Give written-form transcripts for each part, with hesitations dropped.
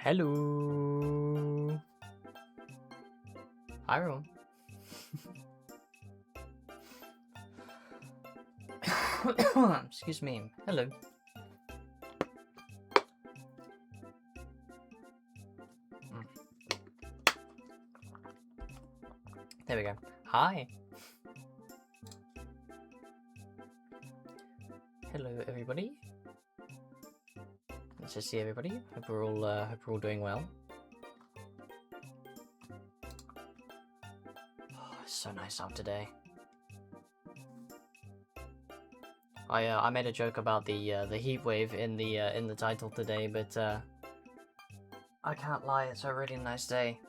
Hello. Hi everyone. Excuse me. Hello. There we go. Hi. Hello everybody. Nice to see everybody. Hope we're all doing well. Oh, it's so nice out today. I made a joke about the heat wave in the title today, but I can't lie, it's a really nice day.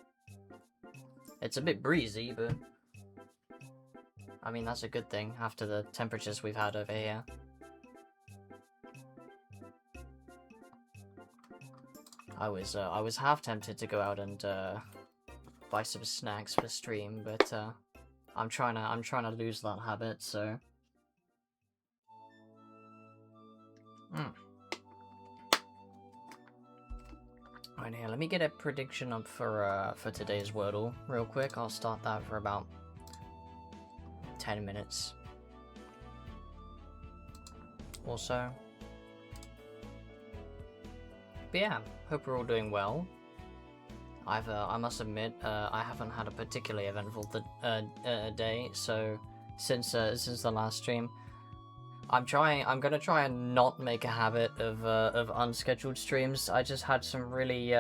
It's a bit breezy, but I mean that's a good thing after the temperatures we've had over here. I was half tempted to go out and buy some snacks for stream, but I'm trying to lose that habit, so. Right here, let me get a prediction up for today's Wordle real quick. I'll start that for about 10 minutes or so. But yeah, hope we're all doing well. I must admit, I haven't had a particularly eventful day. So since the last stream, I'm gonna try and not make a habit of unscheduled streams. I just had some really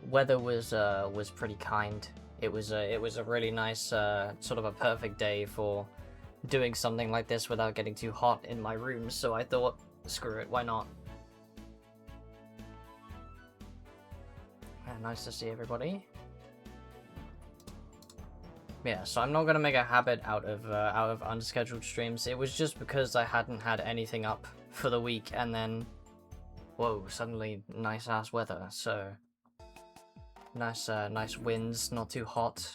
weather was pretty kind. It was a really nice sort of a perfect day for doing something like this without getting too hot in my room. So I thought, screw it, why not? Nice to see everybody. Yeah, so I'm not gonna make a habit out of unscheduled streams. It was just because I hadn't had anything up for the week, and then, whoa, suddenly nice ass weather. So nice winds, not too hot.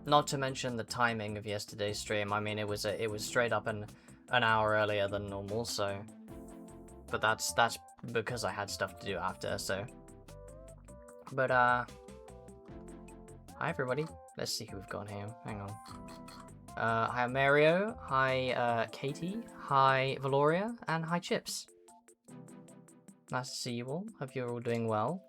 Not to mention the timing of yesterday's stream. I mean, it was straight up an hour earlier than normal. So. But that's because I had stuff to do after, so. But, hi everybody. Let's see who we've got here. Hang on. Hi Mario, hi Katie, hi Valoria, and hi Chips. Nice to see you all. Hope you're all doing well.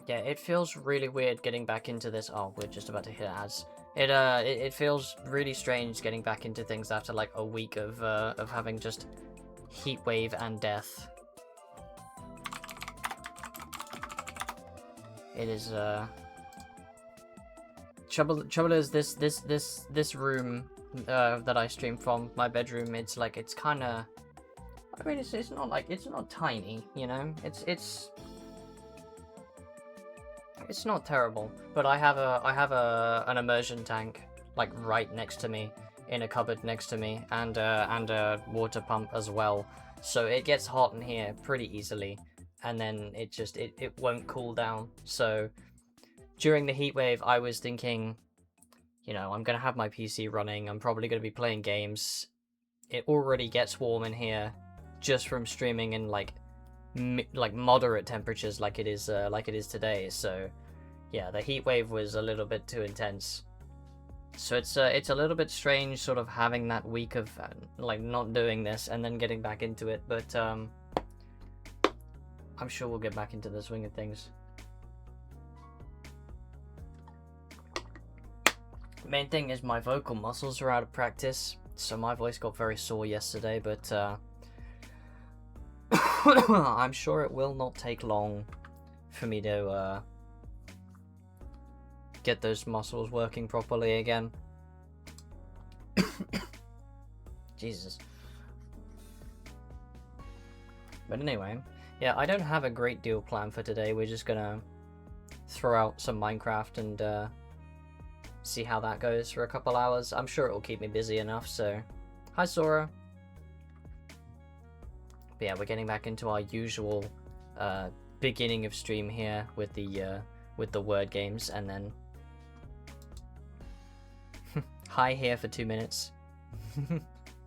Yeah, it feels really weird getting back into this. Oh, we're just about to hit ads. It feels really strange getting back into things after like a week of having just heat wave and death. It is trouble is this room that I stream from, my bedroom. It's like it's kind of. I mean, it's not tiny, you know. It's not terrible, but I have an immersion tank like right next to me in a cupboard next to me, and a water pump as well. So it gets hot in here pretty easily, and then it won't cool down. So during the heat wave, I was thinking, you know, I'm gonna have my PC running. I'm probably gonna be playing games. It already gets warm in here just from streaming in like moderate temperatures like it is today. So yeah, the heat wave was a little bit too intense. So it's a little bit strange sort of having that week of like not doing this and then getting back into it, but I'm sure we'll get back into the swing of things. The main thing is my vocal muscles are out of practice, so my voice got very sore yesterday, but I'm sure it will not take long for me to get those muscles working properly again. Jesus. But anyway, yeah, I don't have a great deal planned for today. We're just gonna throw out some Minecraft and see how that goes for a couple hours. I'm sure it will keep me busy enough, so. Hi, Sora. But yeah, we're getting back into our usual beginning of stream here with the word games, and then Hi here for 2 minutes.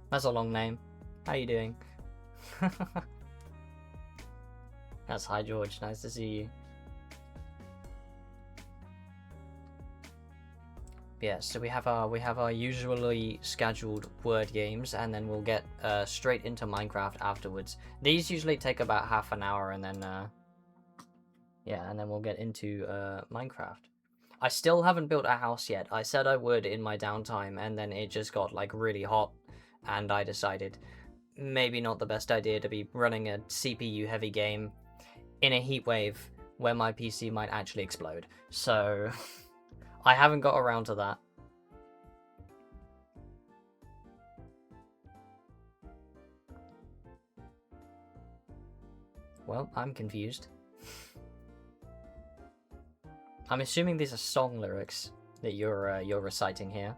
That's a long name. How you doing? That's hi George, nice to see you. Yeah, so we have our usually scheduled word games, and then we'll get straight into Minecraft afterwards. These usually take about half an hour, and then yeah, and then we'll get into Minecraft. I still haven't built a house yet. I said I would in my downtime, and then it just got like really hot, and I decided maybe not the best idea to be running a CPU heavy game in a heat wave where my PC might actually explode. So I haven't got around to that. Well, I'm confused. I'm assuming these are song lyrics that you're reciting here.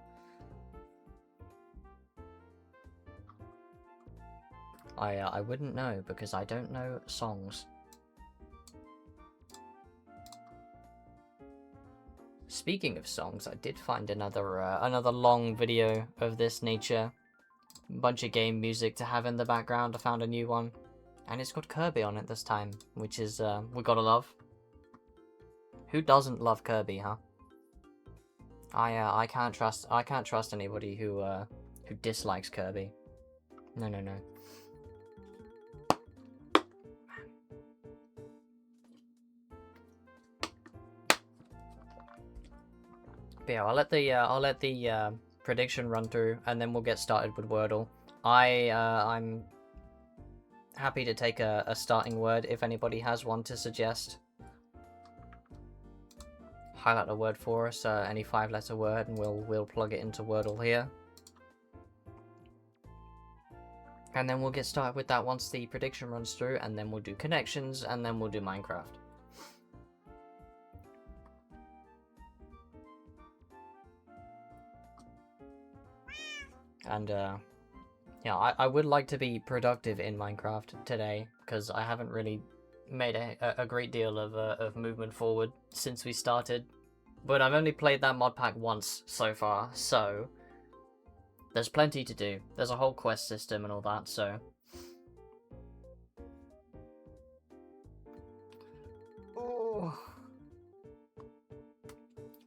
I wouldn't know because I don't know songs. Speaking of songs, I did find another long video of this nature. Bunch of game music to have in the background. I found a new one, and it's got Kirby on it this time, which is we gotta love. Who doesn't love Kirby, huh? I can't trust anybody who dislikes Kirby. No. But yeah, I'll let the prediction run through, and then we'll get started with Wordle. I'm happy to take a starting word if anybody has one to suggest. Highlight a word for us, any 5-letter word, and we'll plug it into Wordle here. And then we'll get started with that once the prediction runs through, and then we'll do connections, and then we'll do Minecraft. And yeah, I would like to be productive in Minecraft today, because I haven't really made a great deal of movement forward since we started. But I've only played that mod pack once so far, so there's plenty to do. There's a whole quest system and all that, so... Ooh.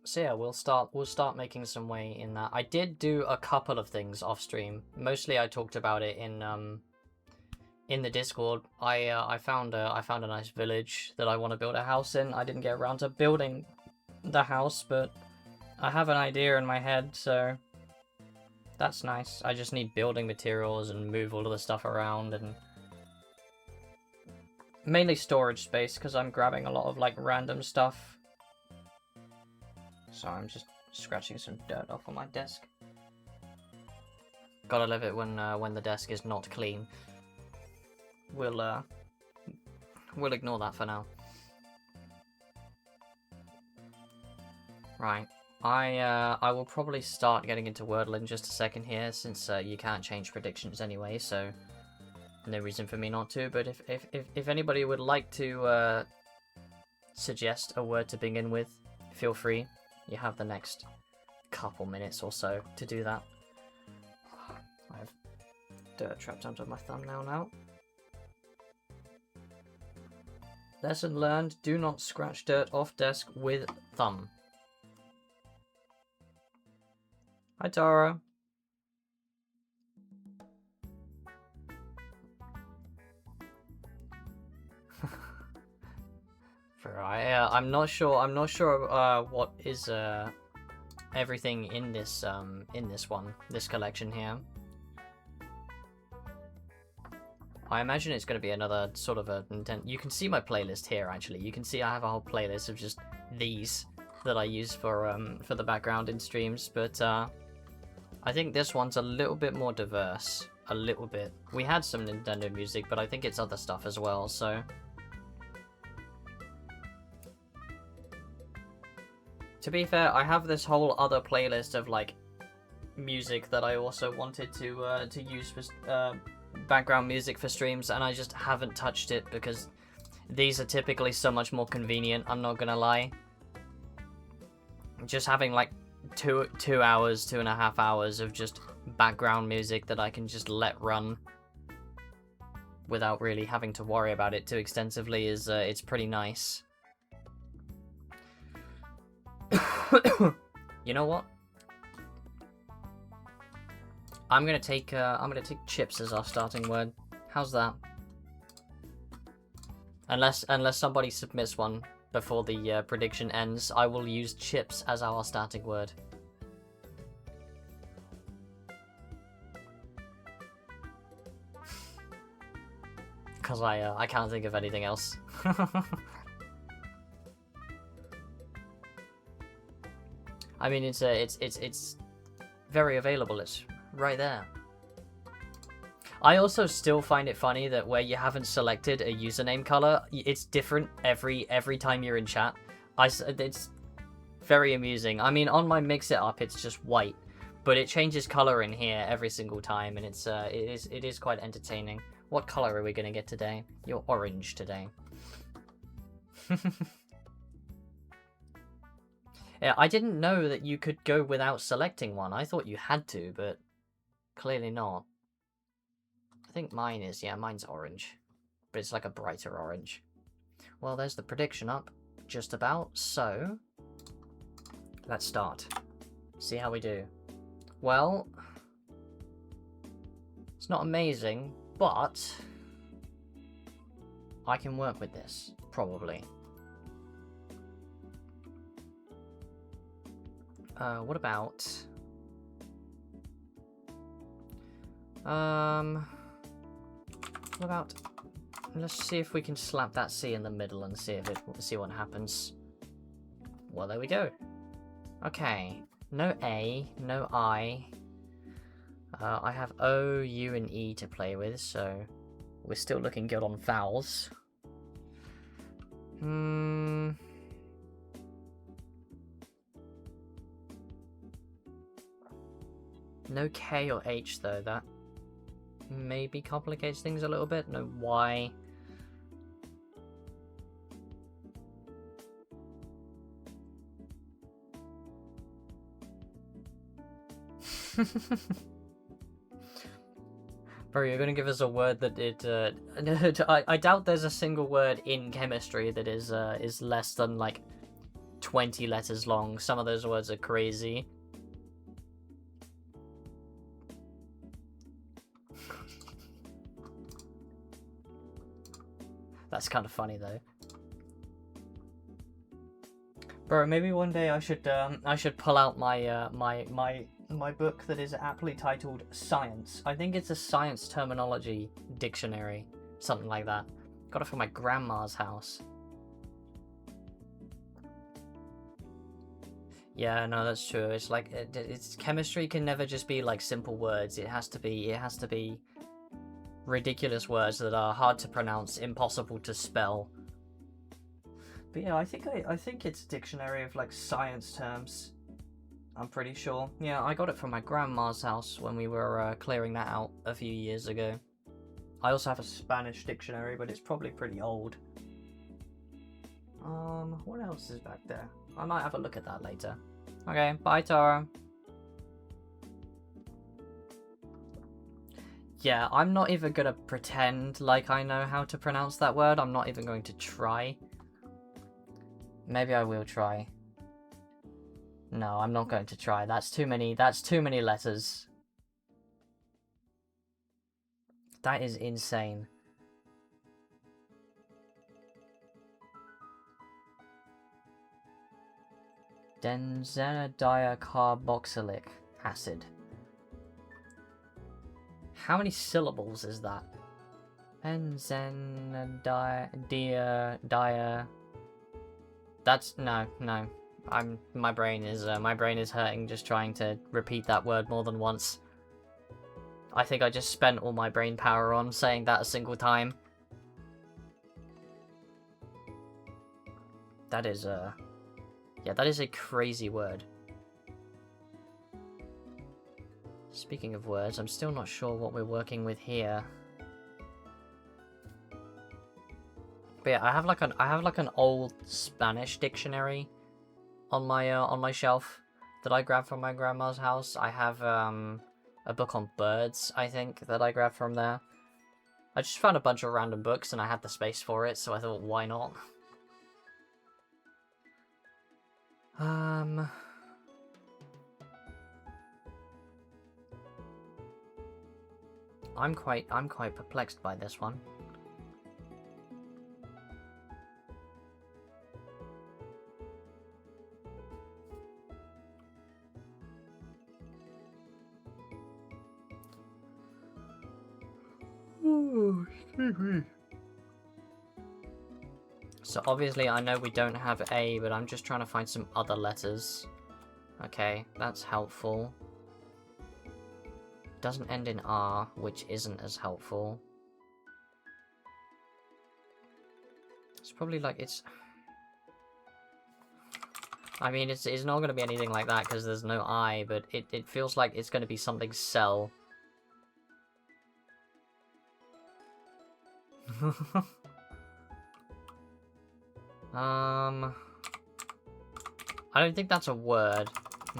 So yeah, we'll start making some way in that. I did do a couple of things off stream. Mostly I talked about it in the Discord. I found a nice village that I want to build a house in. I didn't get around to building the house, but I have an idea in my head, so that's nice. I just need building materials and move all of the stuff around, and mainly storage space because I'm grabbing a lot of like random stuff. So I'm just scratching some dirt off on my desk. Gotta love it when the desk is not clean. We'll ignore that for now. Right, I will probably start getting into Wordle in just a second here, since you can't change predictions anyway, so no reason for me not to. But if anybody would like to suggest a word to begin with, feel free. You have the next couple minutes or so to do that. I have dirt trapped under my thumbnail now. Lesson learned, do not scratch dirt off desk with thumb. Hi Tara. I'm not sure what is everything in this this collection here. I imagine it's going to be another sort of a Nintendo. You can see my playlist here actually. You can see I have a whole playlist of just these that I use for the background in streams, but I think this one's a little bit more diverse. A little bit. We had some Nintendo music, but I think it's other stuff as well, so... To be fair, I have this whole other playlist of, like, music that I also wanted to use for background music for streams, and I just haven't touched it because these are typically so much more convenient, I'm not gonna lie. Just having, like, two hours, 2.5 hours of just background music that I can just let run without really having to worry about it too extensively is it's pretty nice. You know what? I'm gonna take chips as our starting word. How's that? Unless somebody submits one before the prediction ends, I will use chips as our starting word. Because I can't think of anything else. I mean, it's very available. It's right there. I also still find it funny that where you haven't selected a username color, it's different every time you're in chat. It's very amusing. I mean, on my mix it up, it's just white, but it changes color in here every single time, and it is quite entertaining. What color are we gonna get today? You're orange today. Yeah, I didn't know that you could go without selecting one. I thought you had to, but clearly not. I think mine is, yeah, mine's orange. But it's like a brighter orange. Well, there's the prediction up, just about, so let's start. See how we do. Well, it's not amazing, but I can work with this, probably. What about... What about... Let's see if we can slap that C in the middle and see what happens. Well, there we go. Okay. No A, no I. I have O, U, and E to play with, so we're still looking good on vowels. No K or H though, that maybe complicates things a little bit. No Y. Bro, you're gonna give us a word that I doubt there's a single word in chemistry that is less than like 20 letters long. Some of those words are crazy. That's kind of funny though. Bro, maybe one day I should pull out my my book that is aptly titled Science. I think it's a science terminology dictionary, something like that. Got it from my grandma's house. Yeah, no, that's true. It's like it's chemistry can never just be like simple words. It has to be ridiculous words that are hard to pronounce, impossible to spell. But yeah, I think it's a dictionary of like science terms. I'm pretty sure. Yeah, I got it from my grandma's house when we were clearing that out a few years ago. I also have a Spanish dictionary, but it's probably pretty old. What else is back there? I might have a look at that later. Okay, bye Tara. Yeah, I'm not even gonna pretend like I know how to pronounce that word. I'm not even going to try. Maybe I will try. No, I'm not going to try. That's too many letters. That is insane. Benzene-dicarboxylic acid. How many syllables is that? Benzene-dia. That's no. My brain is hurting just trying to repeat that word more than once. I think I just spent all my brain power on saying that a single time. That is yeah, that is a crazy word. Speaking of words, I'm still not sure what we're working with here. But yeah, I have like an old Spanish dictionary on my shelf that I grabbed from my grandma's house. I have a book on birds, I think, that I grabbed from there. I just found a bunch of random books and I had the space for it, so I thought, why not? I'm quite perplexed by this one. Oh, excuse me. So obviously I know we don't have A, but I'm just trying to find some other letters. Okay, that's helpful. Doesn't end in R, which isn't as helpful. It's probably like it's... I mean, it's not going to be anything like that because there's no I, but it feels like it's going to be something cell. I don't think that's a word.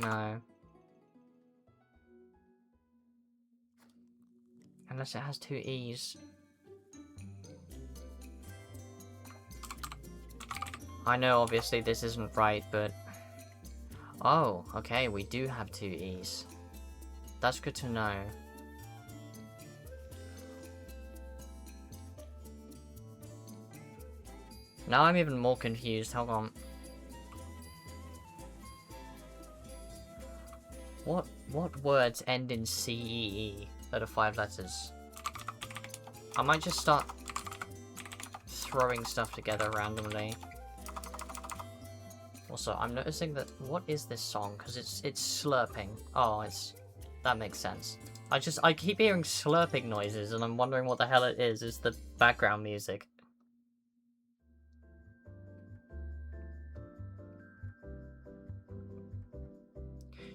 No. Unless it has two E's. I know obviously this isn't right, but... Oh, okay, we do have two E's. That's good to know. Now I'm even more confused, hold on. What words end in C-E-E that are 5 letters? I might just start throwing stuff together randomly. Also, I'm noticing that, what is this song? Because it's slurping. Oh, that makes sense. I keep hearing slurping noises and I'm wondering what the hell it is. It's the background music.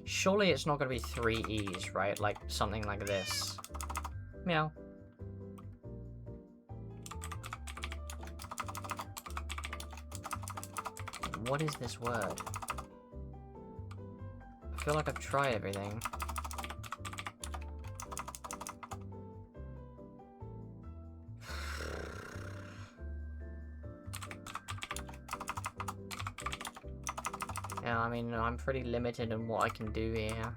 Surely it's not going to be 3 E's, right? Like, something like this. Meow. What is this word? I feel like I've tried everything. Yeah, I mean, I'm pretty limited in what I can do here.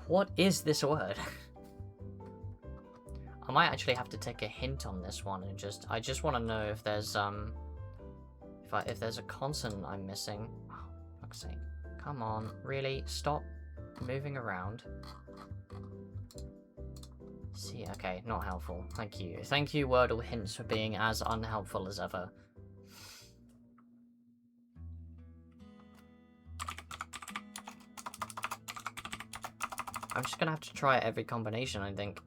What is this word? I might actually have to take a hint on this one and I just want to know if there's if there's a consonant I'm missing. Oh, fuck's sake. Come on, really? Stop moving around. See, okay, not helpful. Thank you. Thank you, Wordle hints, for being as unhelpful as ever. I'm just gonna have to try every combination, I think.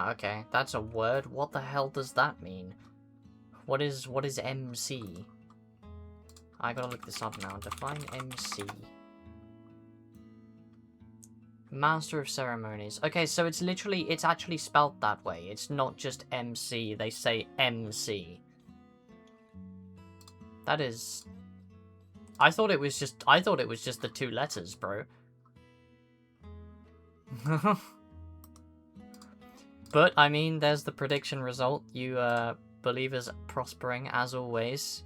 Okay, that's a word. What the hell does that mean? What is MC? I gotta look this up now. Define MC. Master of Ceremonies. Okay, so it's actually spelt that way. It's not just MC. They say MC. That is... I thought it was just the 2 letters, bro. But, I mean, there's the prediction result. You, believers prospering, as always.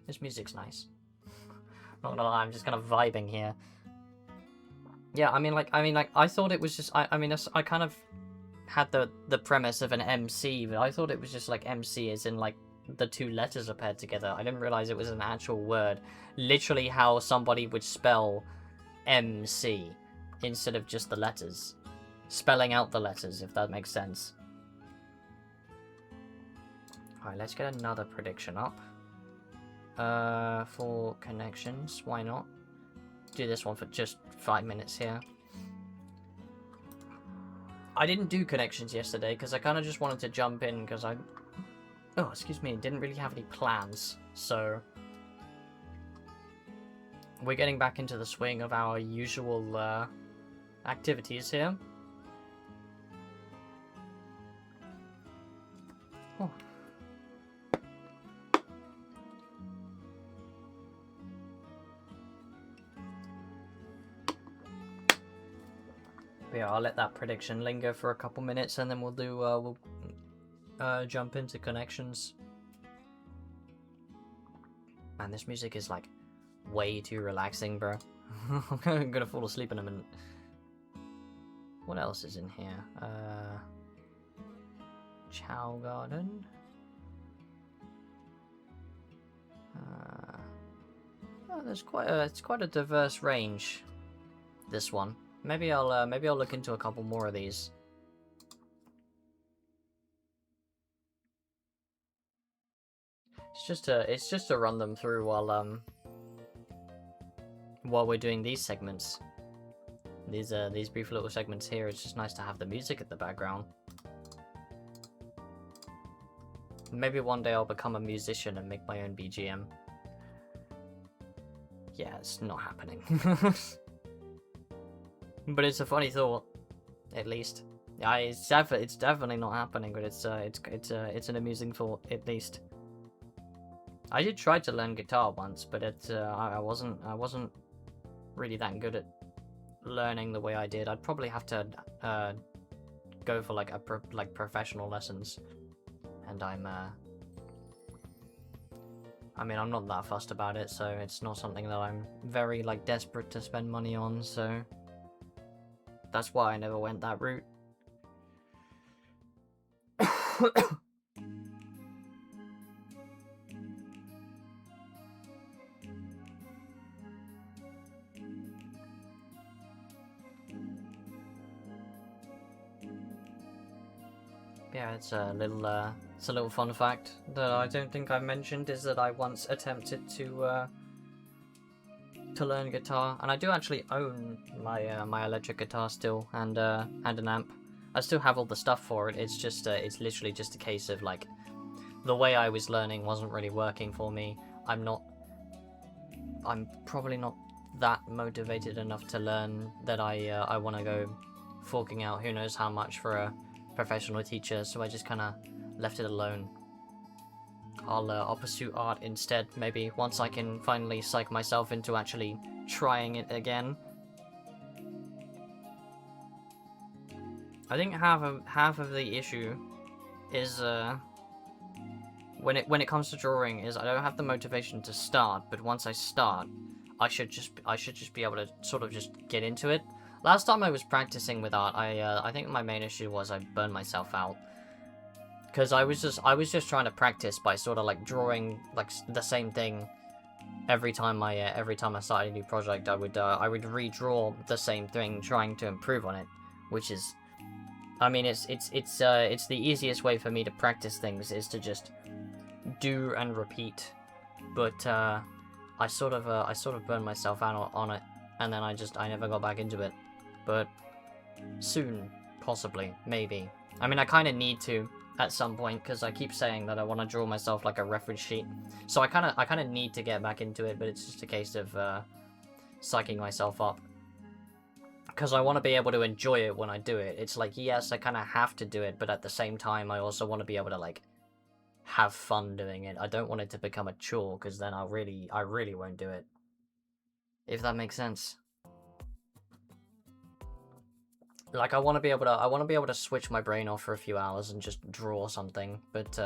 This music's nice. Not gonna lie, I'm just kind of vibing here. Yeah, I mean, I thought it was just... I mean, I kind of had the premise of an MC, but I thought it was just, like, MC as in, like, the 2 letters are paired together. I didn't realize it was an actual word. Literally how somebody would spell MC instead of just the letters. Spelling out the letters, if that makes sense. Alright, let's get another prediction up. For connections, why not? Do this one for just 5 minutes here. I didn't do connections yesterday because I kind of just wanted to jump in because I... Oh, excuse me, didn't really have any plans, so... we're getting back into the swing of our usual activities here. Oh. Yeah, I'll let that prediction linger for a couple minutes, and then we'll do we'll jump into connections. Man, this music is like way too relaxing, bro. I'm gonna fall asleep in a minute. What else is in here? Chow Garden. Oh, there's quite a diverse range. This one. Maybe I'll look into a couple more of these. It's just to run them through while we're doing these segments. These brief little segments here. It's just nice to have the music at the background. Maybe one day I'll become a musician and make my own BGM. Yeah, it's not happening. But it's a funny thought, at least. Yeah, it's definitely not happening, but it's an amusing thought, at least. I did try to learn guitar once, but I wasn't really that good at learning the way I did. I'd probably have to go for like professional lessons, and I mean, I'm not that fussed about it, so it's not something that I'm very like desperate to spend money on, so that's why I never went that route. Yeah, it's a little fun fact that I don't think I mentioned, is that I once attempted to learn guitar, and I do actually own my my electric guitar still, and an amp. I still have all the stuff for it. It's just it's literally just a case of like the way I was learning wasn't really working for me. I'm probably not that motivated enough to learn that I want to go forking out who knows how much for a professional teacher, so I just kind of left it alone. I'll pursue art instead, maybe, once I can finally psych myself into actually trying it again. I think half of the issue is when it comes to drawing is I don't have the motivation to start, but once I start, I should just be able to sort of just get into it. Last time I was practicing with art, I think my main issue was I burned myself out. Because I was just trying to practice by sort of like drawing like the same thing every time I started a new project. I would redraw the same thing, trying to improve on it, which is, I mean, it's the easiest way for me to practice things, is to just do and repeat. But I sort of burned myself out on it, and then I never got back into it. But soon, possibly, maybe. I mean, I kind of need to at some point, because I keep saying that I want to draw myself like a reference sheet. So I kind of need to get back into it, but it's just a case of psyching myself up, because I want to be able to enjoy it when I do it. It's like, yes, I kind of have to do it, but at the same time, I also want to be able to like have fun doing it. I don't want it to become a chore, because then I really won't do it. If that makes sense. Like, I want to be able to switch my brain off for a few hours and just draw something, but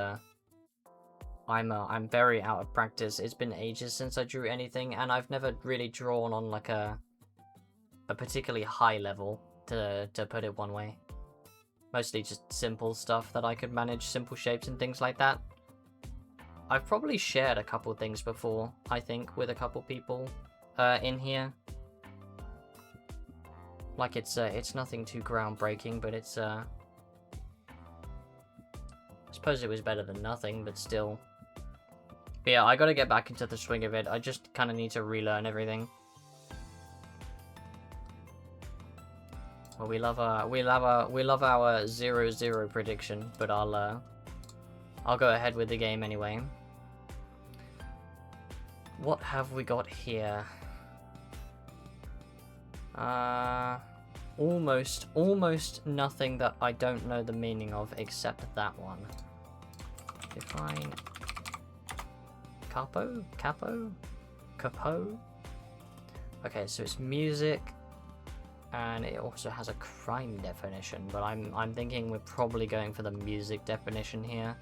I'm very out of practice. It's been ages since I drew anything, and I've never really drawn on like a particularly high level, to put it one way. Mostly just simple stuff that I could manage, simple shapes and things like that. I've probably shared a couple things before, I think, with a couple people in here. Like, it's nothing too groundbreaking, but it's I suppose it was better than nothing, but still. But yeah, I gotta get back into the swing of it. I just kind of need to relearn everything. Well, we love our 0-0 prediction, but I'll go ahead with the game anyway. What have we got here? Almost nothing that I don't know the meaning of except that one. Define capo? Capo? Okay, so it's music, and it also has a crime definition, but I'm thinking we're probably going for the music definition here.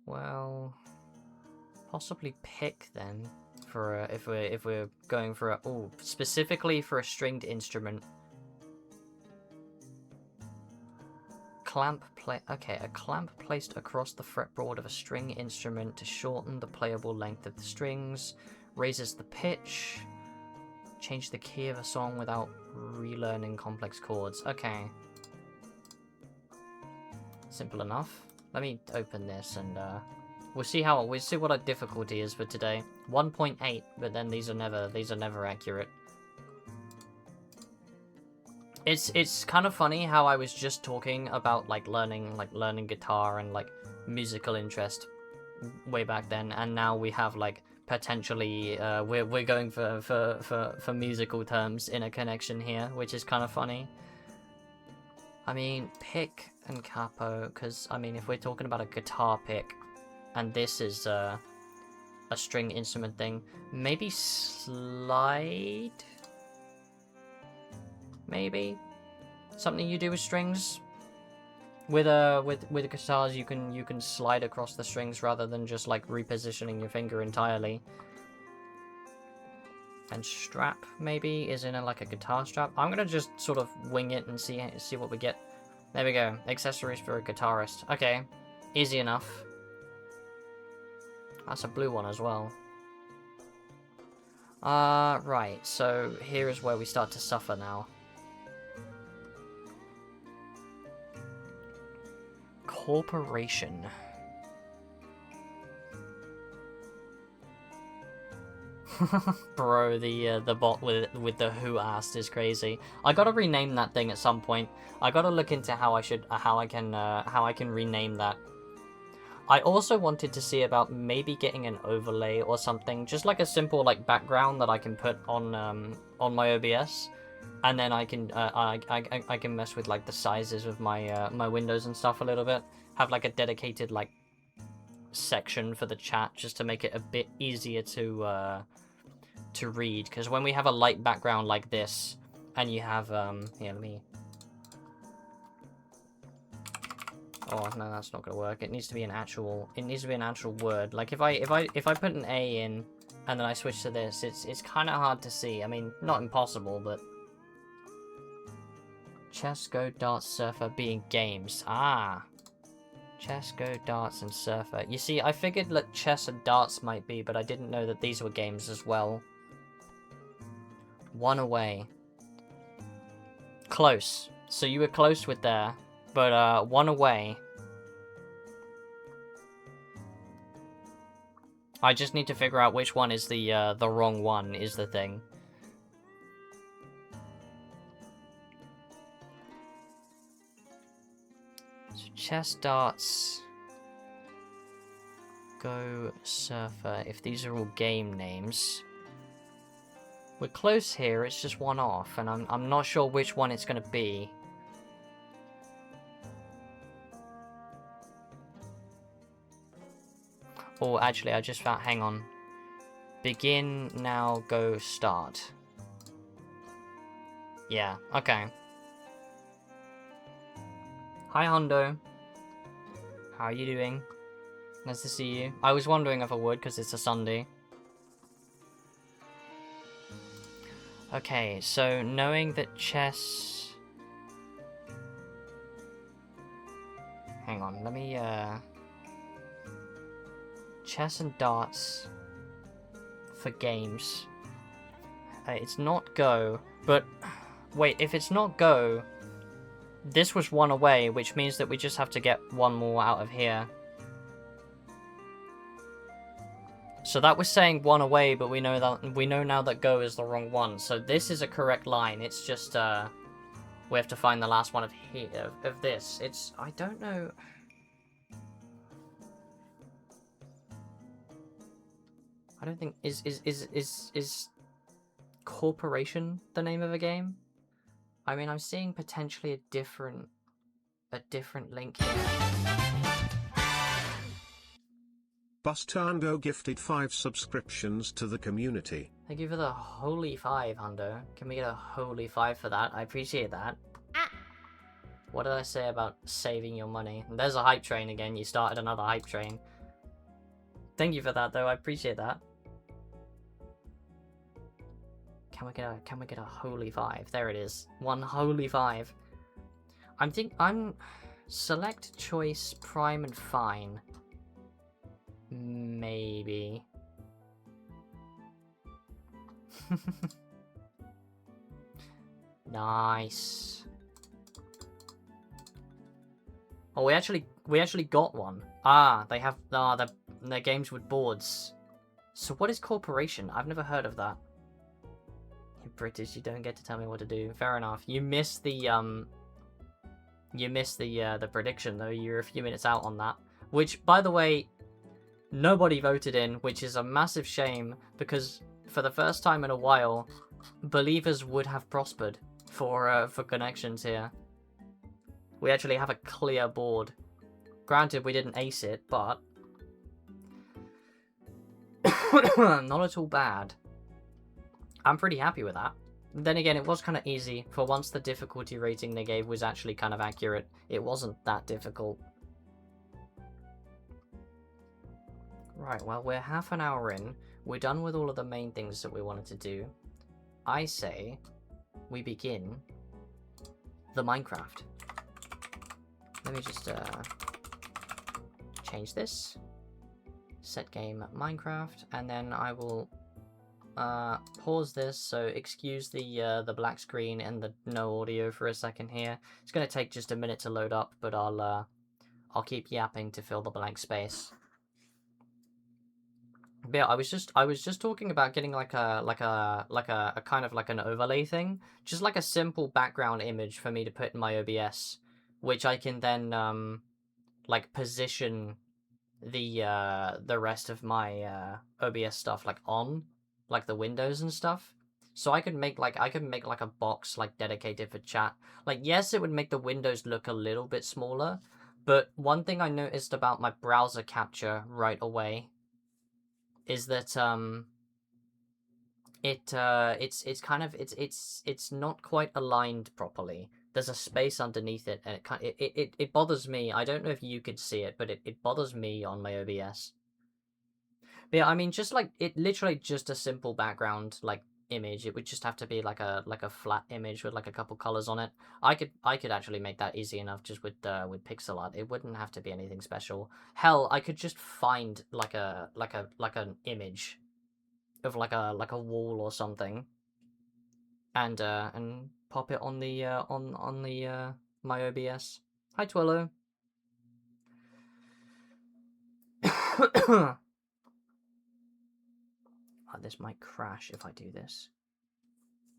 Well, possibly pick then for if we're going for a specifically for a stringed instrument. Okay, a clamp placed across the fretboard of a string instrument to shorten the playable length of the strings, raises the pitch, change the key of a song without relearning complex chords. Okay. Simple enough. Let me open this and we'll see what our difficulty is for today. 1.8, but then these are never accurate. It's kind of funny how I was just talking about learning guitar and like musical interest way back then, and now we have like potentially we're going for musical terms in a connection here, which is kind of funny. I mean, pick and capo, because I mean if we're talking about a guitar pick and this is a string instrument thing, maybe slide. Maybe something you do with strings. With guitars, you can slide across the strings rather than just like repositioning your finger entirely. And strap maybe is in like a guitar strap. I'm gonna just sort of wing it and see what we get. There we go. Accessories for a guitarist. Okay, easy enough. That's a blue one as well. Right. So here is where we start to suffer now. Corporation. Bro, the bot with the who asked is crazy. I gotta rename that thing at some point. I gotta look into how I can rename that. I also wanted to see about maybe getting an overlay or something, just like a simple like background that I can put on my OBS. And then I can mess with like the sizes of my my windows and stuff a little bit. Have like a dedicated like section for the chat just to make it a bit easier to read. Because when we have a light background like this, and you have here, let me. Oh no, that's not gonna work. It needs to be an actual. It needs to be an actual word. Like if I put an A in, and then I switch to this, it's kind of hard to see. I mean, not impossible, but. Chess, Go, Darts, Surfer being games. Ah. Chess, Go, Darts, and Surfer. You see, I figured that chess and darts might be, but I didn't know that these were games as well. One away. Close. So you were close with there, but one away. I just need to figure out which one is the wrong one, is the thing. Chess, darts, Go, Surfer. If these are all game names, we're close here. It's just one off, and I'm not sure which one it's gonna be. Oh, actually, I just found. Hang on. Begin now. Go start. Yeah. Okay. Hi, Hondo. How are you doing? Nice to see you. I was wondering if I would, because it's a Sunday. Okay, so knowing that chess... Hang on, let me, chess and darts for games. It's not Go, but... Wait, if it's not Go... This was one away, which means that we just have to get one more out of here. So that was saying one away, but we know now that Go is the wrong one. So this is a correct line. It's just we have to find the last one of this. I don't know. I don't think is Corporation the name of a game? I mean, I'm seeing potentially a different link here. Bustango gifted 5 subscriptions to the community. Thank you for the holy 5, Hundo. Can we get a holy 5 for that? I appreciate that. What did I say about saving your money? There's a hype train again. You started another hype train. Thank you for that, though. I appreciate that. Can we get a holy 5? There it is. 1 holy 5. I'm select choice prime and fine. Maybe. Nice. Oh, we actually got one. Ah, they have their games with boards. So what is Corporation? I've never heard of that. You're British, you don't get to tell me what to do. Fair enough. You missed the prediction though. You're a few minutes out on that. Which, by the way, nobody voted in, which is a massive shame because for the first time in a while, believers would have prospered for connections here. We actually have a clear board. Granted, we didn't ace it, but not at all bad. I'm pretty happy with that. Then again, it was kind of easy. For once the difficulty rating they gave was actually kind of accurate. It wasn't that difficult. Right, well, we're half an hour in. We're done with all of the main things that we wanted to do. I say we begin the Minecraft. Let me just change this. Set game Minecraft, and then I will pause this. So excuse the black screen and the no audio for a second here. It's going to take just a minute to load up, but I'll keep yapping to fill the blank space. But yeah, I was just talking about getting like a kind of like an overlay thing, just like a simple background image for me to put in my OBS, which I can then like position the rest of my OBS stuff like on, like the windows and stuff. So I could make like a box like dedicated for chat. Like, yes, it would make the windows look a little bit smaller, but one thing I noticed about my browser capture right away is that it's not quite aligned properly. There's a space underneath it, and it bothers me. I don't know if you could see it, but it bothers me on my OBS. But yeah, I mean, just like it, literally just a simple background like image. It would just have to be like a flat image with like a couple colors on it. I could actually make that easy enough just with pixel art. It wouldn't have to be anything special. Hell, I could just find like an image of like a wall or something, and pop it on the on the my OBS. Hi, Twillo. Oh, this might crash if I do this.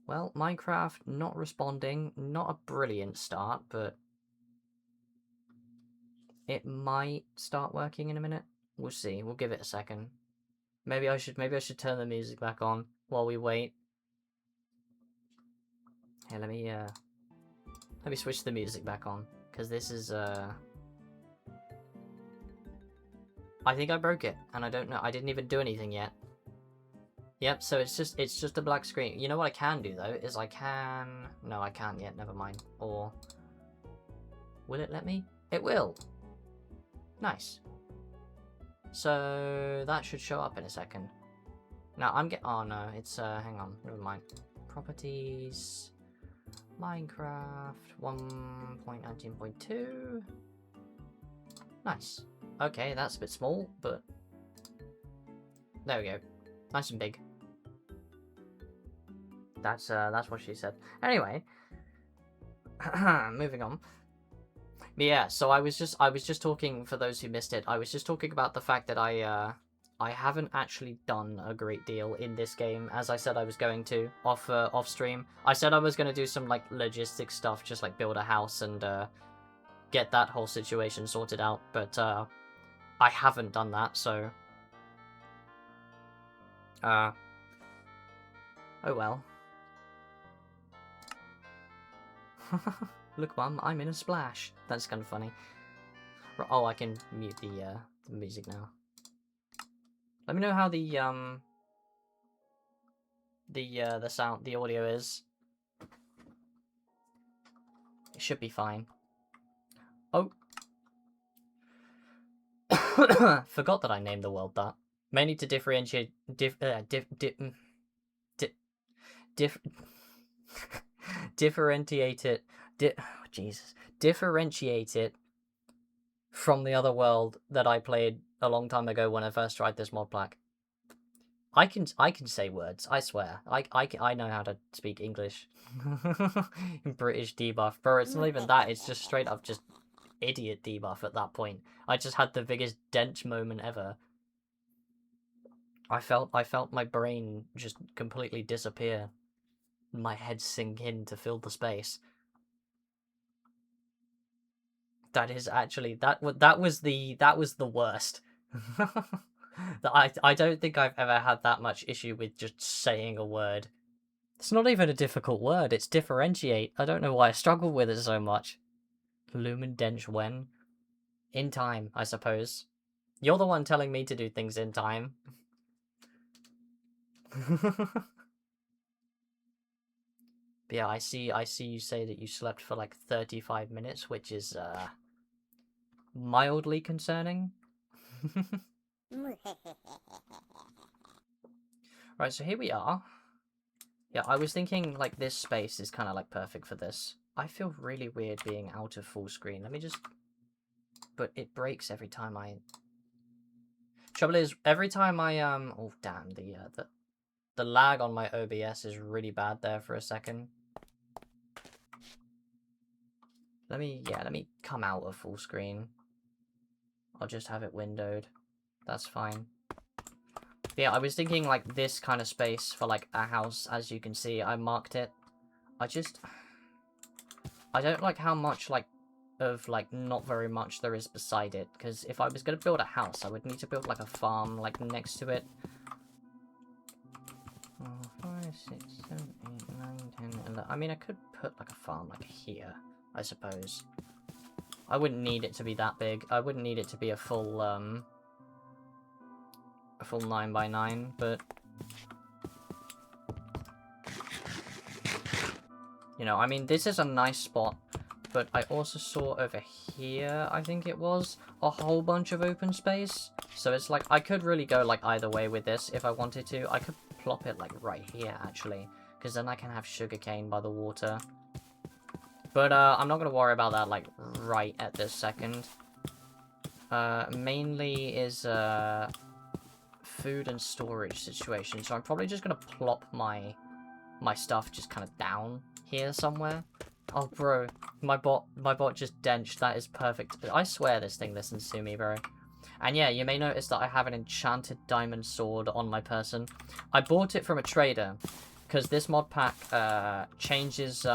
Well, Minecraft not responding, not a brilliant start, but it might start working in a minute. We'll see. We'll give it a second. Maybe I should turn the music back on while we wait. Here, let me switch the music back on, because this is I think I broke it, and I don't know. I didn't even do anything yet. Yep, so it's just a black screen. You know what I can do though is I can. No, I can't yet. Never mind. Or will it let me? It will. Nice. So that should show up in a second. Now I'm oh no, it's hang on, never mind. Properties, Minecraft 1.19.2. Nice. Okay, that's a bit small, but there we go. Nice and big. That's what she said. Anyway, moving on. But yeah, so I was just talking, for those who missed it, I was just talking about the fact that I haven't actually done a great deal in this game, as I said I was going to off stream. I said I was going to do some like logistics stuff, just like build a house and get that whole situation sorted out, but I haven't done that, so Oh well. Look, Mum, I'm in a splash. That's kind of funny. Oh, I can mute the music now. Let me know how the sound, the audio is. It should be fine. Oh. Forgot that I named the world that. Mainly to differentiate differentiate it Jesus. Differentiate it from the other world that I played a long time ago when I first tried this mod pack. I can say words, I swear. I know how to speak English. British debuff. Bro, it's not even that, it's just straight up just idiot debuff at that point. I just had the biggest dench moment ever. I felt my brain just completely disappear. My head sink in to fill the space. That is actually that was the worst. I don't think I've ever had that much issue with just saying a word. It's not even a difficult word, it's differentiate. I don't know why I struggle with it so much. Lumen dench when? In time, I suppose. You're the one telling me to do things in time. But yeah, I see you say that you slept for like 35 minutes, which is mildly concerning. Right, so here we are. Yeah, I was thinking like this space is kind of like perfect for this. I feel really weird being out of full screen. Let me just... But it breaks every time I... Trouble is, every time I oh damn, the lag on my OBS is really bad there for a second. Let me come out of full screen. I'll just have it windowed. That's fine. But yeah, I was thinking like this kind of space for like a house. As you can see, I marked it. I don't like how much like of like not very much there is beside it, because if I was going to build a house I would need to build like a farm like next to it. 4, 5, 6, 7, 8, 9, 10, 11. I mean, I could put like a farm like here, I suppose. I wouldn't need it to be that big. I wouldn't need it to be a full 9x9, but you know, I mean, this is a nice spot. But I also saw over here, I think it was, a whole bunch of open space. So it's like, I could really go like either way with this if I wanted to. I could plop it like right here, actually. Because then I can have sugarcane by the water. But I'm not going to worry about that like right at this second. Mainly is food and storage situation. So I'm probably just going to plop my stuff just kind of down here somewhere. Oh, bro, my bot just denched. That is perfect. I swear this thing listens to me, bro. And yeah, you may notice that I have an enchanted diamond sword on my person. I bought it from a trader, because this mod pack changes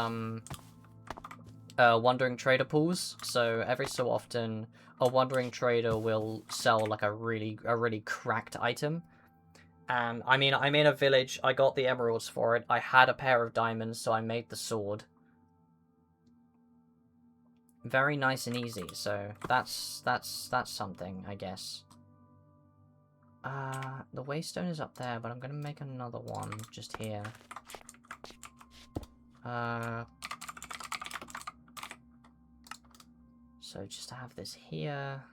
wandering trader pools. So every so often, a wandering trader will sell like a really cracked item. And I mean, I'm in a village. I got the emeralds for it. I had a pair of diamonds, so I made the sword. Very nice and easy, so that's something, I guess. The waystone is up there, but I'm gonna make another one just here. So just to have this here.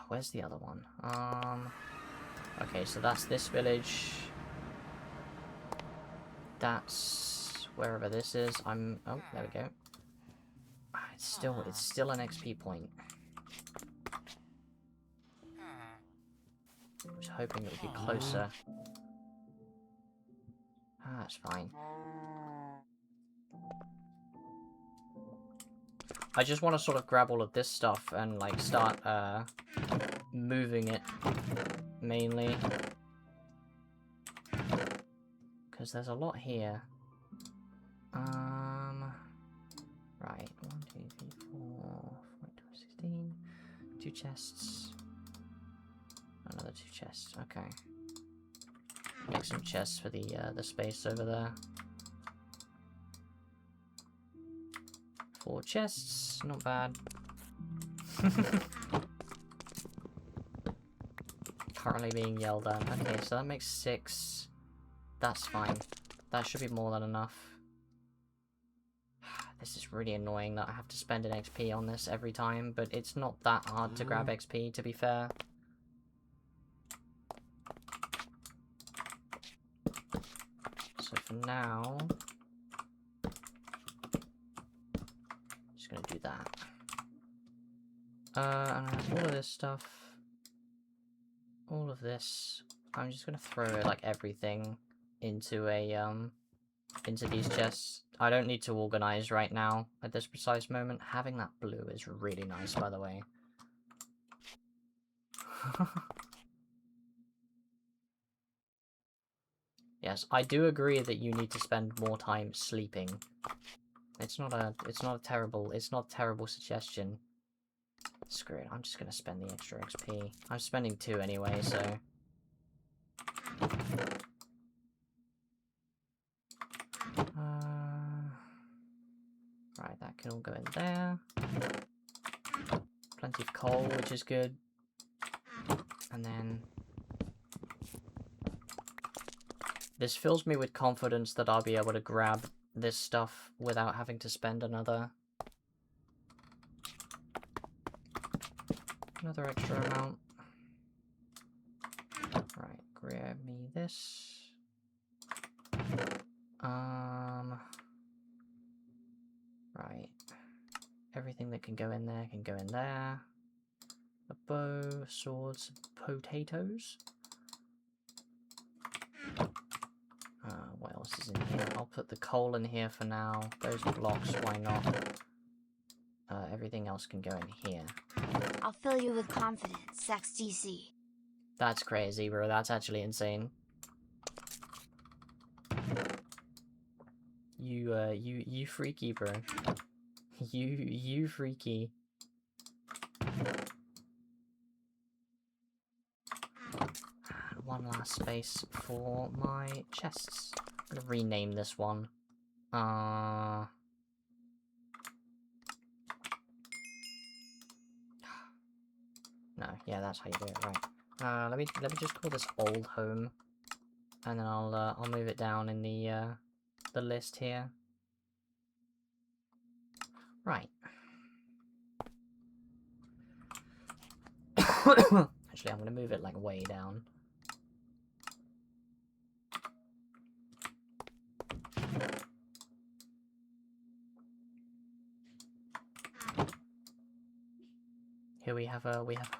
Where's the other one? Okay, so that's this village. That's wherever this is. Oh, there we go. It's still an XP point. I was hoping it would be closer. That's fine. I just want to sort of grab all of this stuff and like start moving it mainly. Because there's a lot here. Right. 1, 2, 3, 4, 5, 16. 2 chests. Another 2 chests. Okay. Make some chests for the space over there. 4 chests, not bad. Currently being yelled at. Okay, so that makes 6. That's fine. That should be more than enough. This is really annoying that I have to spend an XP on this every time, but it's not that hard to grab XP, to be fair. So for now, just gonna do that. And I have all of this stuff. All of this. I'm just gonna throw like everything into into these chests. I don't need to organize right now at this precise moment. Having that blue is really nice, by the way. Yes, I do agree that you need to spend more time sleeping. It's not a terrible suggestion. Screw it, I'm just gonna spend the extra XP. I'm spending 2 anyway, so. Right, that can all go in there. Plenty of coal, which is good. And then this fills me with confidence that I'll be able to grab this stuff without having to spend another extra amount. Right, grab me this. Right. Everything that can go in there can go in there. A bow, swords, potatoes. What else is in here? I'll put the coal in here for now. Those blocks, why not? Everything else can go in here. I'll fill you with confidence, XDC. That's crazy, bro. That's actually insane. You freaky, bro. You freaky. One last space for my chests. I'm gonna rename this one. No, yeah, that's how you do it, right. Let me just call this old home, and then I'll move it down in the list here. Right. Actually, I'm gonna move it like way down. Here we have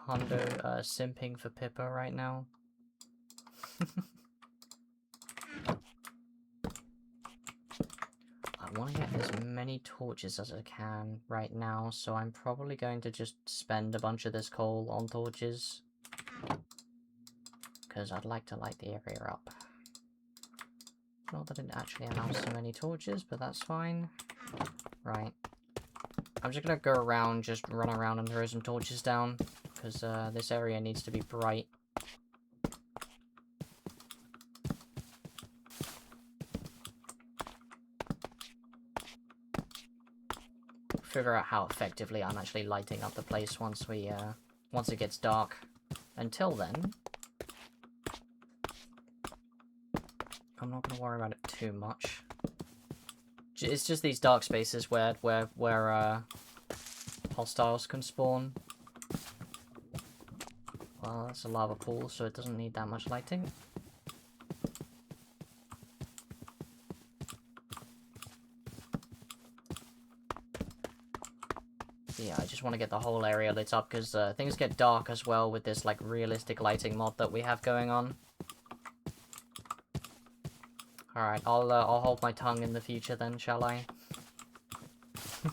Hondo simping for Pippa right now. I want to get as many torches as I can right now, so I'm probably going to just spend a bunch of this coal on torches. Because I'd like to light the area up. Not that it actually allows so many torches, but that's fine. Right. I'm just gonna go around, just run around and throw some torches down, because this area needs to be bright. Figure out how effectively I'm actually lighting up the place once it gets dark. Until then, I'm not gonna worry about it too much. It's just these dark spaces where hostiles can spawn. Well, that's a lava pool, so it doesn't need that much lighting. Yeah, I just want to get the whole area lit up, because things get dark as well with this like realistic lighting mod that we have going on. Alright, I'll hold my tongue in the future then, shall I? I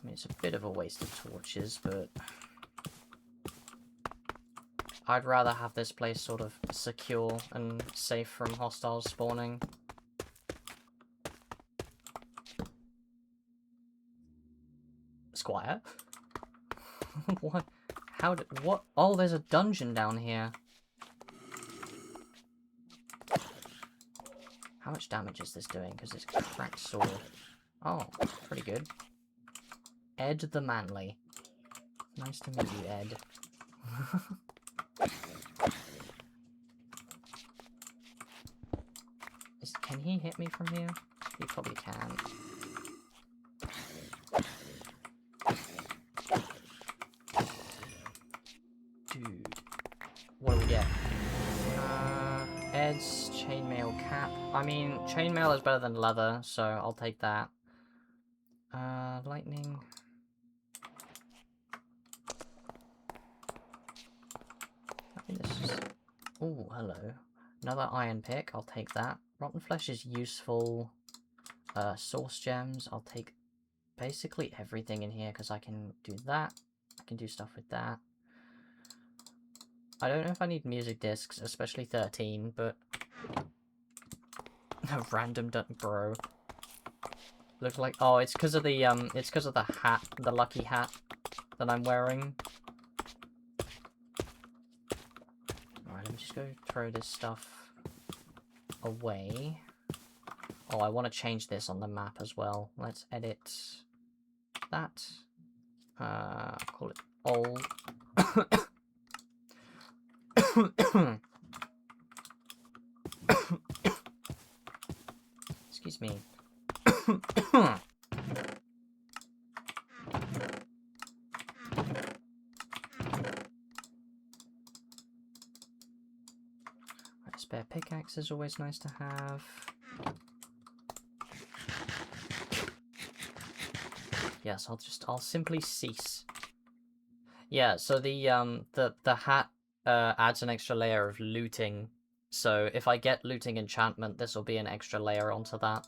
mean, it's a bit of a waste of torches, but I'd rather have this place sort of secure and safe from hostiles spawning. Squire? What? How did... What? Oh, there's a dungeon down here. How much damage is this doing? Because it's a cracked sword. Oh, pretty good. Ed the Manly. Nice to meet you, Ed. Can he hit me from here? He probably can. Dude. What do we get? Ed's chainmail cap. I mean, chainmail is better than leather, so I'll take that. Lightning. I think this is... Oh, hello. Another iron pick, I'll take that. Rotten flesh is useful. Source gems, I'll take basically everything in here because I can do that. I can do stuff with that. I don't know if I need music discs, especially 13, but... Random bro. Looks like... Oh, it's because of the, it's because of the hat, the lucky hat that I'm wearing. Alright, let me just go throw this stuff away. Oh, I want to change this on the map as well. Let's edit that. Call it all. Excuse me. Right, spare pickaxe is always nice to have. Yes, I'll simply cease. Yeah, so the hat adds an extra layer of looting. So if I get looting enchantment, this will be an extra layer onto that.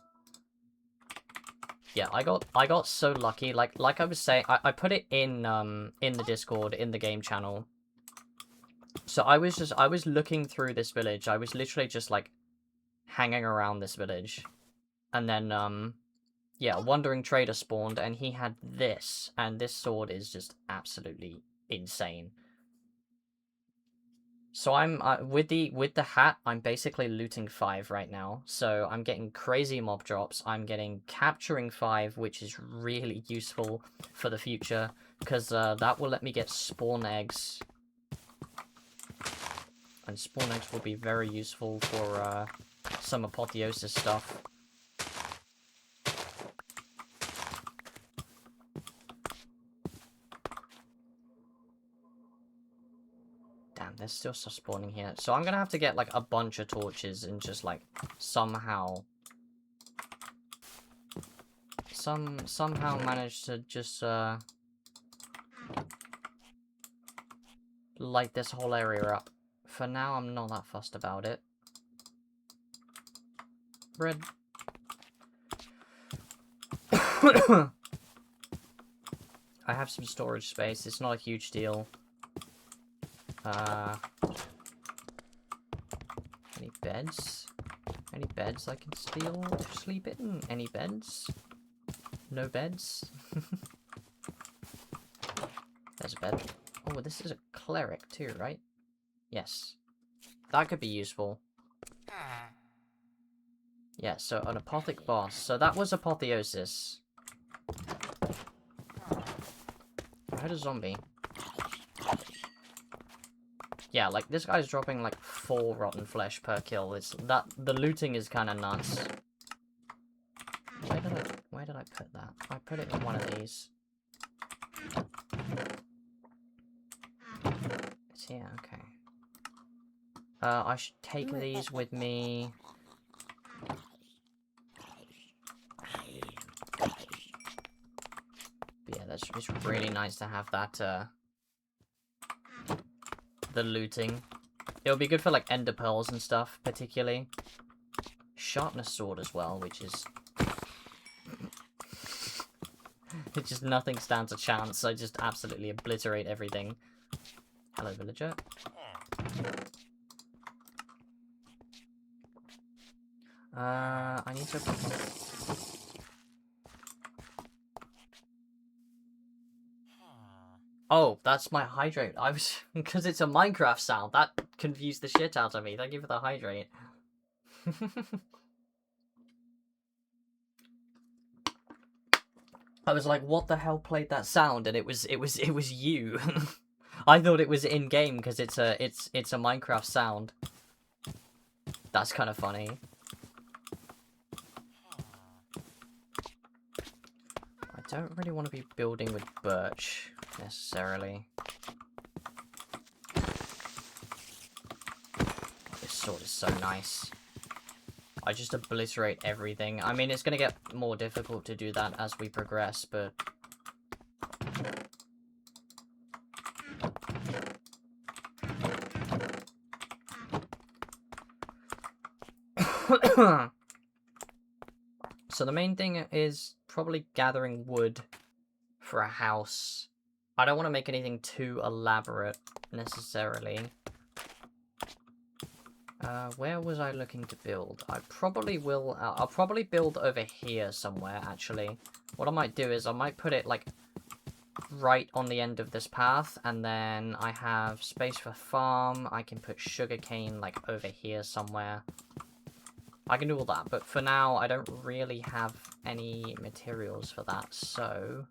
Yeah, I got so lucky. Like I was saying, I put it in the Discord, in the game channel. So I was looking through this village. I was literally just like hanging around this village. And then yeah, Wandering Trader spawned and he had this, and this sword is just absolutely insane. So I'm with the hat, I'm basically looting 5 right now. So I'm getting crazy mob drops. I'm getting capturing 5, which is really useful for the future because that will let me get spawn eggs. And spawn eggs will be very useful for some apotheosis stuff. Damn, there's still stuff spawning here. So I'm gonna have to get like a bunch of torches and just like somehow manage to just light this whole area up. For now, I'm not that fussed about it. Bread. I have some storage space. It's not a huge deal. Any beds? Any beds I can sleep in? Any beds? No beds? There's a bed. Oh, this is a cleric too, right? Yes. That could be useful. Yeah, so an apothic boss. So that was apotheosis. I heard a zombie. Yeah, like, this guy's dropping, like, 4 rotten flesh per kill. The looting is kind of nuts. Where did I put that? I put it in one of these. It's here, okay. I should take these with me. But yeah, it's really nice to have that, the looting. It'll be good for like ender pearls and stuff, particularly. Sharpness sword as well, which is... It's just nothing stands a chance. I just absolutely obliterate everything. Hello, villager. I need to... Oh, that's my hydrate. I was... because it's a Minecraft sound. That confused the shit out of me. Thank you for the hydrate. I was like, what the hell played that sound? And it was you. I thought it was in game because it's a Minecraft sound. That's kind of funny. I don't really want to be building with birch necessarily. This sword is so nice. I just obliterate everything. I mean, it's going to get more difficult to do that as we progress, but... So the main thing is probably gathering wood for a house. I don't want to make anything too elaborate, necessarily. Where was I looking to build? I probably will... I'll probably build over here somewhere, actually. What I might do is I might put it, like, right on the end of this path, and then I have space for farm. I can put sugarcane, like, over here somewhere. I can do all that, but for now, I don't really have any materials for that, so...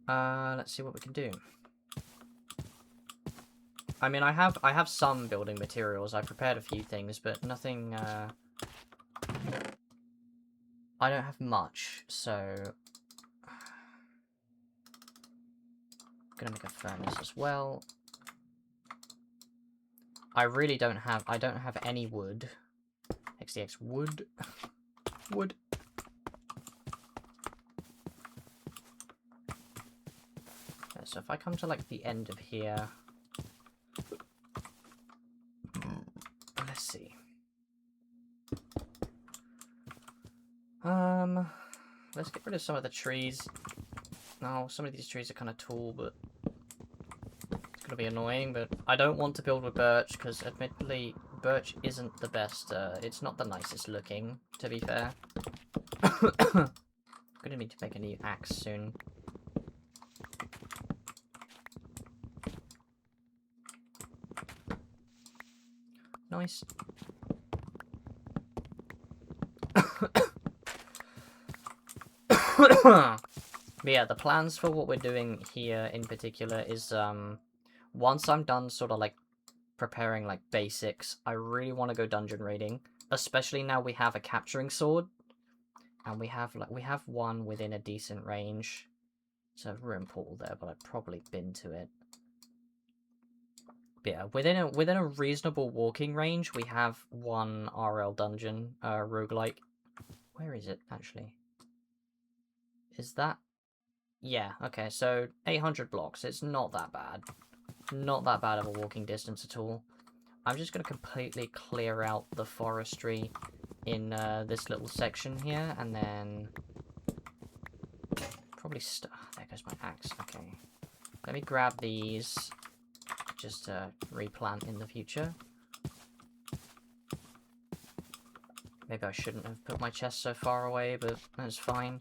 let's see what we can do. I mean, I have some building materials. I prepared a few things, but nothing, I don't have much, so... I'm gonna make a furnace as well. I really don't have... I don't have any wood. XDX wood. Wood. Okay, so if I come to, like, the end of here... Let's see. Let's get rid of some of the trees. No, some of these trees are kind of tall, but it's gonna be annoying. But I don't want to build with birch because, admittedly, birch isn't the best. It's not the nicest looking, to be fair. Gonna need to make a new axe soon. Nice. But yeah, the plans for what we're doing here in particular is, once I'm done sort of, like, preparing, like, basics, I really want to go dungeon raiding. Especially now we have a capturing sword. And we have one within a decent range. It's a ruin portal there, but I've probably been to it. But yeah, within a reasonable walking range, we have one RL dungeon, roguelike. Where is it, actually? Is that... Yeah, okay, so 800 blocks. It's not that bad. Not that bad of a walking distance at all. I'm just going to completely clear out the forestry in this little section here, and then... Probably there goes my axe, okay. Let me grab these, just to replant in the future. Maybe I shouldn't have put my chest so far away, but that's fine.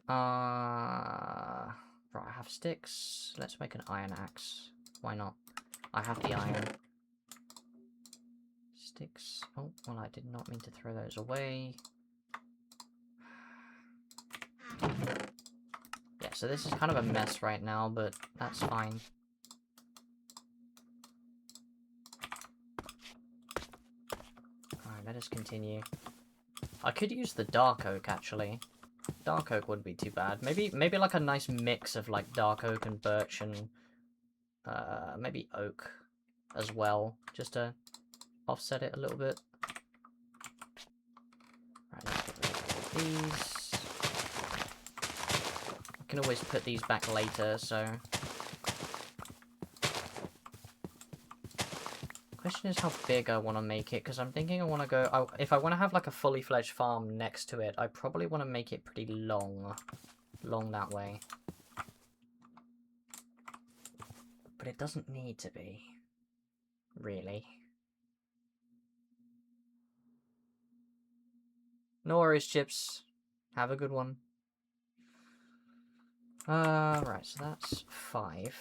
Right, I have sticks. Let's make an iron axe. Why not? I have the iron. Sticks. Oh, well, I did not mean to throw those away. Yeah, so this is kind of a mess right now, but that's fine. Alright, let us continue. I could use the dark oak, actually. Dark oak wouldn't be too bad. Maybe like a nice mix of, like, dark oak and birch and maybe oak as well, just to offset it a little bit. Right, let's get rid of these. I can always put these back later, so... Question is how big I want to make it, because I'm thinking I want to go... if I want to have, like, a fully fledged farm next to it, I probably want to make it pretty long. Long that way. But it doesn't need to be. Really. No worries, Chips. Have a good one. Right, so that's 5.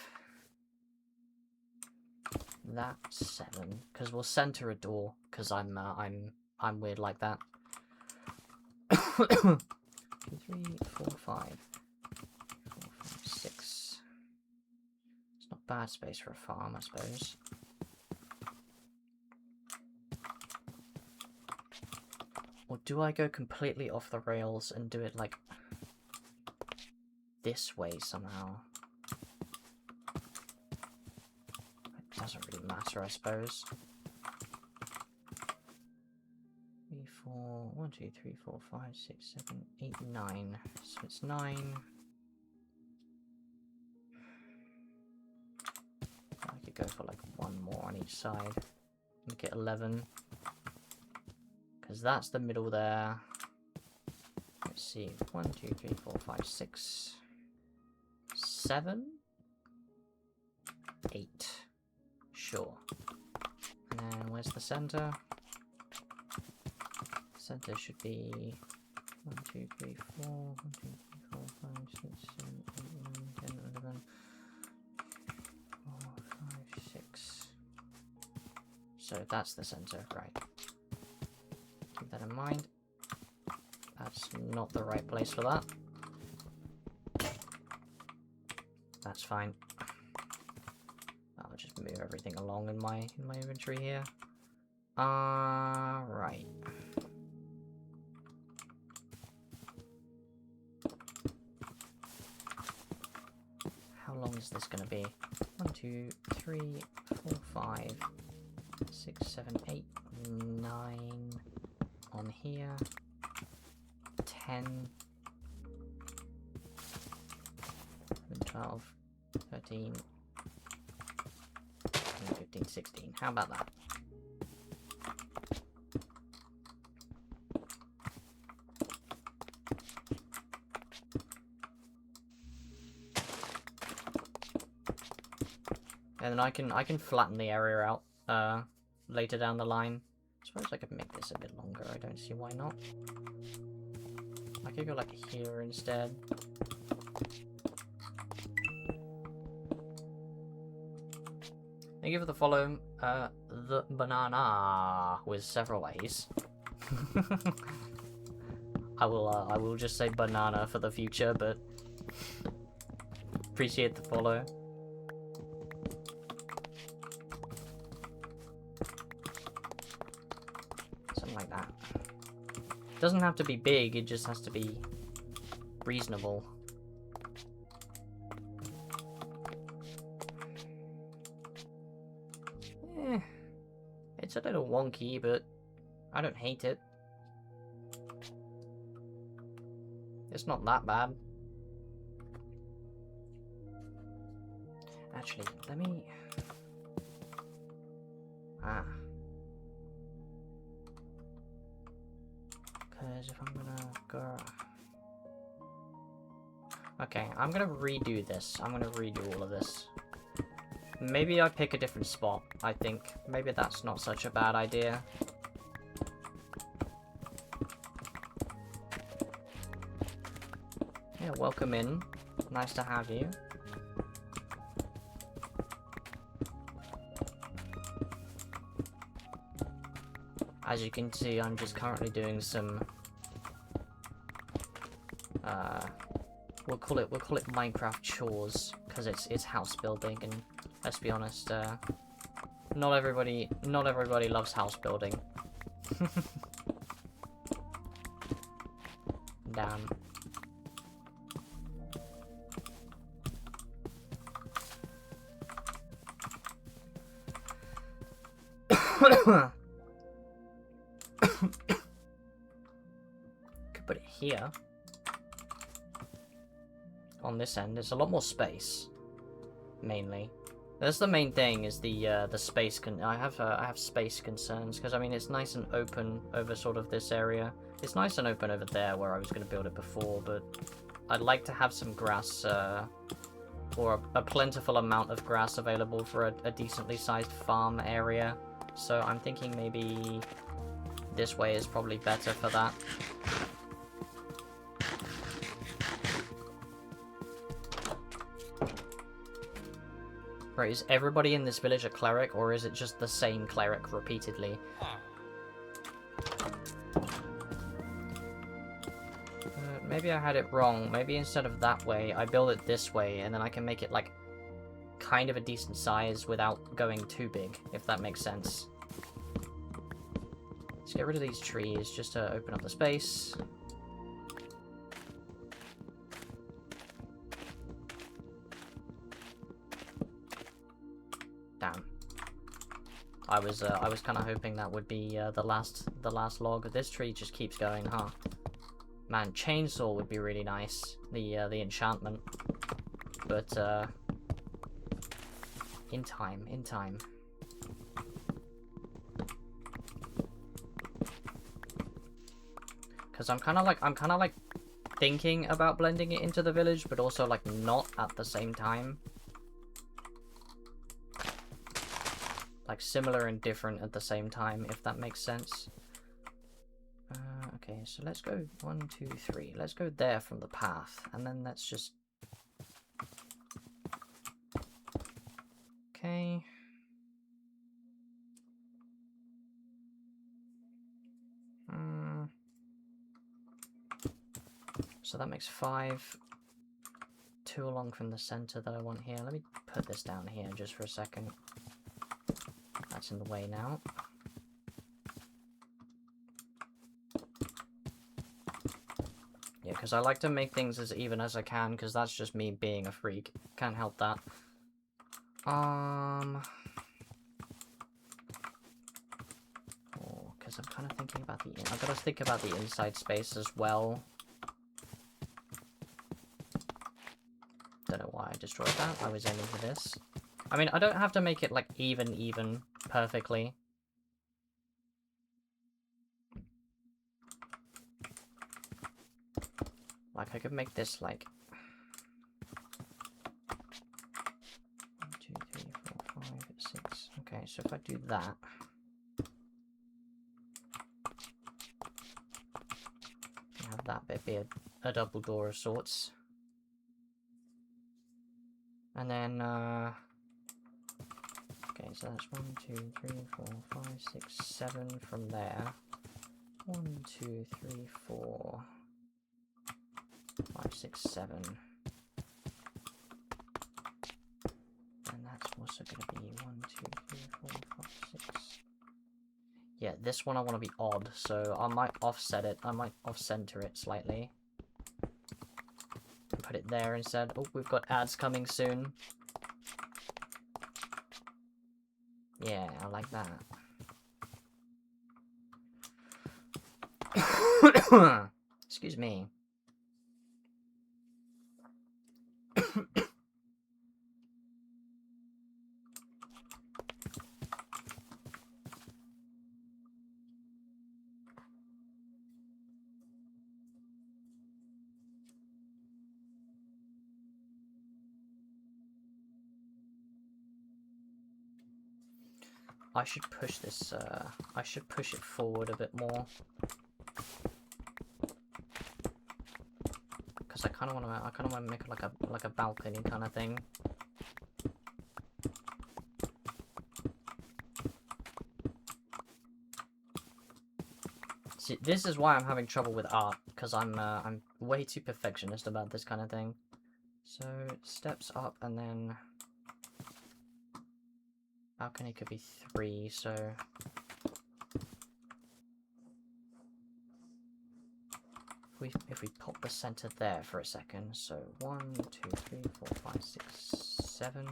That's 7. Because we'll center a door. Because I'm weird like that. 2, 3, 4, 5. 4, 5, 6. It's not bad space for a farm, I suppose. Or do I go completely off the rails and do it like this way somehow? It doesn't really matter, I suppose. 3, 4, 1, 2, 3, 4, 5, 6, 7, 8, 9. So it's 9. I could go for like 1 more on each side. Make it 11. Because that's the middle there. Let's see. 1, 2, 3, 4, 5, 6, 7, 8. Sure. And then where's the center? Center should be 1, 2, 3, 4, 1, 2, 3, 4, 5, 6, 7, 8, 9, 10, 11, 4, 5, 6. So that's the center, right. Keep that in mind. That's not the right place for that. That's fine. I'll just move everything along in my inventory here. Right. How long is this gonna be? 1, 2, 3, 4, 5, 6, 7, 8, 9 on here. 10, 12, 13, 15, 16. How about that? And then I can flatten the area out later down the line. I suppose I could make this a bit longer. I don't see why not. I could go like here instead. Thank you for the follow. The banana with several A's. I will just say banana for the future, but appreciate the follow. Something like that. Doesn't have to be big, it just has to be reasonable. It's a little wonky, but I don't hate it. It's not that bad. Actually, let me... Because if I'm gonna go... Okay, I'm gonna redo this. I'm gonna redo all of this. Maybe I pick a different spot, I think. Maybe that's not such a bad idea. Yeah, welcome in. Nice to have you. As you can see, I'm just currently doing some... We'll call it Minecraft chores, because it's house building, and let's be honest, not everybody loves house building. Damn. Could put it here. On this end, there's a lot more space. Mainly. That's the main thing, is the space I have space concerns, because I mean it's nice and open over sort of this area. It's nice and open over there where I was going to build it before, but I'd like to have some grass, or a plentiful amount of grass available for a decently sized farm area. So I'm thinking maybe this way is probably better for that. Right, is everybody in this village a cleric, or is it just the same cleric repeatedly? Maybe I had it wrong. Maybe instead of that way, I build it this way, and then I can make it, like, kind of a decent size without going too big, if that makes sense. Let's get rid of these trees just to open up the space. Damn. I was kind of hoping that would be the last log. This tree just keeps going, huh? Man, chainsaw would be really nice. The enchantment, but in time. Because I'm kind of like thinking about blending it into the village, but also like not at the same time. Like similar and different at the same time, if that makes sense. Okay, so let's go 1, 2, 3. Let's go there from the path, and then let's just... Okay. So that makes 5. 2 along from the center that I want here. Let me put this down here just for a second. That's in the way now. Yeah, because I like to make things as even as I can, because that's just me being a freak. Can't help that. Because I'm kind of thinking about the... I've got to think about the inside space as well. Don't know why I destroyed that. I was aiming for this. I mean, I don't have to make it, like, even perfectly. Like, I could make this, like... 1, 2, 3, 4, 5, 6. Okay, so if I do that... have that bit be a double door of sorts. And then, okay, so that's 1, 2, 3, 4, 5, 6, 7 from there. 1, 2, 3, 4, 5, 6, 7. And that's also going to be 1, 2, 3, 4, 5, 6. Yeah, this one I want to be odd, so I might offset it. I might off-center it slightly. And put it there instead. Oh, we've got ads coming soon. Yeah, I like that. Excuse me. I should push this, I should push it forward a bit more. Because I kind of want to make it like a balcony kind of thing. See, this is why I'm having trouble with art, because I'm way too perfectionist about this kind of thing. So, steps up, and then... balcony could be 3, so... If we pop the center there for a second, so 1, 2, 3, 4, 5, 6, 7,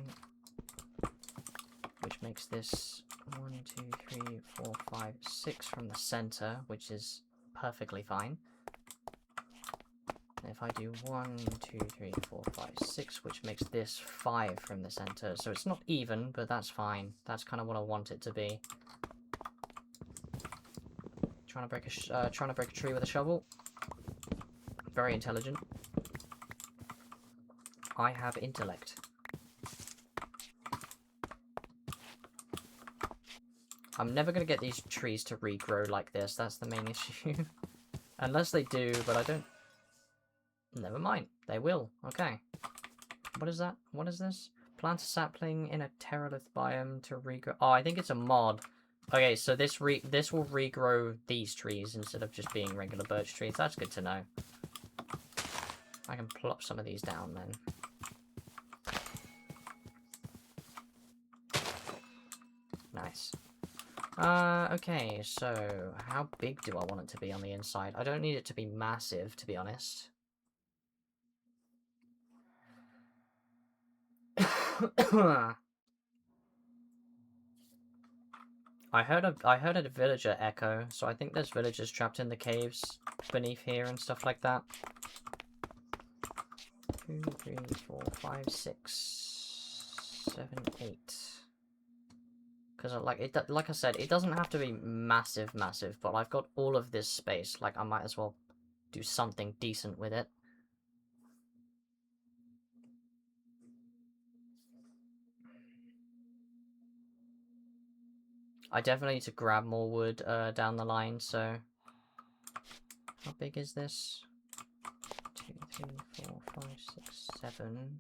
which makes this 1, 2, 3, 4, 5, 6 from the center, which is perfectly fine. And if I do 1, 2, 3, 4, 5, 6, which makes this 5 from the center, so it's not even, but that's fine. That's kind of what I want it to be. Trying to break a tree with a shovel. Very intelligent. I have intellect. I'm never going to get these trees to regrow like this. That's the main issue. Unless they do, but I don't... Never mind. They will. Okay. What is that? What is this? Plant a sapling in a terralith biome to regrow. Oh, I think it's a mod. Okay, so this will regrow these trees instead of just being regular birch trees. That's good to know. I can plop some of these down then. Nice. Okay, so how big do I want it to be on the inside? I don't need it to be massive, to be honest. I heard a villager echo, so I think there's villagers trapped in the caves beneath here and stuff like that. 2, 3, 4, 5, 6, 7, 8. Because like I said, it doesn't have to be massive, but I've got all of this space. Like, I might as well do something decent with it. I definitely need to grab more wood down the line, so... How big is this? 2, 3, 4, 5, 6, 7...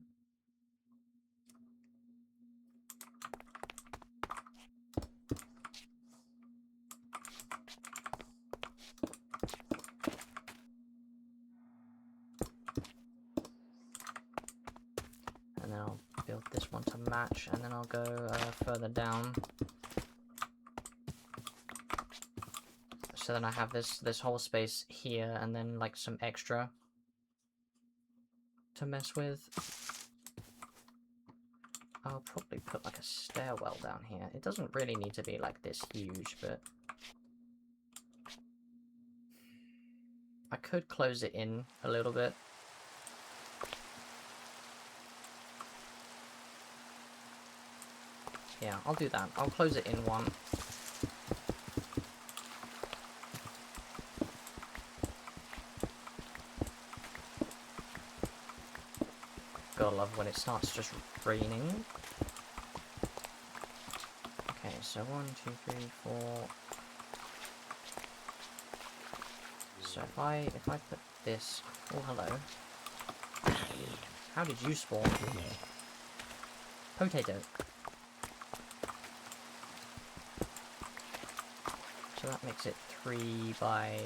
And then I'll build this one to match, and then I'll go further down. So then I have this whole space here, and then like some extra to mess with. I'll probably put like a stairwell down here. It doesn't really need to be like this huge, but I could close it in a little bit. Yeah, I'll do that. I'll close it in one. Gotta love when it starts just raining. Okay, so 1, 2, 3, 4. So if I put this... Oh, hello. How did you spawn? Potato. So that makes it 3 by...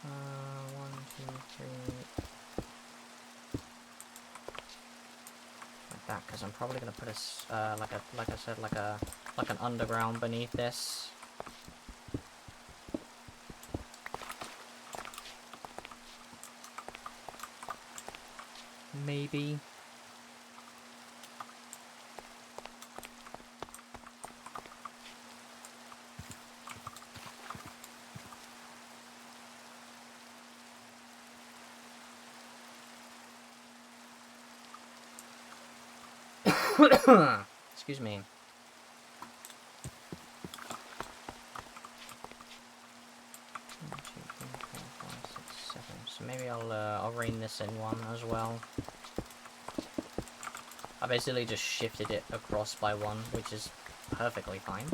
1, 2, 3... Like that, because I'm probably going to put a, like I said, like an underground beneath this. Maybe. Excuse me. 1, 2, 3, 4, 5, 6, 7. So maybe I'll rein this in one as well. I basically just shifted it across by 1, which is perfectly fine.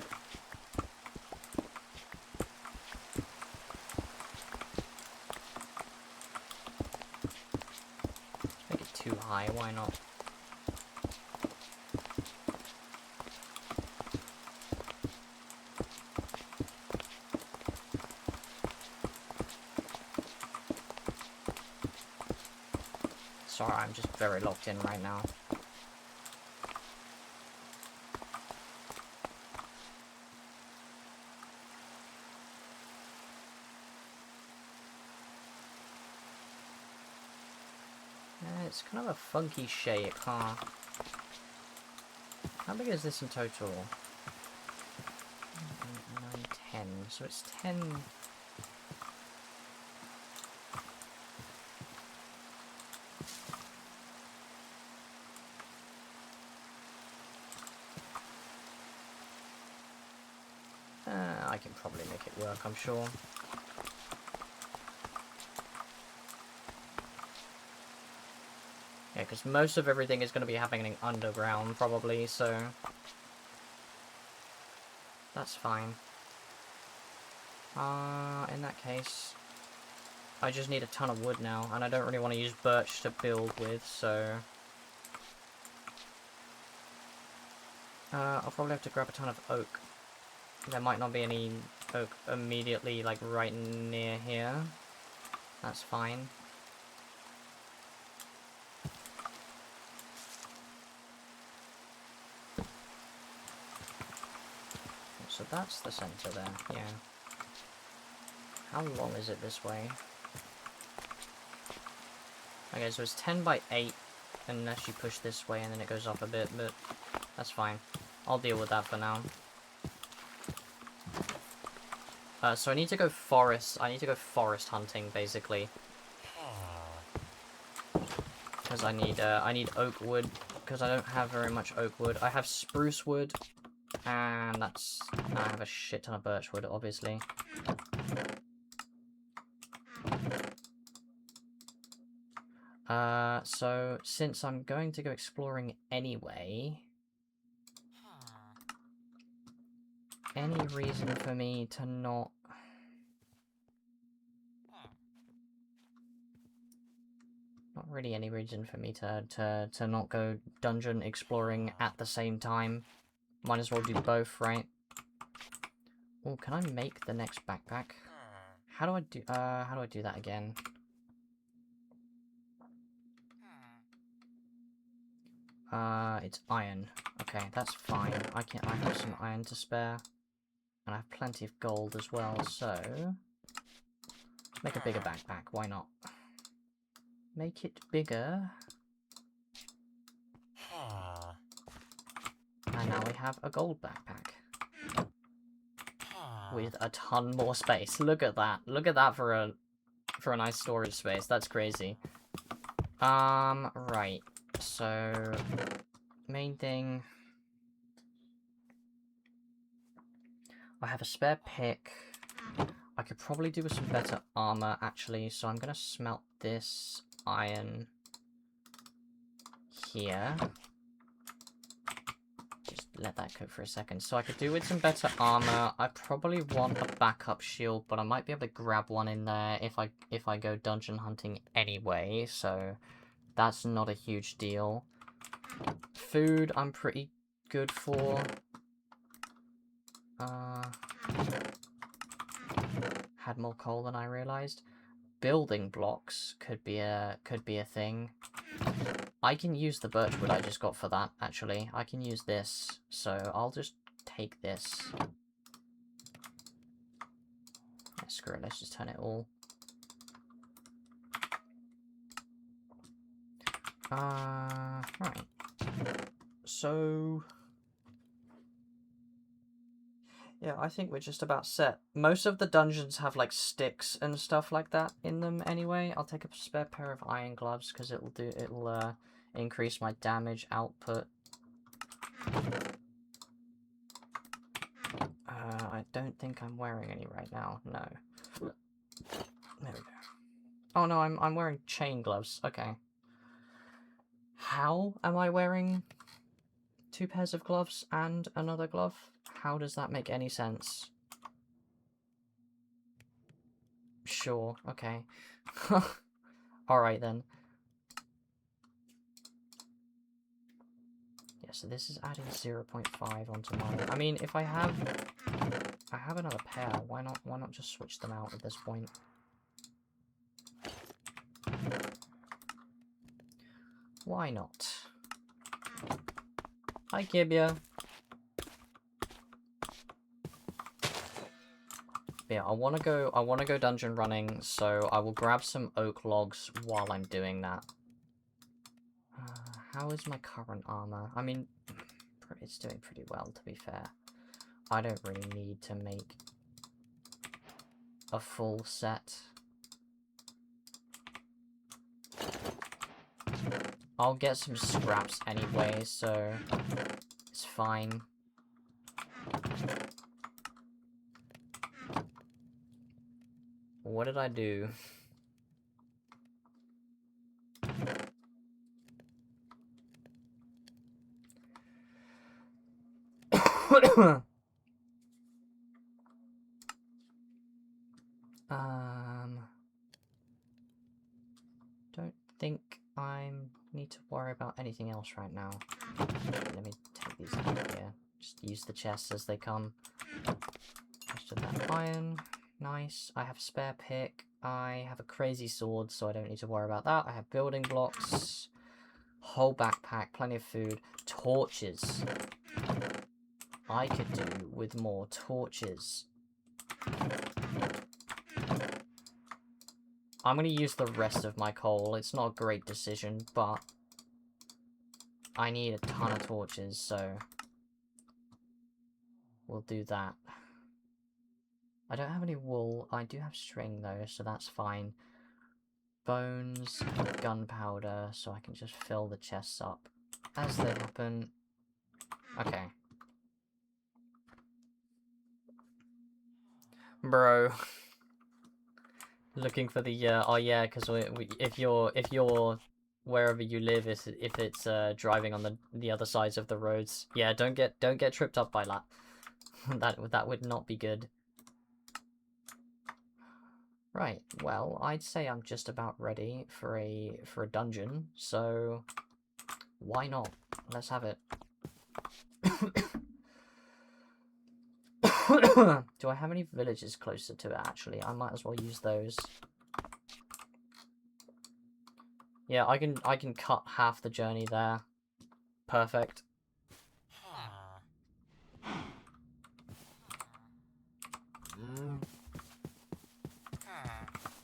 Let's make it too high, why not? Sorry, I'm just very locked in right now. It's kind of a funky shape, huh? How big is this in total? 9, 10. So it's 10... I can probably make it work, I'm sure. Yeah, because most of everything is going to be happening underground, probably, so... That's fine. In that case... I just need a ton of wood now, and I don't really want to use birch to build with, so... I'll probably have to grab a ton of oak. There might not be any oak immediately, like, right near here. That's fine. So that's the center there, yeah. How long is it this way? Okay, so it's 10 by 8, unless you push this way and then it goes up a bit, but that's fine. I'll deal with that for now. So I need to go forest. I need to go forest hunting, basically. Because I need oak wood, because I don't have very much oak wood. I have spruce wood, and I have a shit ton of birch wood, obviously. So since I'm going to go exploring anyway, any reason for me to not... Not really any reason for me to not go dungeon exploring at the same time. Might as well do both, right? Oh, can I make the next backpack? How do I do that again? It's iron. Okay, that's fine. I have some iron to spare. And I have plenty of gold as well, so... Let's make a bigger backpack, why not? Make it bigger. And now we have a gold backpack. With a ton more space. Look at that. Look at that for a nice storage space. That's crazy. Right. So, main thing... I have a spare pick. I could probably do with some better armor, actually, so I'm gonna smelt this iron here. Just let that cook for a second. So I could do with some better armor. I probably want a backup shield, but I might be able to grab one in there if I go dungeon hunting anyway, so that's not a huge deal. Food, I'm pretty good for. Had more coal than I realized. Building blocks could be a thing. I can use the birch wood I just got for that, actually. I can use this, so I'll just take this. Yeah, screw it, let's just turn it all. Right. So... yeah, I think we're just about set. Most of the dungeons have, like, sticks and stuff like that in them anyway. I'll take a spare pair of iron gloves, because it'll increase my damage output. I don't think I'm wearing any right now, no. There we go. Oh no, I'm wearing chain gloves, okay. How am I wearing 2 pairs of gloves and another glove? How does that make any sense? Sure, okay. Alright then. Yeah, so this is adding 0.5 onto mine. I mean, if I have another pair, why not just switch them out at this point? Why not? Hi, Kibia. Yeah, I wanna go dungeon running, so I will grab some oak logs while I'm doing that. How is my current armor? I mean, it's doing pretty well, to be fair. I don't really need to make a full set. I'll get some scraps anyway, so it's fine. What did I do? Don't think I need to worry about anything else right now. Let me take these out here. Just use the chests as they come. Most of that iron. Nice. I have a spare pick. I have a crazy sword, so I don't need to worry about that. I have building blocks. Whole backpack. Plenty of food. Torches. I could do with more torches. I'm going to use the rest of my coal. It's not a great decision, but I need a ton of torches, so we'll do that. I don't have any wool. I do have string, though, so that's fine. Bones, gunpowder, so I can just fill the chests up as they happen. Okay. Bro. Looking for the, oh yeah, because if you're wherever you live, if it's driving on the other sides of the roads, yeah, don't get tripped up by that. that would not be good. Right, well, I'd say I'm just about ready for a dungeon, so why not? Let's have it. Do I have any villages closer to it, actually? I might as well use those. Yeah, I can cut half the journey there. Perfect.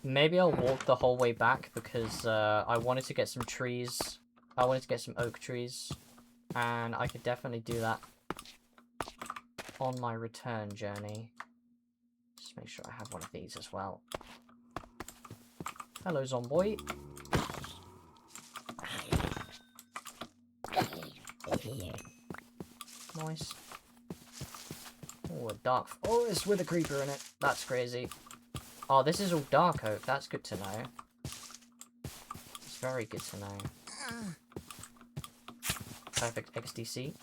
Maybe I'll walk the whole way back because I wanted to get some trees. I wanted to get some oak trees, and I could definitely do that on my return journey. Just make sure I have one of these as well. Hello, Zomboy. Nice. Oh, a dark... Oh, it's with a creeper in it. That's crazy. Oh, this is all dark oak. That's good to know. It's very good to know. Perfect XDC.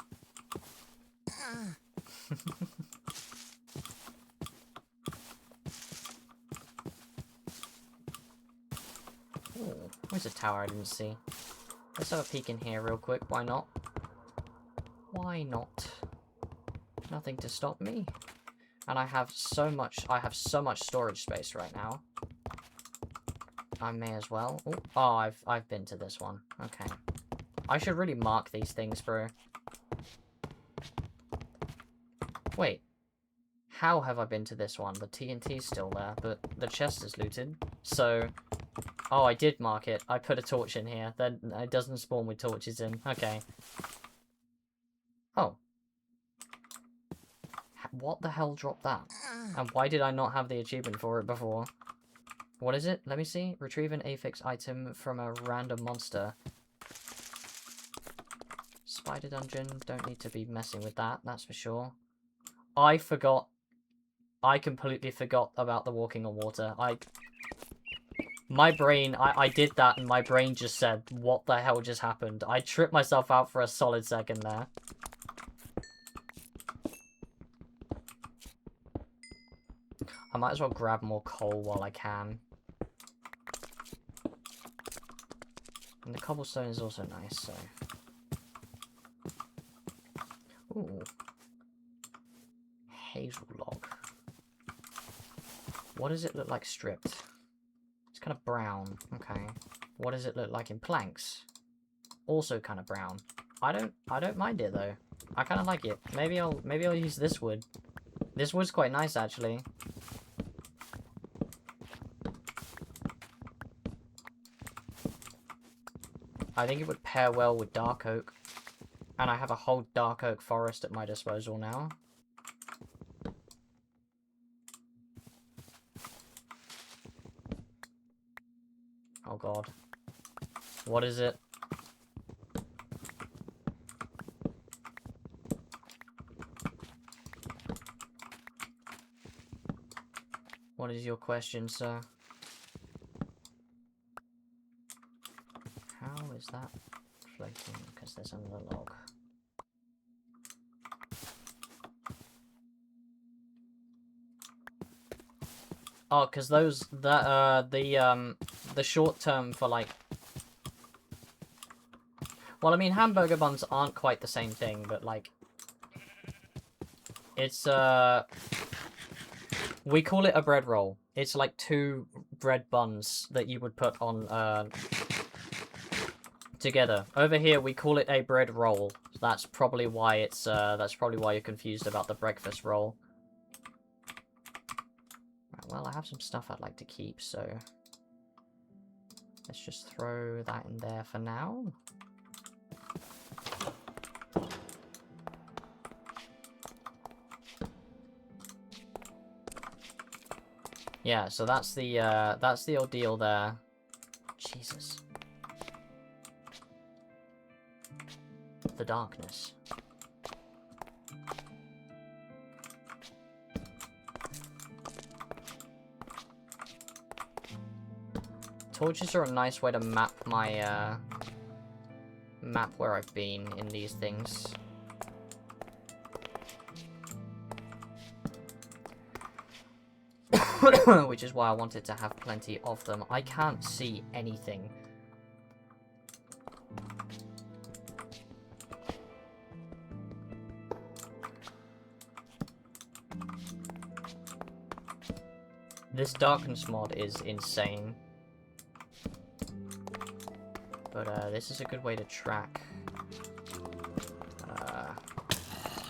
Ooh, where's a tower I didn't see? Let's have a peek in here real quick. Why not? Why not? Nothing to stop me. And I have so much storage space right now. I may as well. Ooh, oh, I've been to this one. Okay. I should really mark these things, bro. Wait. How have I been to this one? The TNT's still there, but the chest is looted. So, oh, I did mark it. I put a torch in here. Then it doesn't spawn with torches in. Okay. Oh. What the hell dropped that? And why did I not have the achievement for it before? What is it? Let me see. Retrieve an affix item from a random monster. Spider dungeon. Don't need to be messing with that, that's for sure. I forgot. I completely forgot about the walking on water. My brain, I did that and my brain just said, what the hell just happened? I tripped myself out for a solid second there. I might as well grab more coal while I can. And the cobblestone is also nice, so... Ooh. Hazel log. What does it look like stripped? It's kind of brown. Okay. What does it look like in planks? Also kind of brown. I don't mind it though. I kind of like it. Maybe I'll use this wood. This wood's quite nice actually. I think it would pair well with dark oak. And I have a whole dark oak forest at my disposal now. Oh god. What is it? What is your question, sir? How is that floating? Because there's another log. Oh, because the short term for like... Well, I mean, hamburger buns aren't quite the same thing, but like, It's, we call it a bread roll. It's like 2 bread buns that you would put on, together. Over here, we call it a bread roll. That's probably why it's, that's probably why you're confused about the breakfast roll. Right, well, I have some stuff I'd like to keep, so... let's just throw that in there for now. Yeah, so that's the ordeal there. Jesus. The darkness. Torches are a nice way to map my, map where I've been in these things. Which is why I wanted to have plenty of them. I can't see anything. This darkness mod is insane. But this is a good way to track.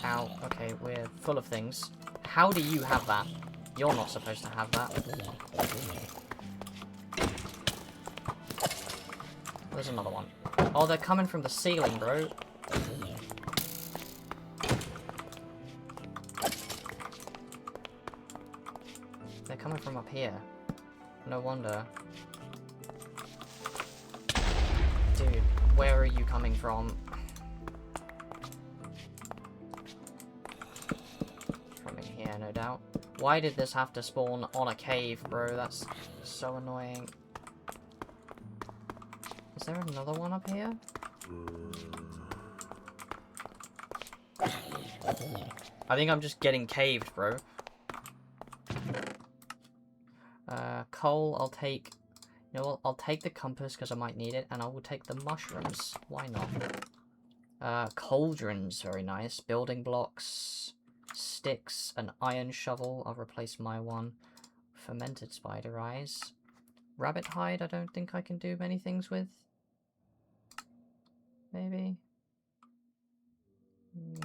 Ow. Okay, we're full of things. How do you have that? You're not supposed to have that. There's another one. Oh, they're coming from the ceiling, bro. They're coming from up here. No wonder. Dude, where are you coming from? From in here, no doubt. Why did this have to spawn on a cave, bro? That's so annoying. Is there another one up here? I think I'm just getting caved, bro. Coal, I'll take... you know what? I'll take the compass because I might need it, and I will take the mushrooms. Why not? Cauldrons, very nice. Building blocks... sticks, an iron shovel, I'll replace my one. Fermented spider eyes. Rabbit hide, I don't think I can do many things with. Maybe?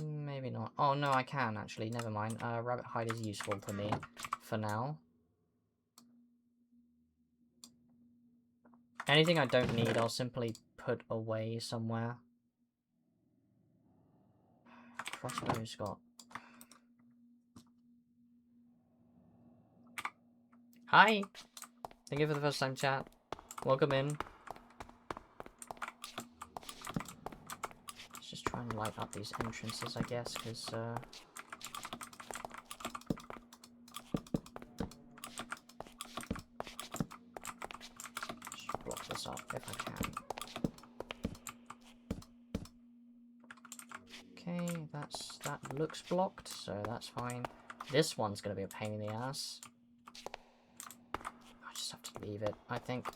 Maybe not. Oh no, I can actually, never mind. Rabbit hide is useful to me for now. Anything I don't need, I'll simply put away somewhere. Crossbow Scott. Hi! Thank you for the first time chat. Welcome in. Let's just try and light up these entrances, I guess, because, just block this up if I can. Okay, that looks blocked, so that's fine. This one's gonna be a pain in the ass. I just have to leave it, I think.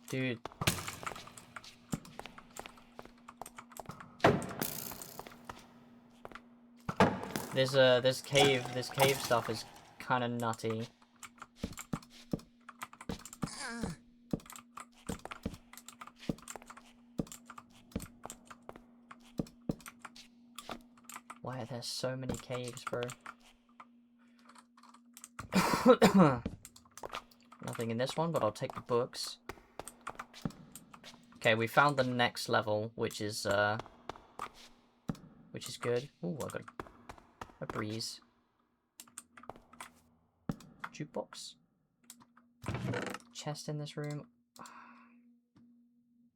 Dude. This cave stuff is kind of nutty. Why are there so many caves, bro? Nothing in this one, but I'll take the books. Okay, we found the next level, which is good. Ooh, I got a breeze. Jukebox. Chest in this room.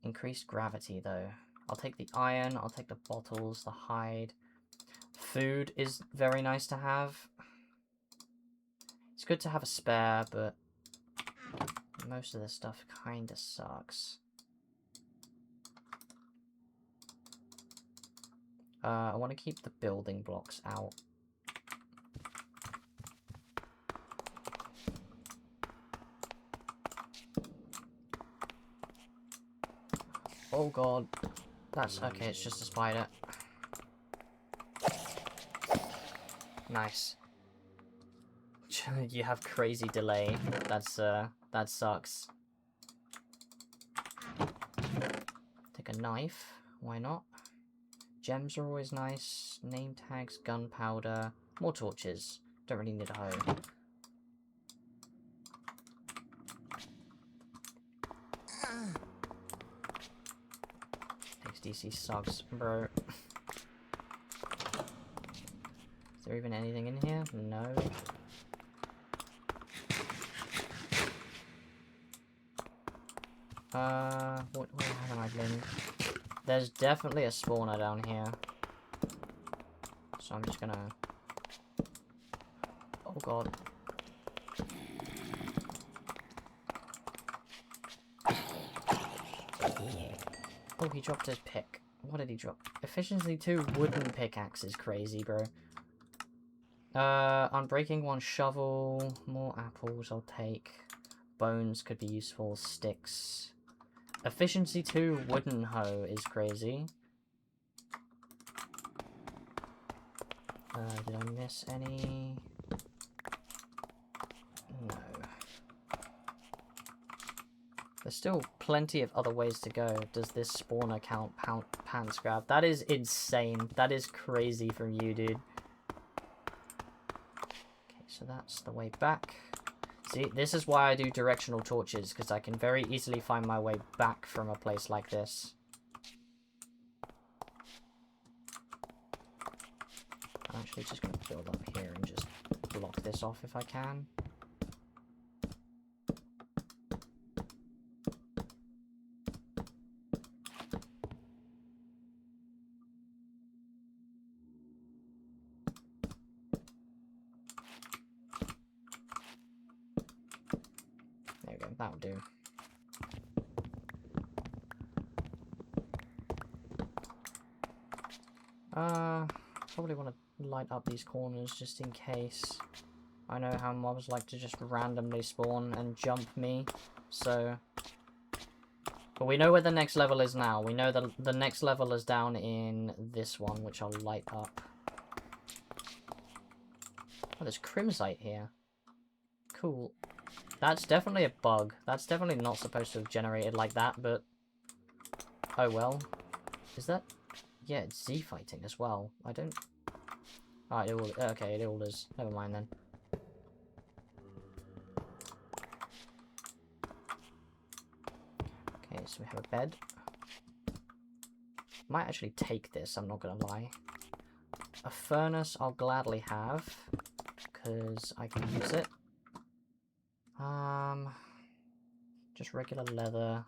Increased gravity, though. I'll take the iron, I'll take the bottles, the hide. Food is very nice to have. It's good to have a spare, but most of this stuff kinda sucks. I want to keep the building blocks out. Oh god. That's okay, it's just a spider. Nice. You have crazy delay. That sucks. Take a knife. Why not? Gems are always nice. Name tags, gunpowder, more torches. Don't really need a hoe. XDC sucks, bro. Is there even anything in here? No. Where haven't I been? There's definitely a spawner down here. So I'm just gonna... Oh god. Oh, he dropped his pick. What did he drop? Efficiency 2 wooden pickaxe is crazy, bro. Unbreaking 1 shovel. More apples I'll take. Bones could be useful. Sticks. Efficiency 2 wooden hoe is crazy. Did I miss any? No. There's still plenty of other ways to go. Does this spawner count pants grab? That is insane. That is crazy from you, dude. Okay, so that's the way back. See, this is why I do directional torches, because I can very easily find my way back from a place like this. I'm actually just going to build up here and just block this off if I can. There we go, that'll do. Probably want to light up these corners just in case. I know how mobs like to just randomly spawn and jump me, so... But we know where the next level is now. We know that the next level is down in this one, which I'll light up. Oh, there's crimsite here. Cool. That's definitely a bug. That's definitely not supposed to have generated like that, but... Oh well. Is that... Yeah, it's Z fighting as well. I don't... Alright, it all... Okay, it all is. Never mind then. Okay, so we have a bed. Might actually take this, I'm not gonna lie. A furnace I'll gladly have, because I can use it. Just regular leather.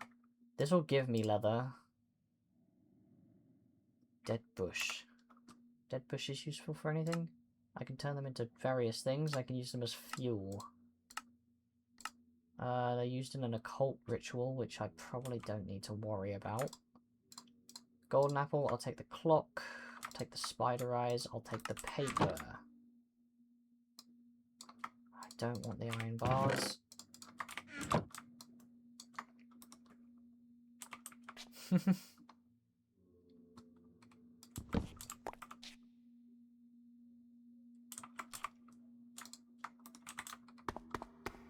This will give me leather. Dead bush. Dead bush is useful for anything? I can turn them into various things. I can use them as fuel. They're used in an occult ritual, which I probably don't need to worry about. Golden apple, I'll take the clock. I'll take the spider eyes. I'll take the paper. I don't want the iron bars.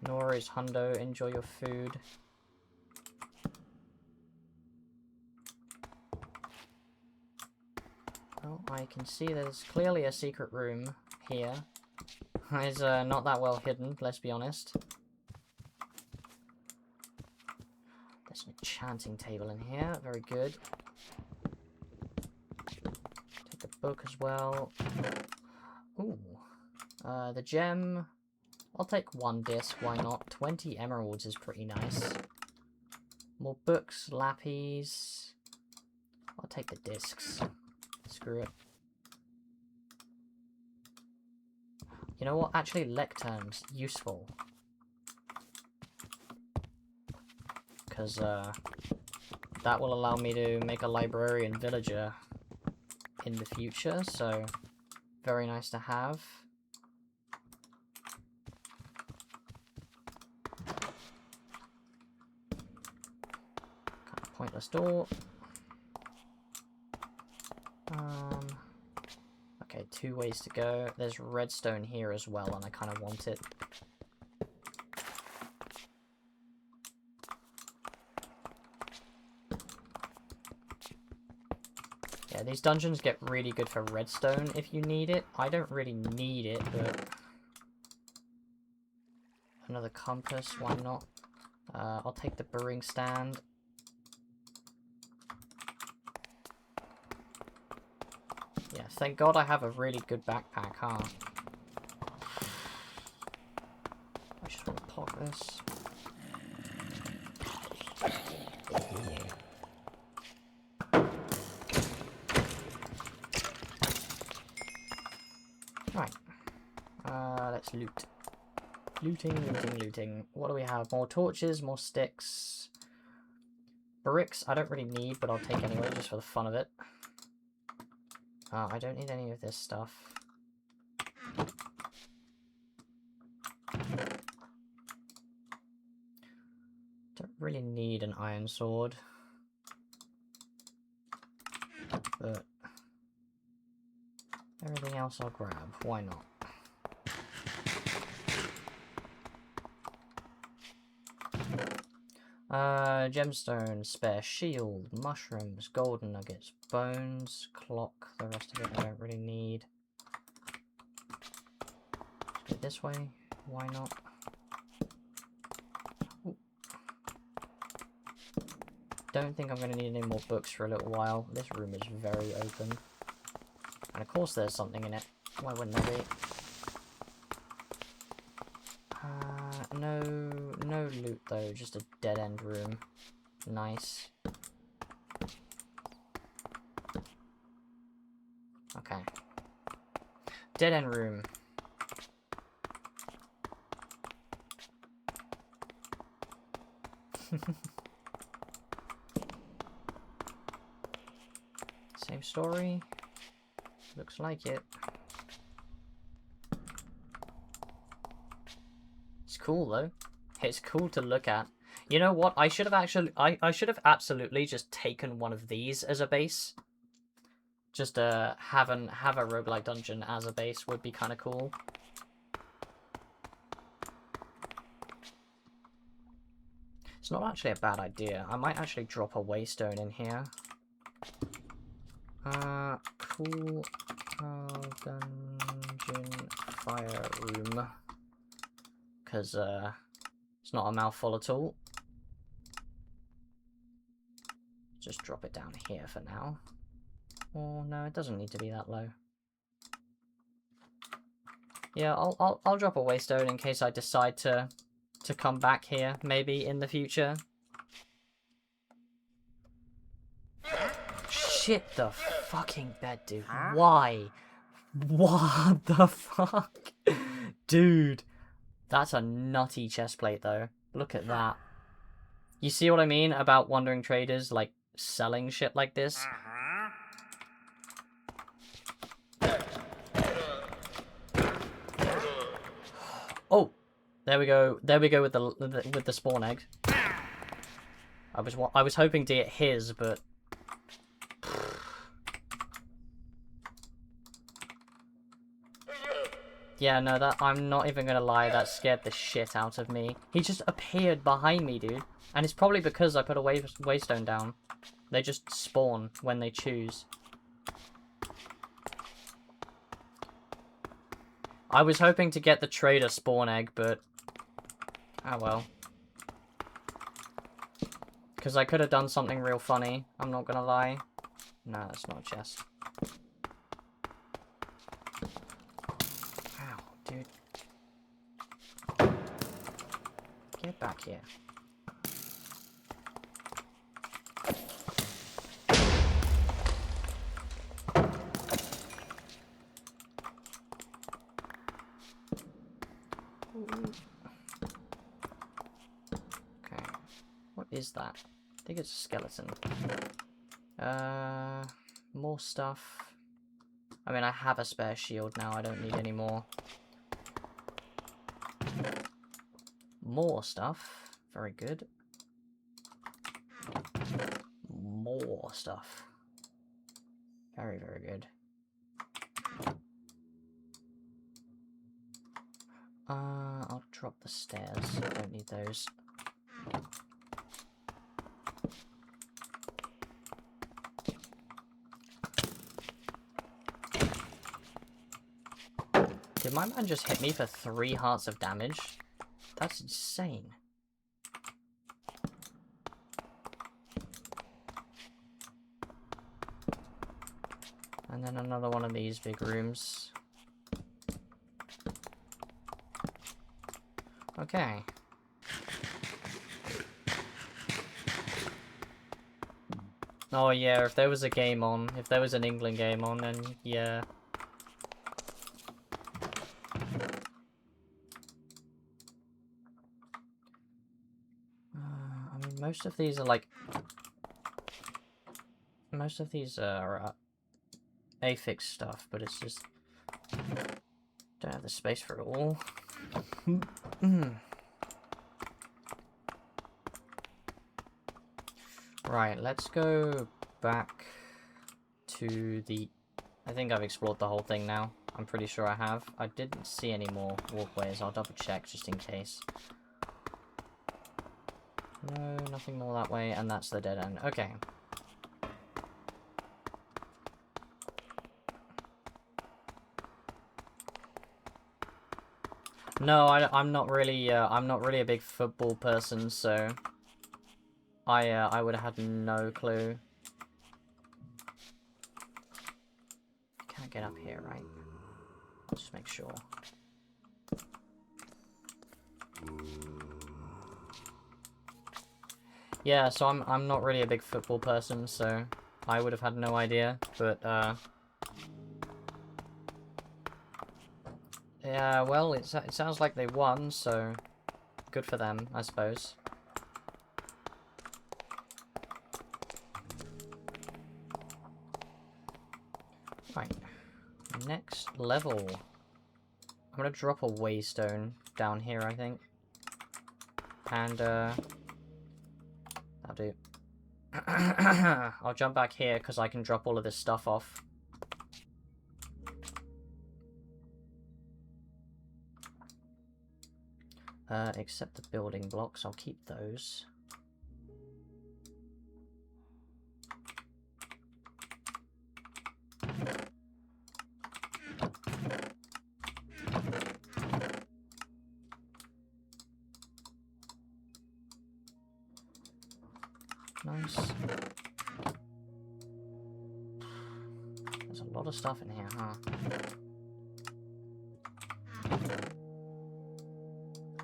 No worries, Hundo. Enjoy your food. Well, I can see there's clearly a secret room here. It's not that well hidden, let's be honest. There's an enchanting table in here. Very good. Take the book as well. Ooh. The gem... I'll take 1 disc, why not? 20 emeralds is pretty nice. More books, lapis. I'll take the discs. Screw it. You know what? Actually, lecterns. Useful. Because, that will allow me to make a librarian villager in the future, so very nice to have. Pointless door. Okay, 2 ways to go. There's redstone here as well, and I kind of want it. Yeah, these dungeons get really good for redstone if you need it. I don't really need it, but... Another compass, why not? I'll take the brewing stand. Yeah, thank God I have a really good backpack, huh? I just want to pop this. Right. Let's loot. Looting. What do we have? More torches, more sticks. Bricks, I don't really need, but I'll take anyway, just for the fun of it. I don't need any of this stuff. Don't really need an iron sword. But everything else I'll grab. Why not? Gemstone, spare shield, mushrooms, golden nuggets, bones, clock. The rest of it I don't really need. Let's go this way. Why not? Ooh. Don't think I'm going to need any more books for a little while. This room is very open. And of course there's something in it. Why wouldn't there be? No loot though, just a dead-end room. Nice. Okay. Dead-end room. Same story. Looks like it. It's cool though. It's cool to look at. You know what? I should have actually I should have absolutely just taken one of these as a base. Just have a roguelike dungeon as a base would be kind of cool. It's not actually a bad idea. I might actually drop a waystone in here. Cool dungeon fire room. Because it's not a mouthful at all. Just drop it down here for now. Oh no, it doesn't need to be that low. Yeah, I'll drop a waystone in case I decide to come back here maybe in the future. Shit the fucking bed, dude. Why? What the fuck? Dude. That's a nutty chestplate though. Look at that. You see what I mean about wandering traders like selling shit like this? Oh, there we go. There we go with the spawn egg. I was hoping to get his, but yeah, no, that I'm not even gonna lie. That scared the shit out of me. He just appeared behind me, dude, and it's probably because I put a waystone down. They just spawn when they choose. I was hoping to get the trader spawn egg, but oh well. Because I could have done something real funny, I'm not gonna lie. No, that's not a chest. Ow, dude. Get back here. Okay. What is that? I think it's a skeleton. More stuff. I mean, I have a spare shield now. I don't need any more. More stuff. Very good. More stuff. Very, very good. I'll drop the stairs. I don't need those. Did my man just hit me for 3 hearts of damage? That's insane. And then another one of these big rooms. Okay. Oh yeah, if there was a game on, if there was an England game on, then yeah. I mean, most of these are like... Most of these are affix stuff, but it's just... Don't have the space for it all. Right, let's go back to the... I think I've explored the whole thing now. I'm pretty sure I have. I didn't see any more walkways. I'll double check just in case. No, nothing more that way, and that's the dead end. Okay. No, I'm not really a big football person, so I would have had no clue. Can't get up here, right? I'll just make sure. Yeah, so I'm not really a big football person, so I would have had no idea, but yeah, well, it sounds like they won, so good for them, I suppose. Right, next level. I'm gonna drop a waystone down here, I think. And, that'll do. I'll jump back here, because I can drop all of this stuff off. Except the building blocks, I'll keep those. Nice. There's a lot of stuff in here, huh?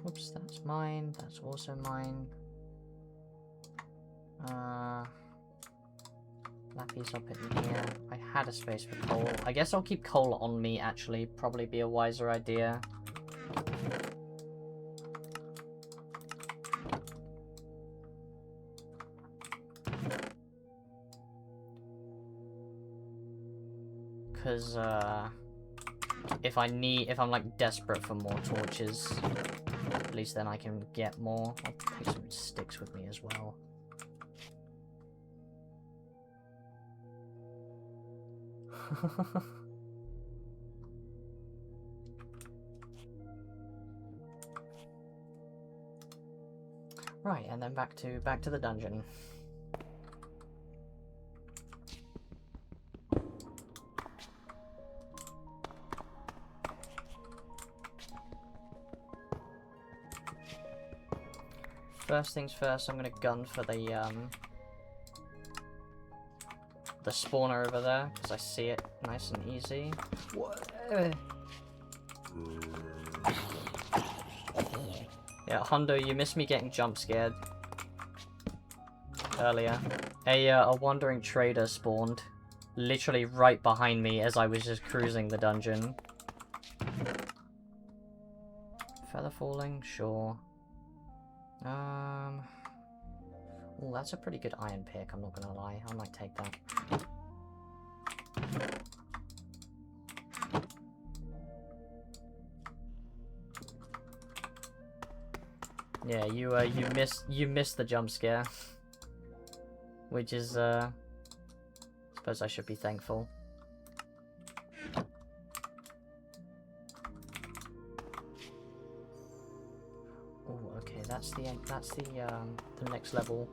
Oops, that's mine. That's also mine. Lappy's up in here. I had a space for coal. I guess I'll keep coal on me, actually. Probably be a wiser idea. Because, if I'm like desperate for more torches, at least then I can get more. I'll take some sticks with me as well. Right, and then back to the dungeon. First things first, I'm gonna gun for the spawner over there, because I see it nice and easy. What? Yeah, Hondo, you missed me getting jump scared earlier. A wandering trader spawned literally right behind me as I was just cruising the dungeon. Feather falling, sure. Oh, that's a pretty good iron pick, I'm not gonna lie. I might take that. Yeah, you missed the jump scare. Which is, I suppose I should be thankful. the next level.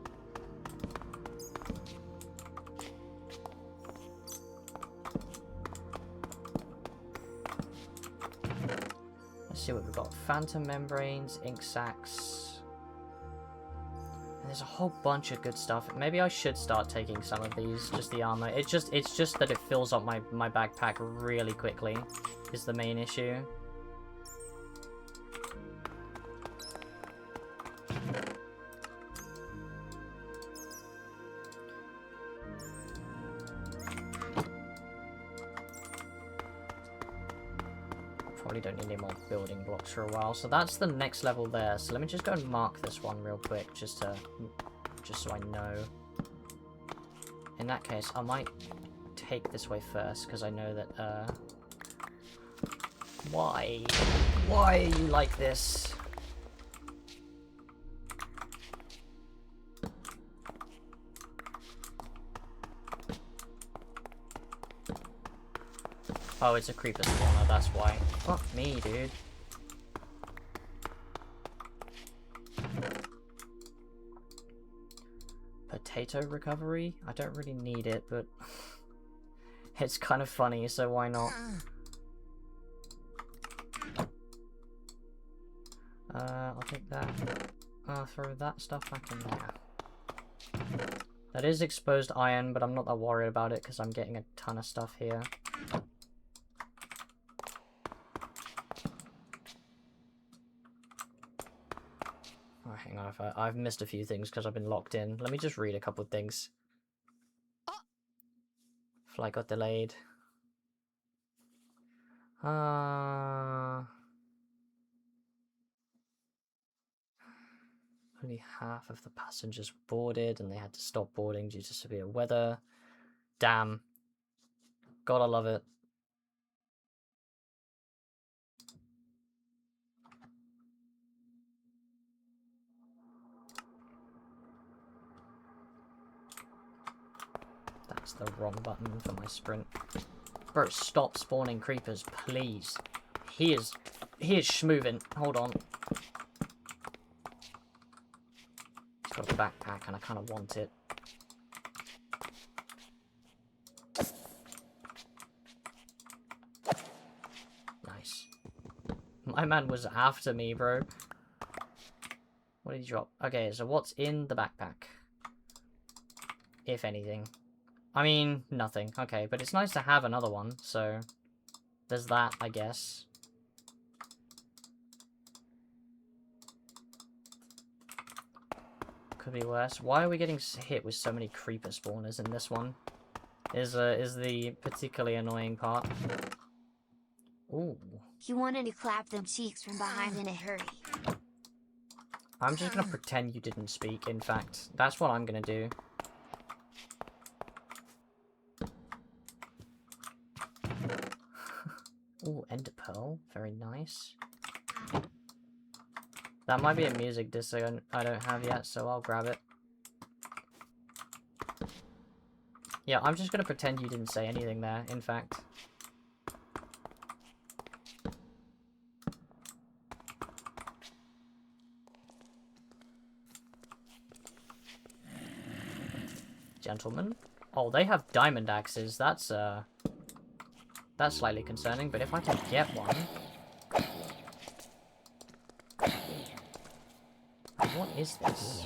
Let's see what we've got. Phantom membranes, ink sacs. And there's a whole bunch of good stuff. Maybe I should start taking some of these, just the armor. It's just that it fills up my backpack really quickly is the main issue. Probably don't need any more building blocks for a while. So that's the next level there. So let me just go and mark this one real quick, just so I know. In that case, I might take this way first, because I know that, Why are you like this? Oh, it's a creeper spawner, that's why. Fuck me, dude. Potato recovery? I don't really need it, but it's kind of funny, so why not? I'll take that. Throw that stuff back in there. That is exposed iron, but I'm not that worried about it because I'm getting a ton of stuff here. Oh, hang on, I've missed a few things because I've been locked in. Let me just read a couple of things. Flight got delayed. Only half of the passengers boarded and they had to stop boarding due to severe weather. Damn. Gotta love it. That's the wrong button for my sprint. Bro, stop spawning creepers, please. He is schmoving. Hold on. He's got a backpack and I kind of want it. Nice. My man was after me, bro. What did he drop? Okay, so what's in the backpack? If anything. I mean, nothing. Okay, but it's nice to have another one, so there's that, I guess. Could be worse. Why are we getting hit with so many creeper spawners in this one? Is the particularly annoying part. Ooh. He wanted to clap them cheeks from behind in a hurry. I'm just gonna pretend you didn't speak, in fact. That's what I'm gonna do. Ooh, Ender Pearl. Very nice. That might be a music disc I don't have yet, so I'll grab it. Yeah, I'm just gonna pretend you didn't say anything there, in fact. Gentlemen. Oh, they have diamond axes. That's slightly concerning, but if I can get one... What is this?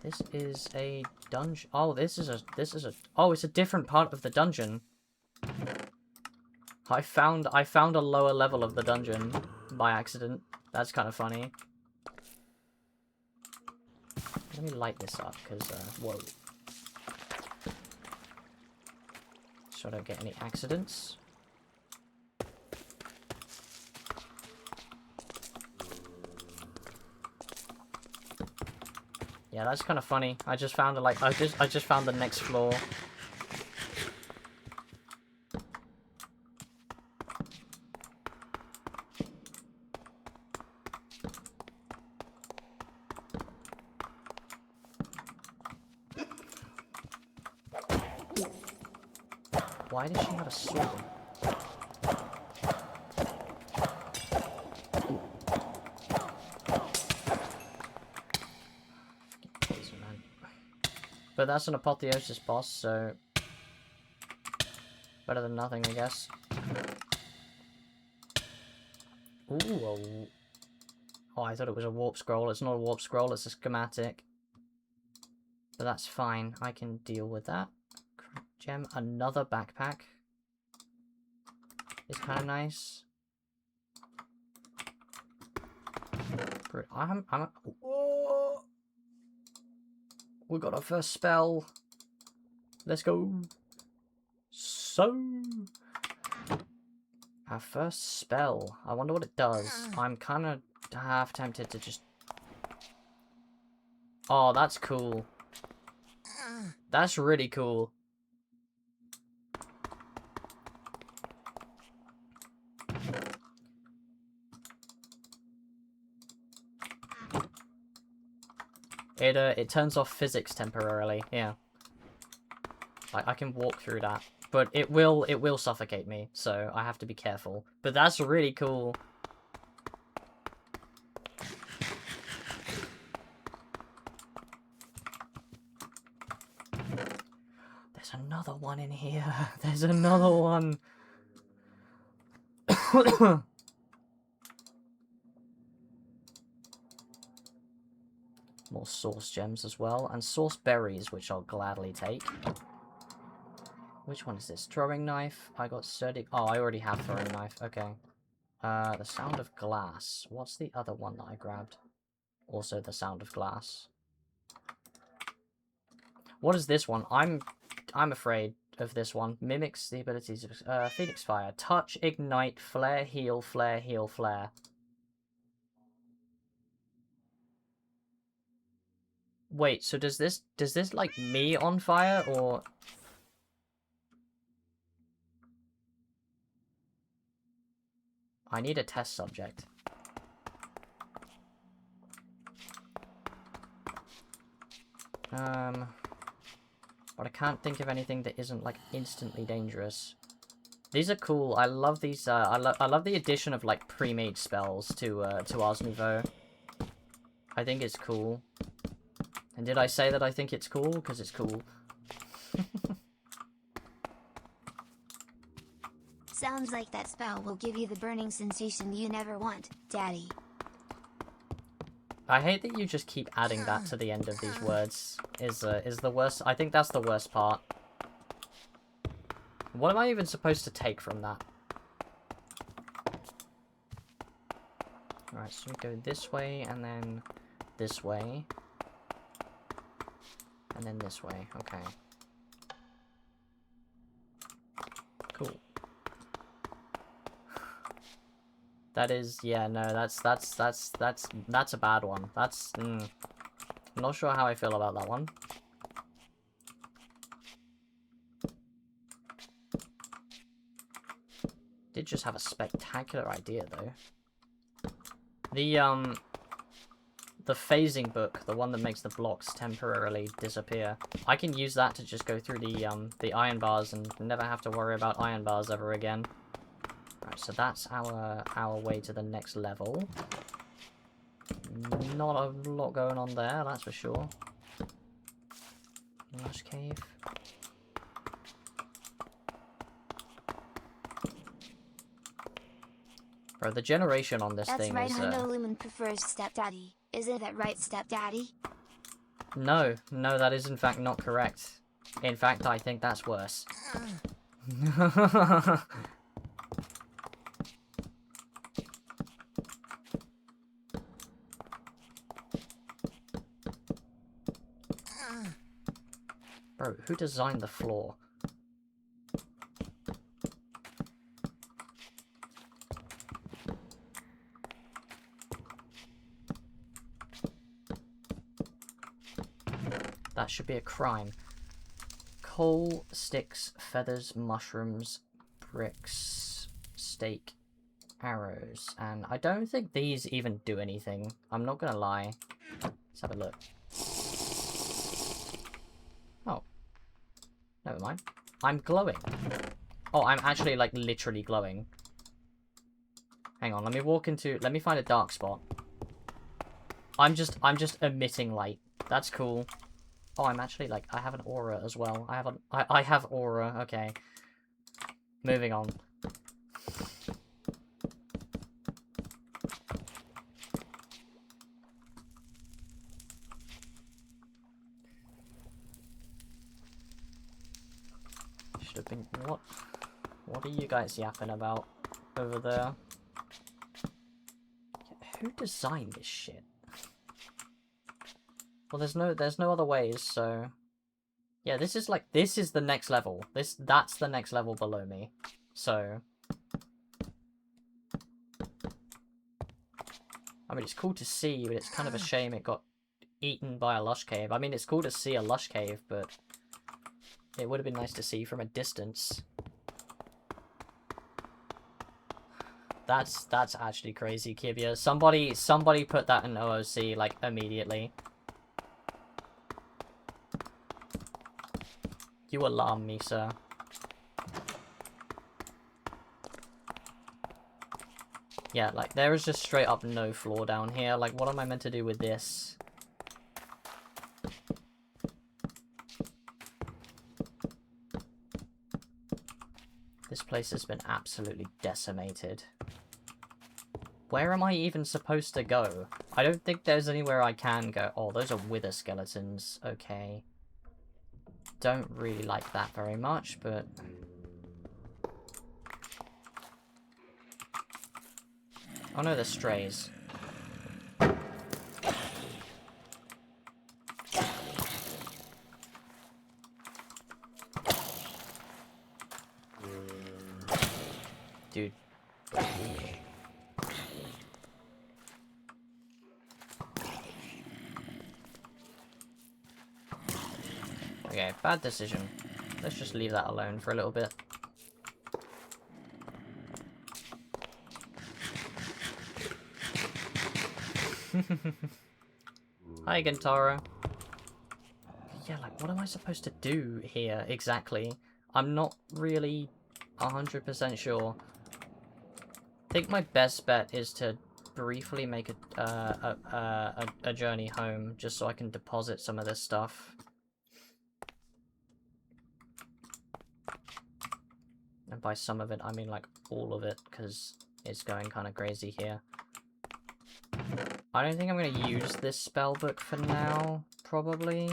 This is a dungeon. Oh, this is a... Oh, it's a different part of the dungeon. I found a lower level of the dungeon by accident. That's kind of funny. Let me light this up, because, whoa. So I don't get any accidents. Yeah, that's kind of funny. I just found I just found the next floor. Why does she have a sword? But that's an apotheosis boss, so... better than nothing, I guess. Ooh. Oh, I thought it was a warp scroll. It's not a warp scroll, it's a schematic. But that's fine. I can deal with that. Gem, another backpack. It's kind of nice. Whoa! We got our first spell. Let's go. So, our first spell. I wonder what it does. I'm kind of half tempted to just... Oh, that's cool. That's really cool. It turns off physics temporarily. Yeah. I can walk through that, but it will suffocate me, so I have to be careful. But that's really cool. There's another one in here. There's another one. More source gems as well, and source berries, which I'll gladly take. Which one is this? Throwing knife. I got sturdy. Oh, I already have throwing knife. Okay. The sound of glass. What's the other one that I grabbed? Also the sound of glass. What is this one? I'm afraid of this one. Mimics the abilities of Phoenix Fire. Touch, ignite, flare, heal, flare, heal, flare. Wait, so does this like me on fire, or... I need a test subject. But I can't think of anything that isn't like instantly dangerous. These are cool. I love these. I love the addition of like pre-made spells to Ars Nouveau. I think it's cool. And did I say that I think it's cool? Because it's cool. Sounds like that spell will give you the burning sensation you never want, Daddy. I hate that you just keep adding that to the end of these words. Is the worst. I think that's the worst part. What am I even supposed to take from that? Alright, so we go this way, and then this way. And then this way, okay. Cool. That is, yeah, no, that's a bad one. That's, I'm not sure how I feel about that one. Did just have a spectacular idea, though. The phasing book, the one that makes the blocks temporarily disappear. I can use that to just go through the iron bars and never have to worry about iron bars ever again. Right, so that's our way to the next level. Not a lot going on there, that's for sure. Lush cave. Bro, the generation on this thing That's is... right, Hundo Lumen prefers stepdaddy. Isn't that right, stepdaddy? No, that is in fact not correct. In fact, I think that's worse. Bro, who designed the floor? That should be a crime. Coal, sticks, feathers, mushrooms, bricks, steak, arrows. And I don't think these even do anything. I'm not gonna lie. Let's have a look. Oh. Never mind. I'm glowing. Oh, I'm actually, like, literally glowing. Hang on, let me find a dark spot. I'm just emitting light. That's cool. Oh, I'm actually, like, I have an aura as well. I have aura, okay. Moving on. Should have been... What are you guys yapping about over there? Who designed this shit? Well, there's no other ways, so... Yeah, this is the next level. That's the next level below me. So... I mean, it's cool to see, but it's kind of a shame it got eaten by a lush cave. I mean, it's cool to see a lush cave, but... It would have been nice to see from a distance. That's actually crazy, Kibia. Somebody put that in OOC, like, immediately. You alarm me, sir. Yeah, like, there is just straight up no floor down here. Like, what am I meant to do with this? This place has been absolutely decimated. Where am I even supposed to go? I don't think there's anywhere I can go. Oh, those are wither skeletons. Okay. Don't really like that very much, but... Oh no, they're strays. Dude. Okay, bad decision. Let's just leave that alone for a little bit. Hi, Gentaro. Yeah, like, what am I supposed to do here, exactly? I'm not really 100% sure. I think my best bet is to briefly make a journey home, just so I can deposit some of this stuff. And by some of it, I mean, like, all of it, because it's going kind of crazy here. I don't think I'm going to use this spell book for now, probably.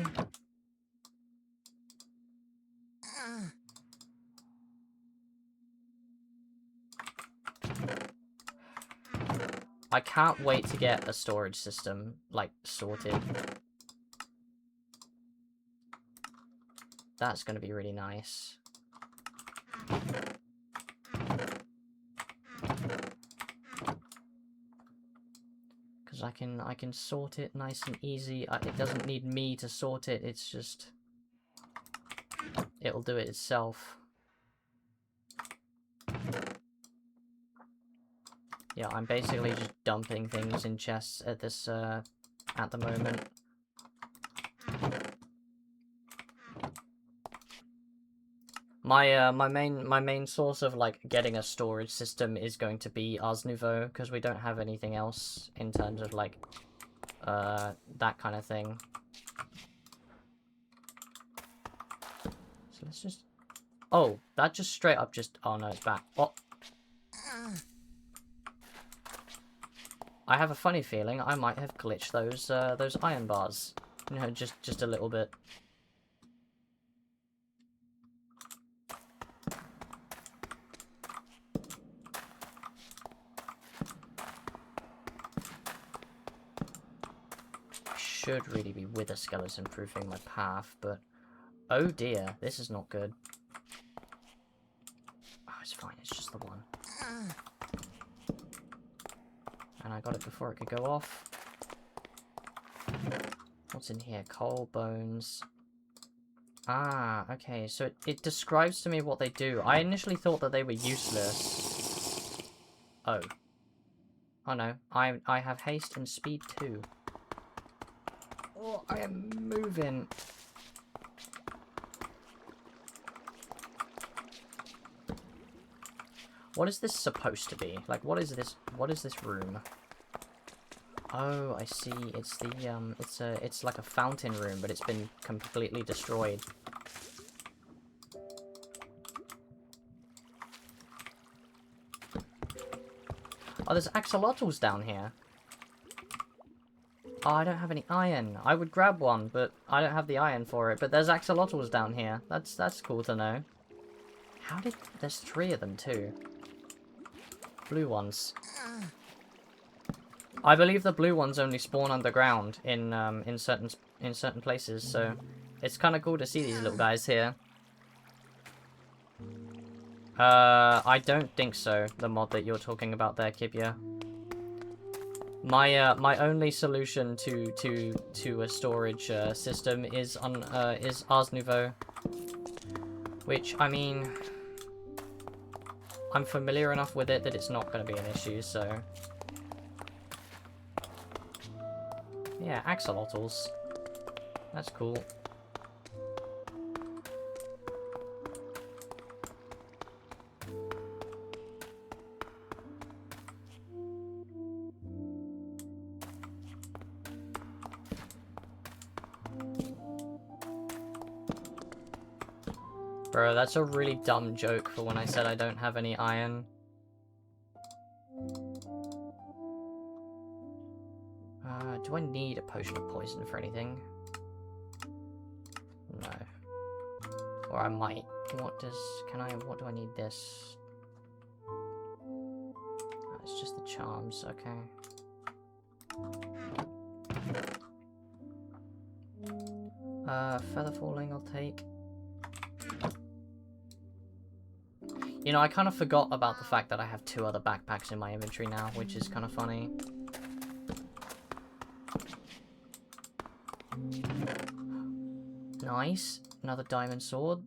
I can't wait to get a storage system, like, sorted. That's going to be really nice. Because I can sort it nice and easy. It doesn't need me to sort it, it's just... It'll do it itself. Yeah, I'm basically just dumping things in chests at this, at the moment. My main source of, like, getting a storage system is going to be Ars Nouveau, because we don't have anything else in terms of, like, that kind of thing. So let's just... Oh, that just straight up just... Oh no, it's back. Oh. I have a funny feeling I might have glitched those iron bars. You know, just a little bit. Should really be wither skeleton proofing my path, but oh dear, this is not good. Oh, it's fine, it's just the one. And I got it before it could go off. What's in here? Coal, bones. Ah, okay, so it describes to me what they do. I initially thought that they were useless. Oh. Oh no, I have haste and speed too. Oh, I am moving. What is this supposed to be? Like, what is this room? Oh, I see. It's the it's like a fountain room, but it's been completely destroyed. Oh, there's axolotls down here. Oh, I don't have any iron. I would grab one, but I don't have the iron for it. But there's axolotls down here. That's cool to know. How did... There's 3 of them, too. Blue ones. I believe the blue ones only spawn underground in certain places, so it's kind of cool to see these little guys here. I don't think so. The mod that you're talking about there, Kibia. My only solution to a storage system is Ars Nouveau, which, I mean, I'm familiar enough with it that it's not going to be an issue. So yeah, axolotls. That's cool. Bro, that's a really dumb joke for when I said I don't have any iron. Do I need a potion of poison for anything? No. Or I might. What do I need this? Oh, it's just the charms, okay. Feather falling I'll take. You know, I kind of forgot about the fact that I have 2 other backpacks in my inventory now, which is kind of funny. Nice. Another diamond sword.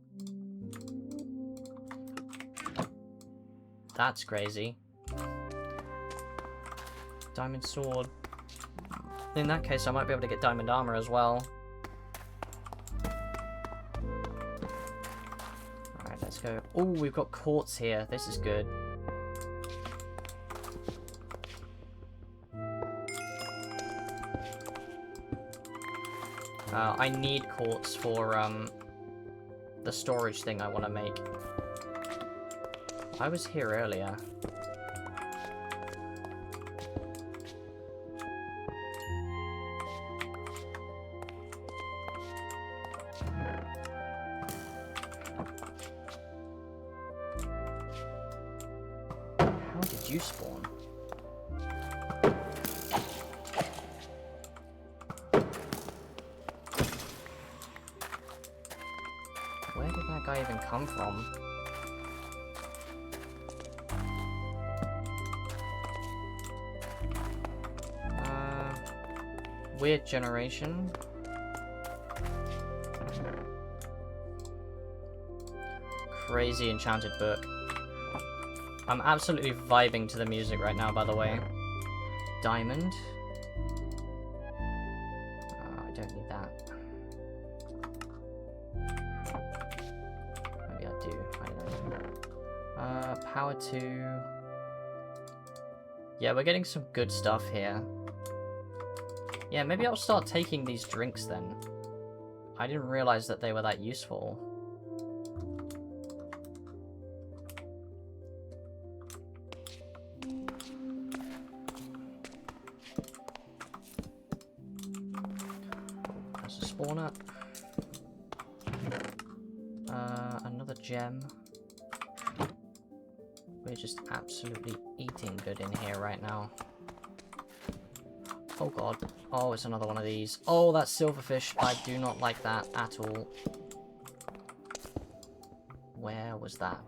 That's crazy. Diamond sword. In that case, I might be able to get diamond armor as well. Alright, let's go. Oh, we've got quartz here. This is good. I need quartz for the storage thing I want to make. I was here earlier. How did you spawn? Where did that guy even come from? Weird generation. Crazy enchanted book. I'm absolutely vibing to the music right now, by the way. Diamond. I don't need that. Maybe I do. I don't know. Power 2. Yeah, we're getting some good stuff here. Yeah, maybe I'll start taking these drinks then. I didn't realize that they were that useful. There's a spawner. Another gem. We're just absolutely eating good in here right now. Oh god. Oh, it's another one of these. Oh, that's silverfish. I do not like that at all. Where was that?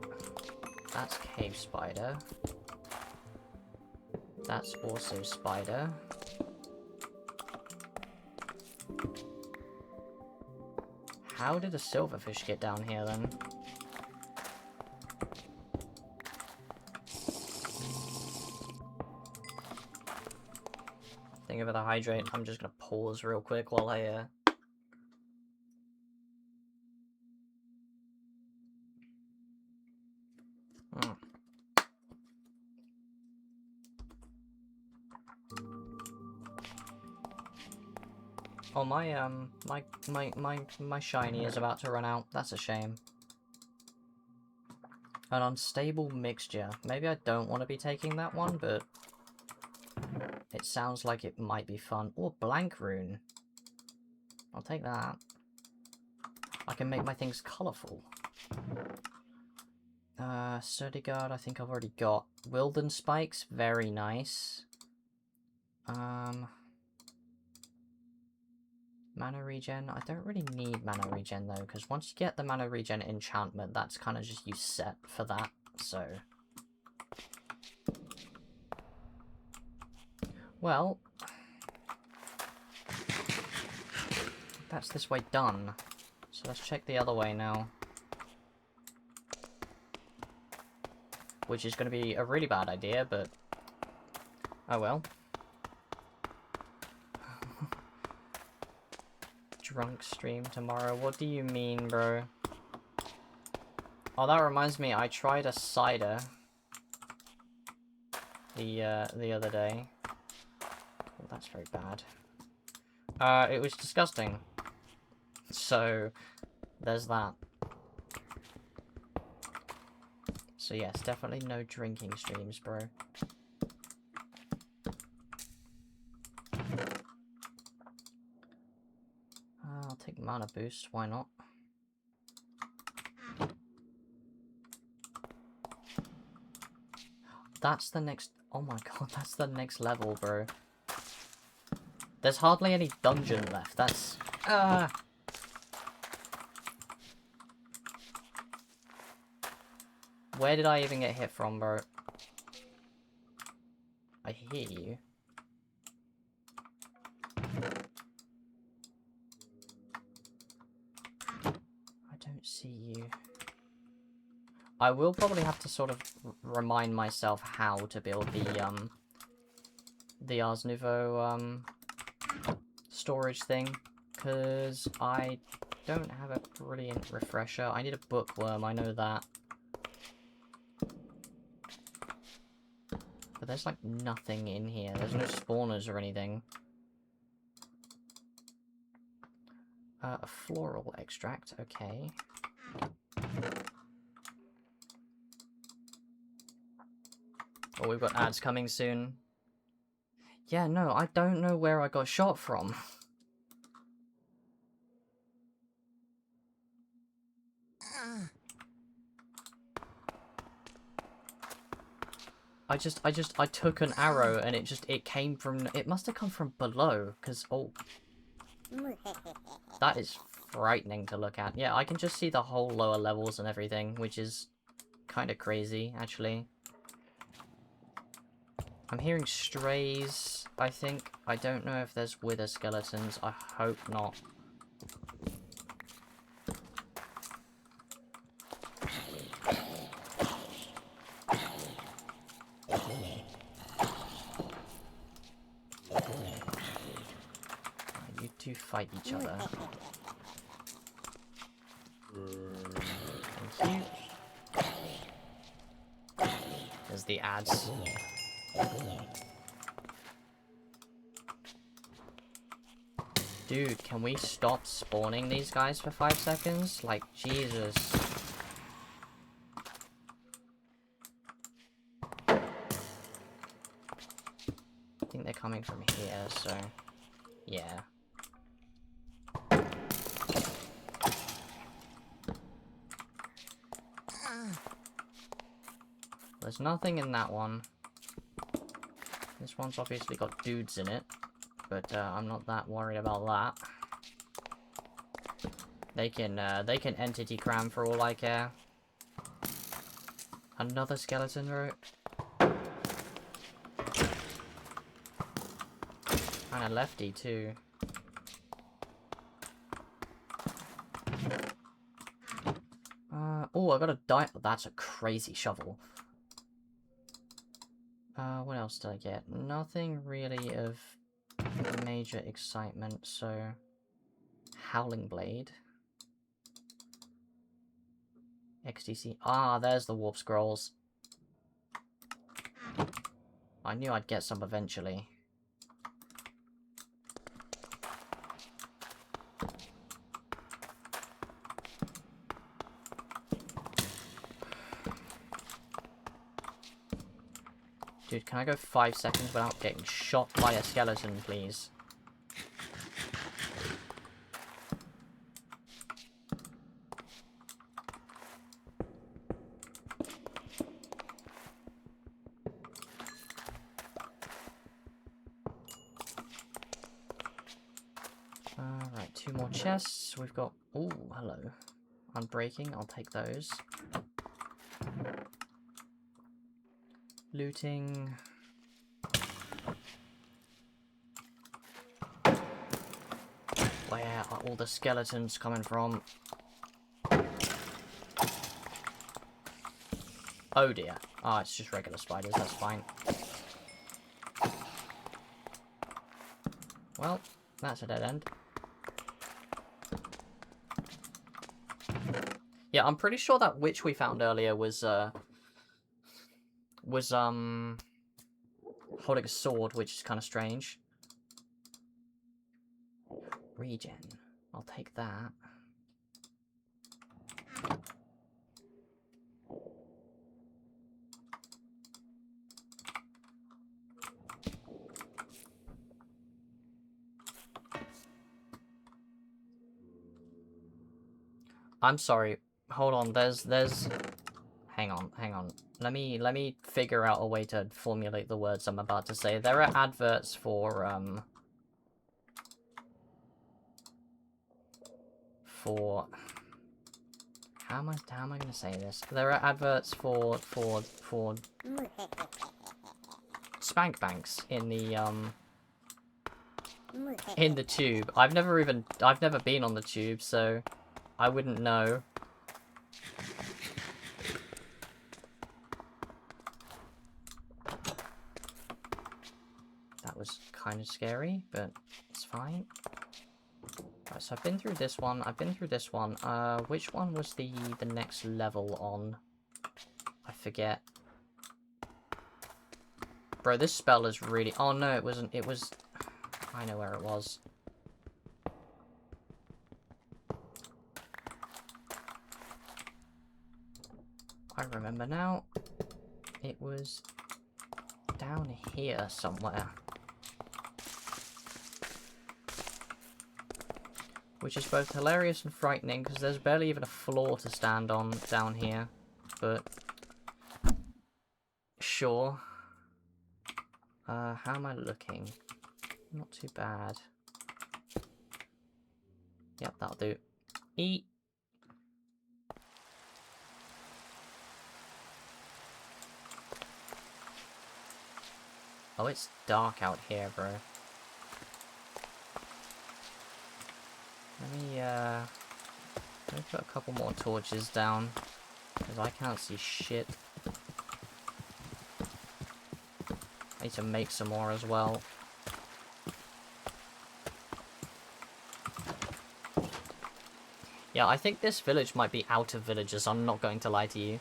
That's cave spider. That's also spider. How did a silverfish get down here then? Think of the hydrate. I'm just gonna pause real quick while I Oh, my shiny is about to run out. That's a shame. An unstable mixture. Maybe I don't want to be taking that one, but it sounds like it might be fun. Oh, blank rune. I'll take that. I can make my things colourful. Sturdy Guard, I think I've already got. Wilden Spikes, very nice. Mana regen, I don't really need mana regen though, because once you get the mana regen enchantment, that's kind of just you set for that, so. Well, that's this way done. So let's check the other way now. Which is going to be a really bad idea, but oh well. Drunk stream tomorrow. What do you mean, bro? Oh, that reminds me, I tried a cider the other day. Oh, that's very bad. It was disgusting. So, there's that. So yes, definitely no drinking streams, bro. I'll take mana boost, why not? That's the next... Oh my god, that's the next level, bro. There's hardly any dungeon left, that's... Where did I even get hit from, bro? I hear you. I don't see you. I will probably have to sort of remind myself how to build the Ars Nouveau, storage thing, because I don't have a brilliant refresher. I need a bookworm, I know that. But there's like nothing in here. There's no spawners or anything. A floral extract, okay. Oh, we've got ads coming soon. Yeah, no, I don't know where I got shot from. I took an arrow and it came from, it must have come from below, because, oh. That is frightening to look at. Yeah, I can just see the whole lower levels and everything, which is kind of crazy, actually. I'm hearing strays, I think. I don't know if there's wither skeletons. I hope not. You two fight each other. Thank you. There's the ads. Dude, can we stop spawning these guys for 5 seconds? Like, Jesus. I think they're coming from here, so... yeah. There's nothing in that one. This one's obviously got dudes in it, but I'm not that worried about that. They can entity cram for all I care. Another skeleton root. And a lefty too. Oh, I got a that's a crazy shovel. What else did I get? Nothing really of major excitement, so... Howling Blade. XTC. Ah, there's the Warp Scrolls. I knew I'd get some eventually. Dude, can I go 5 seconds without getting shot by a skeleton, please? Right, 2 more chests. We've got... Oh, hello. Unbreaking, I'll take those. Looting. Where are all the skeletons coming from? Oh dear. Ah, it's just regular spiders, that's fine. Well, that's a dead end. Yeah, I'm pretty sure that witch we found earlier was holding a sword, which is kind of strange. Regen. I'll take that. I'm sorry. Hold on. There's. Hang on. Let me figure out a way to formulate the words I'm about to say. There are adverts for how am I gonna say this? There are adverts for spank banks in the tube. I've never been on the tube, so I wouldn't know. That was kind of scary, but it's fine. Right, so I've been through this one. Which one was the next level on? I forget. Bro, this spell is really... Oh no, it wasn't. It was... I know where it was. I remember now. It was down here somewhere. Which is both hilarious and frightening, because there's barely even a floor to stand on down here. But... sure. How am I looking? Not too bad. Yep, that'll do. Eat! Oh, it's dark out here, bro. Let me put a couple more torches down, because I can't see shit. I need to make some more as well. Yeah, I think this village might be out of villagers, I'm not going to lie to you.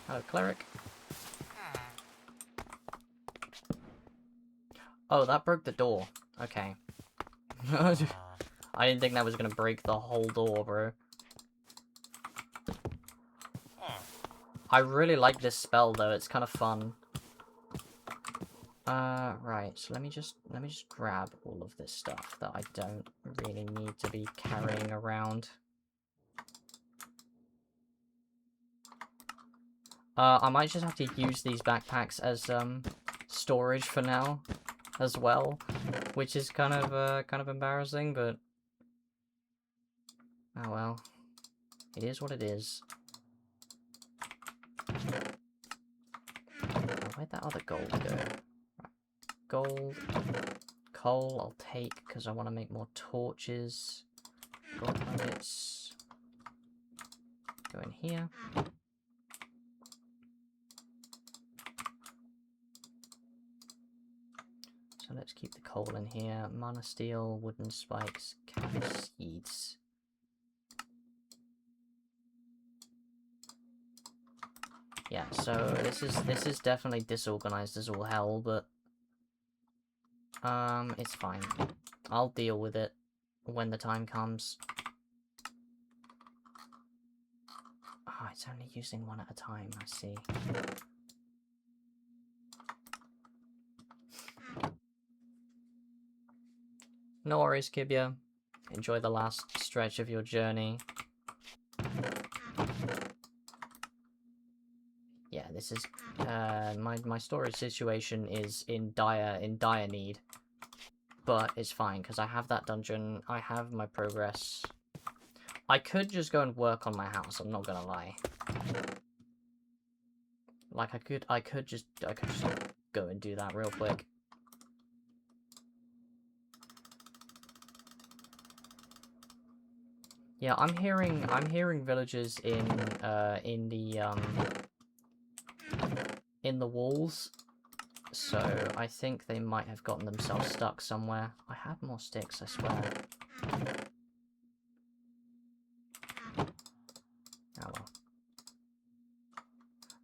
Hello, cleric. Oh, that broke the door. Okay. I didn't think that was gonna break the whole door, bro. I really like this spell though, it's kind of fun. Right, so let me just grab all of this stuff that I don't really need to be carrying around. I might just have to use these backpacks as storage for now as well, which is kind of embarrassing, but oh well. It is what it is. Where'd that other gold go? Right. Gold. Coal I'll take, because I want to make more torches. Gold nuggets. Go in here. So let's keep the coal in here. Mana steel, wooden spikes, cabbage seeds. Yeah, so this is definitely disorganized as all hell, but it's fine. I'll deal with it when the time comes. Oh, I it's only using one at a time, I see. No worries, Kibia. Enjoy the last stretch of your journey. Yeah, this is my storage situation is in dire need, but it's fine because I have that dungeon. I have my progress. I could just go and work on my house. I'm not gonna lie. Like I could just go and do that real quick. Yeah, I'm hearing villagers in the walls, so I think they might have gotten themselves stuck somewhere. I have more sticks, I swear. Oh well.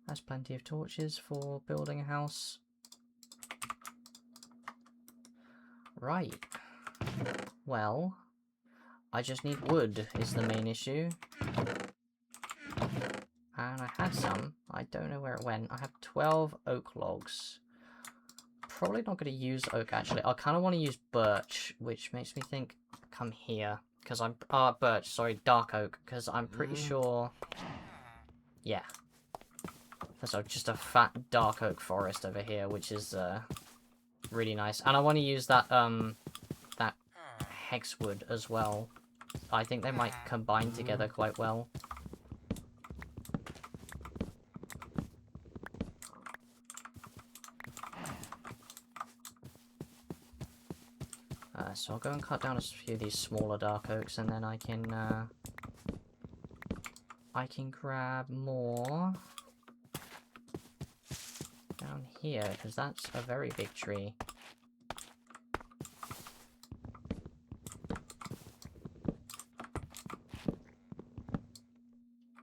That's plenty of torches for building a house. Right. Well, I just need wood is the main issue. And I had some. I don't know where it went. I have 12 oak logs. Probably not going to use oak, actually. I kind of want to use birch, which makes me think come here. Because I'm... birch, sorry, dark oak. Because I'm pretty sure... Yeah. There's just a fat dark oak forest over here, which is really nice. And I want to use that, that hexwood as well. I think they might combine together quite well. So I'll go and cut down a few of these smaller dark oaks, and then I can grab more down here, because that's a very big tree.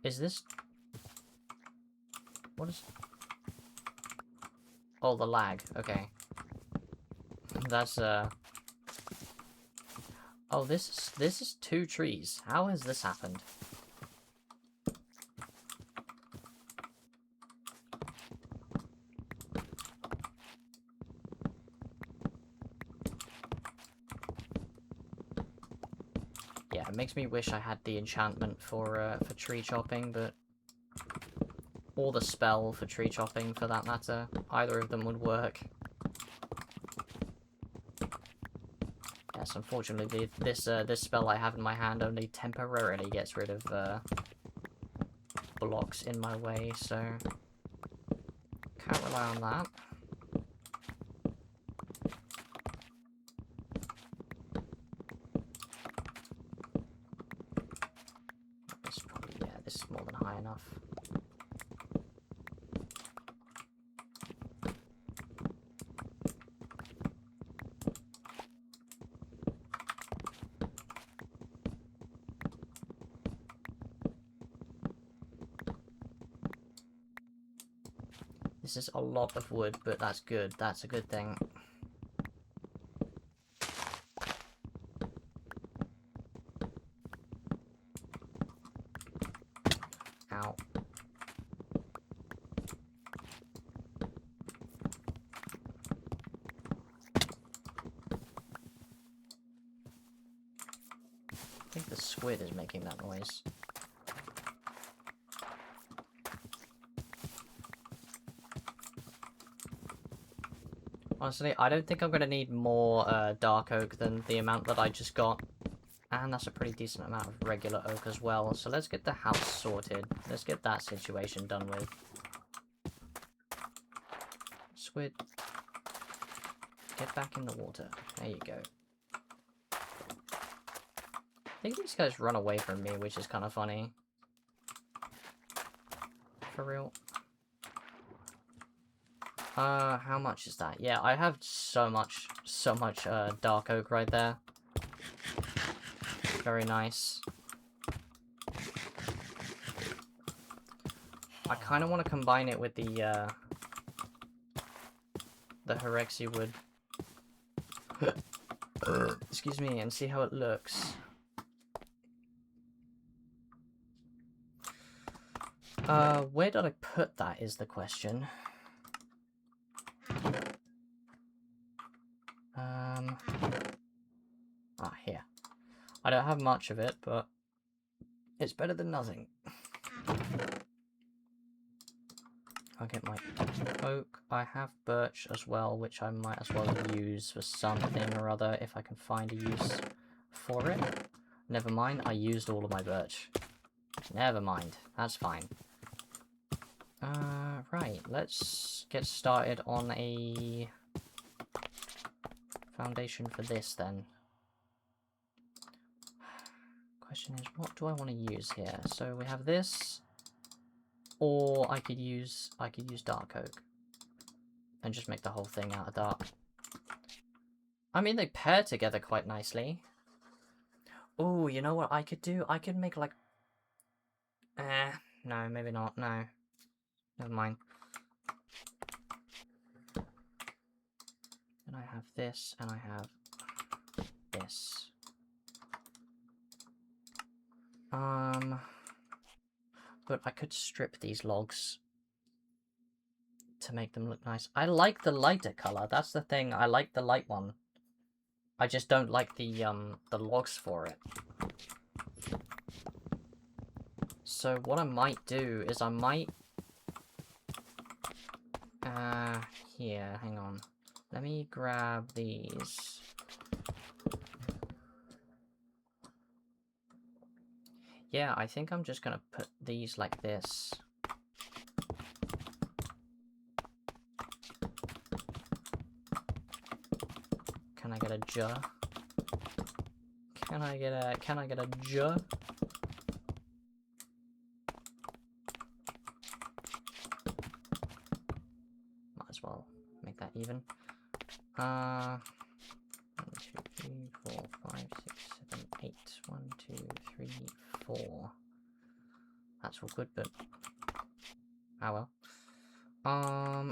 Is this... What is... Oh, the lag. Okay. That's, Oh, this is 2 trees. How has this happened? Yeah, it makes me wish I had the enchantment for tree chopping, but... Or the spell for tree chopping, for that matter. Either of them would work. Yes, unfortunately, this spell I have in my hand only temporarily gets rid of blocks in my way, so can't rely on that. This probably, yeah, this is more than high enough. This is a lot of wood, but that's good. That's a good thing. Ow. I think the squid is making that noise. Honestly, I don't think I'm going to need more dark oak than the amount that I just got. And that's a pretty decent amount of regular oak as well. So let's get the house sorted. Let's get that situation done with. Squid. Get back in the water. There you go. I think these guys run away from me, which is kind of funny. For real. How much is that? Yeah, I have so much dark oak right there. Very nice. I kind of want to combine it with the Hyrexy wood. Excuse me, and see how it looks. Where did I put that is the question. Here. I don't have much of it, but it's better than nothing. I'll get my oak. I have birch as well, which I might as well use for something or other if I can find a use for it. Never mind, I used all of my birch. Never mind, that's fine. Right, let's get started on a foundation for this then. Question is, what do I want to use here? So we have this, or I could use dark oak and just make the whole thing out of dark. I mean, they pair together quite nicely. Oh, you know what I could do? I could make like... no, maybe not. No. Never mind. And I have this, and I have this. But I could strip these logs to make them look nice. I like the lighter color. That's the thing. I like the light one. I just don't like the logs for it. So what I might do is I might... here, hang on. Let me grab these. Yeah, I think I'm just gonna put these like this. Can I get a jar? Can I get a jar? Might as well make that even. 1, 2, 3, 4, 5, 6, 7, 8. 1, 2, 3, 4. That's all good, but oh well.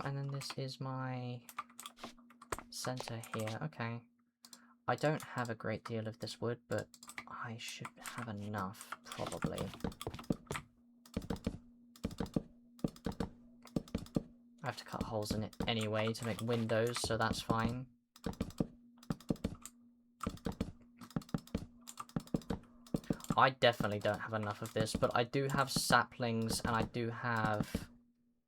And then this is my center here. Okay. I don't have a great deal of this wood, but I should have enough, probably. I have to cut holes in it anyway to make windows, so that's fine. I definitely don't have enough of this, but I do have saplings and I do have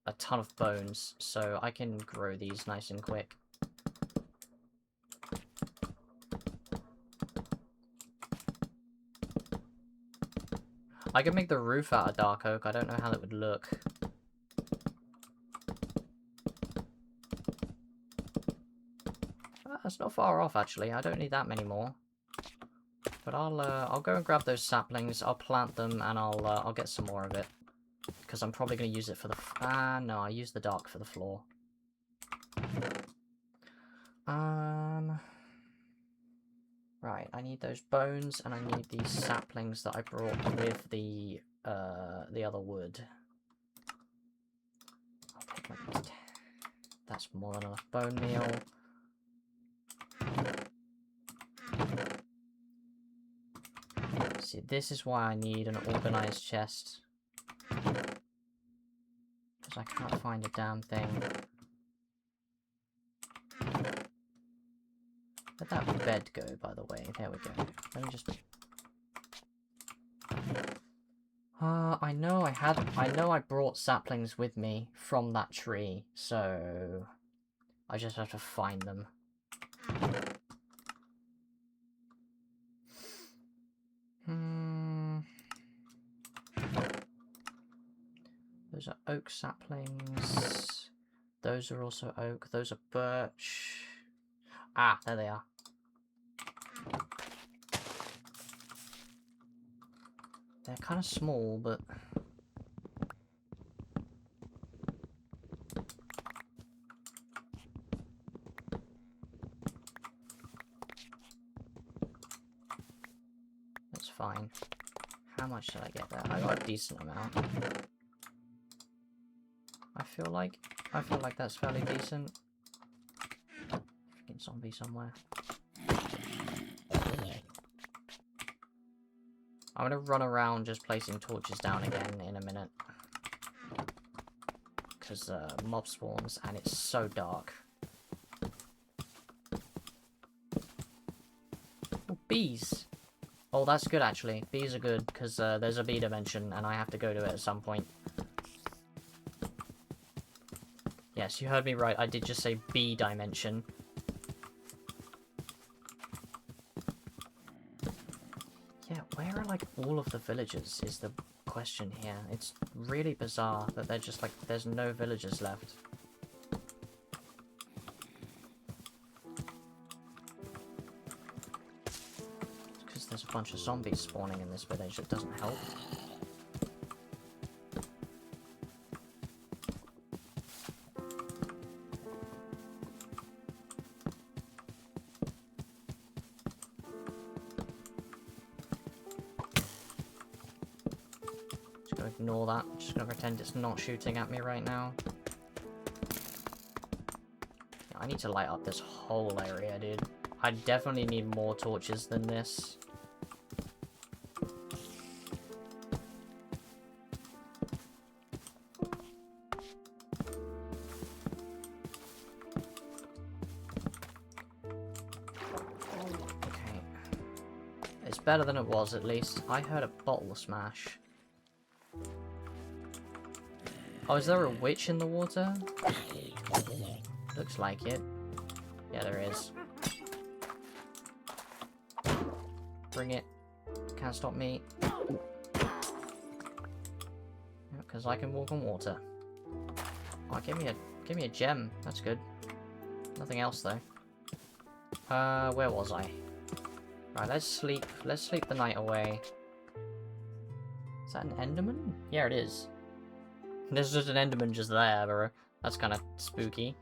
a ton of bones, so I can grow these nice and quick. I could make the roof out of dark oak. I don't know how that would look. That's not far off, actually. I don't need that many more. But I'll go and grab those saplings. I'll plant them, and I'll get some more of it, because I'm probably going to use it for the. No, I use the dark for the floor. Right, I need those bones, and I need these saplings that I brought with the other wood. I'll take my... That's more than enough bone meal. See, this is why I need an organized chest. Because I can't find a damn thing. Let that bed go, by the way. There we go. Let me just... I know I brought saplings with me from that tree, so... I just have to find them. Those are oak saplings. Those are also oak. Those are birch. Ah, there they are. They're kind of small, but... That's fine. How much did I get there? I got a decent amount. I feel like that's fairly decent. Freaking zombie somewhere. I'm gonna run around just placing torches down again in a minute. because mob spawns, and it's so dark. Oh, bees! Oh, that's good, actually. Bees are good, because there's a bee dimension, and I have to go to it at some point. Yes, you heard me right. I did just say bee dimension. Yeah, where are, like, all of the villagers is the question here. It's really bizarre that they're just, like, there's no villagers left. Because there's a bunch of zombies spawning in this village. It doesn't help. Ignore that. I'm just gonna pretend it's not shooting at me right now. Yeah, I need to light up this whole area, dude. I definitely need more torches than this. Okay. It's better than it was, at least. I heard a bottle smash. Oh, is there a witch in the water? Looks like it. Yeah, there is. Bring it. Can't stop me. Because I can walk on water. Oh, give me a gem. That's good. Nothing else though. Where was I? Right, let's sleep. Let's sleep the night away. Is that an Enderman? Yeah, it is. There's just an Enderman just there, bro. That's kind of spooky.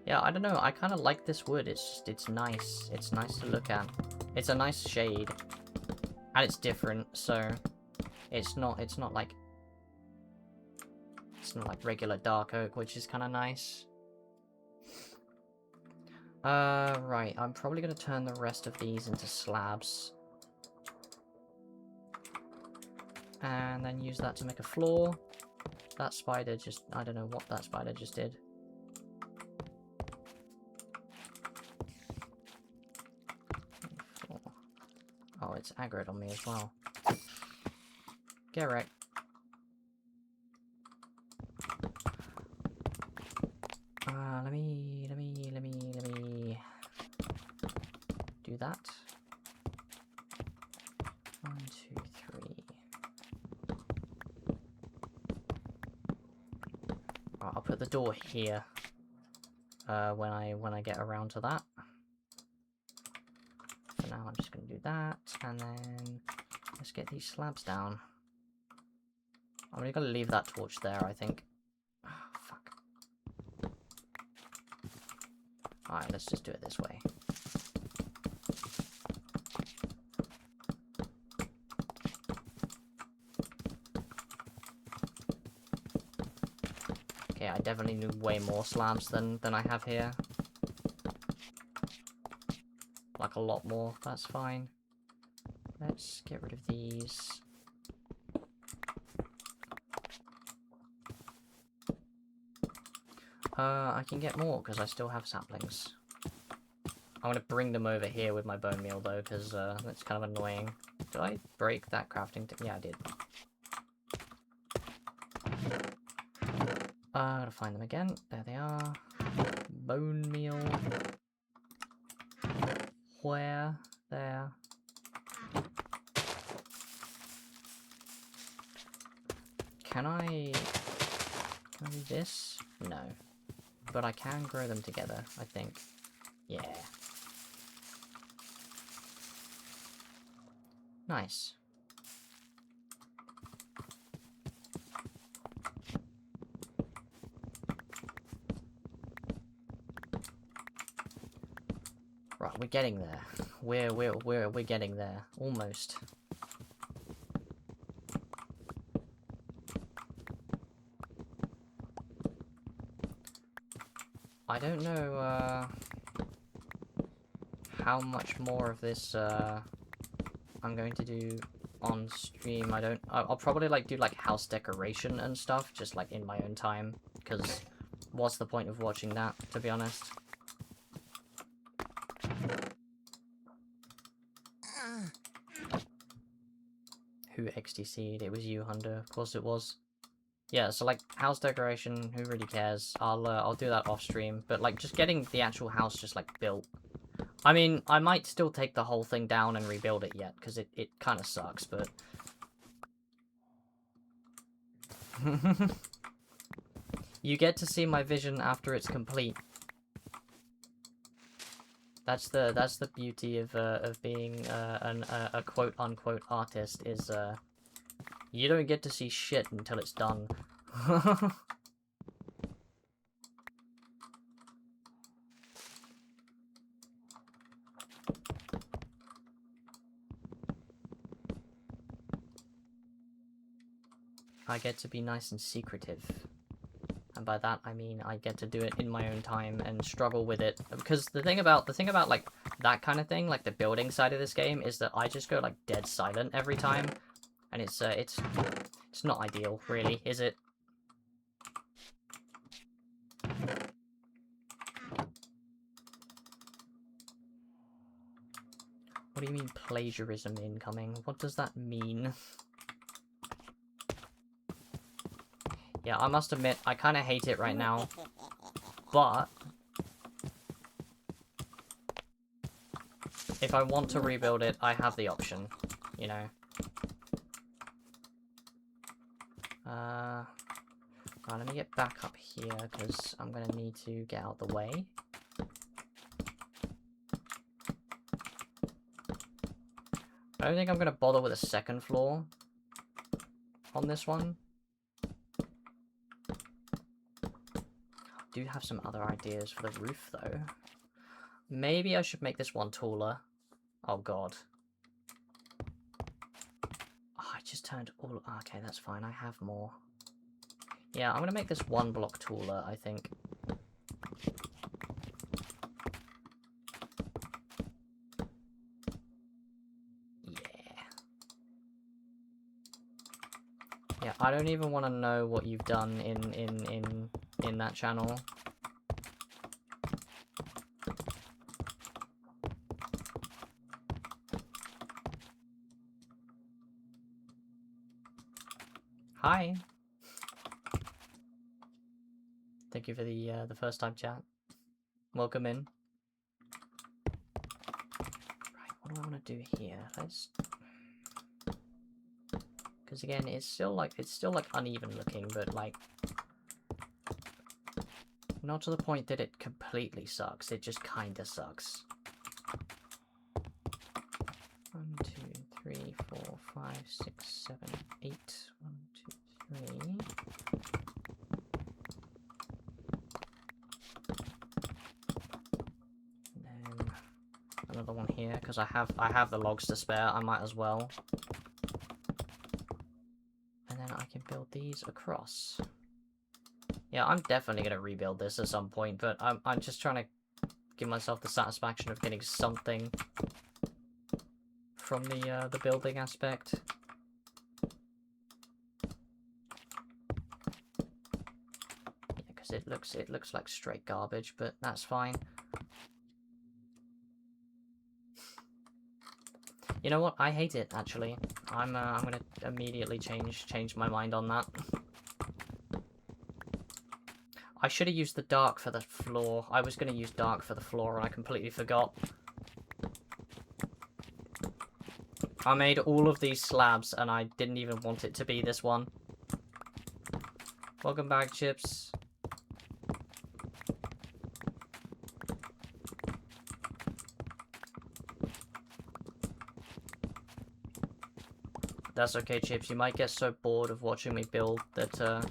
Yeah, I don't know. I kind of like this wood. It's just, it's nice. It's nice to look at. It's a nice shade. And it's different, so it's not like regular dark oak, which is kind of nice. Right, I'm probably going to turn the rest of these into slabs. And then use that to make a floor. That spider just, I don't know what that spider just did. Oh, it's aggroed on me as well. Get wrecked. Let me do that. 1, 2, 3. Right, I'll put the door here. When I get around to that. For now, I'm just gonna do that, and then let's get these slabs down. I'm only gonna leave that torch there, I think. Oh, fuck. Alright, let's just do it this way. Okay, I definitely need way more slabs than I have here. Like a lot more, that's fine. Let's get rid of these. I can get more because I still have saplings. I'm gonna bring them over here with my bone meal though, because that's kind of annoying. Did I break that crafting yeah, I did. Gotta find them again. There they are. Bone meal. Where? There. Can I do this? No. But I can grow them together, I think. Yeah. Nice. Right, we're getting there. We're getting there. Almost. I don't know how much more of this I'm going to do on stream. I'll probably like do like house decoration and stuff just like in my own time, because what's the point of watching that, to be honest? Who XDC'd? It was you, Hunter. Of course it was. Yeah, so like house decoration, who really cares? I'll do that off stream, but like just getting the actual house just like built. I mean, I might still take the whole thing down and rebuild it yet, because it kind of sucks, but... You get to see my vision after it's complete. That's the beauty of being a quote-unquote artist, is you don't get to see shit until it's done. I get to be nice and secretive. And by that I mean I get to do it in my own time and struggle with it. Because the thing about like that kind of thing, like the building side of this game, is that I just go like dead silent every time. And it's not ideal, really, is it? What do you mean plagiarism incoming? What does that mean? Yeah, I must admit, I kind of hate it right now. But if I want to rebuild it, I have the option, you know. Right, let me get back up here, because I'm going to need to get out the way. I don't think I'm going to bother with a second floor on this one. I do have some other ideas for the roof, though. Maybe I should make this one taller. Oh, God. Oh, I just turned all... Okay, that's fine. I have more. Yeah, I'm going to make this one block taller, I think. Yeah, I don't even want to know what you've done in that channel. Hi. Thank you for the first time chat. Welcome in. Right, what do I want to do here? Let's... Because again, it's still like uneven looking, but like not to the point that it completely sucks. It just kinda sucks. 1, 2, 3, 4, 5, 6, 7, 8. 1, 2, 3. And then another one here, because I have the logs to spare. I might as well. And then I can build these across. Yeah, I'm definitely gonna rebuild this at some point, but I'm just trying to give myself the satisfaction of getting something from the building aspect. Yeah, because it looks like straight garbage, but that's fine. You know what? I hate it, actually. I'm gonna immediately change my mind on that. I should have used the dark for the floor. I was gonna use dark for the floor and I completely forgot. I made all of these slabs and I didn't even want it to be this one. Welcome back, Chips. That's okay, Chips. You might get so bored of watching me build that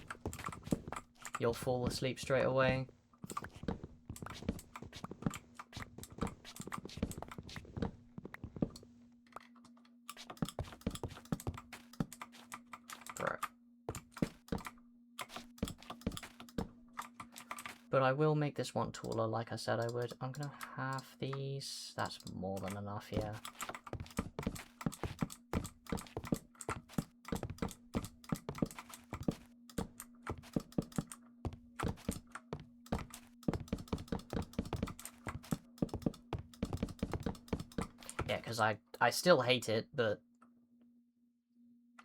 you'll fall asleep straight away. But I will make this one taller, like I said I would. I'm gonna have these. That's more than enough here. Yeah, because I still hate it, but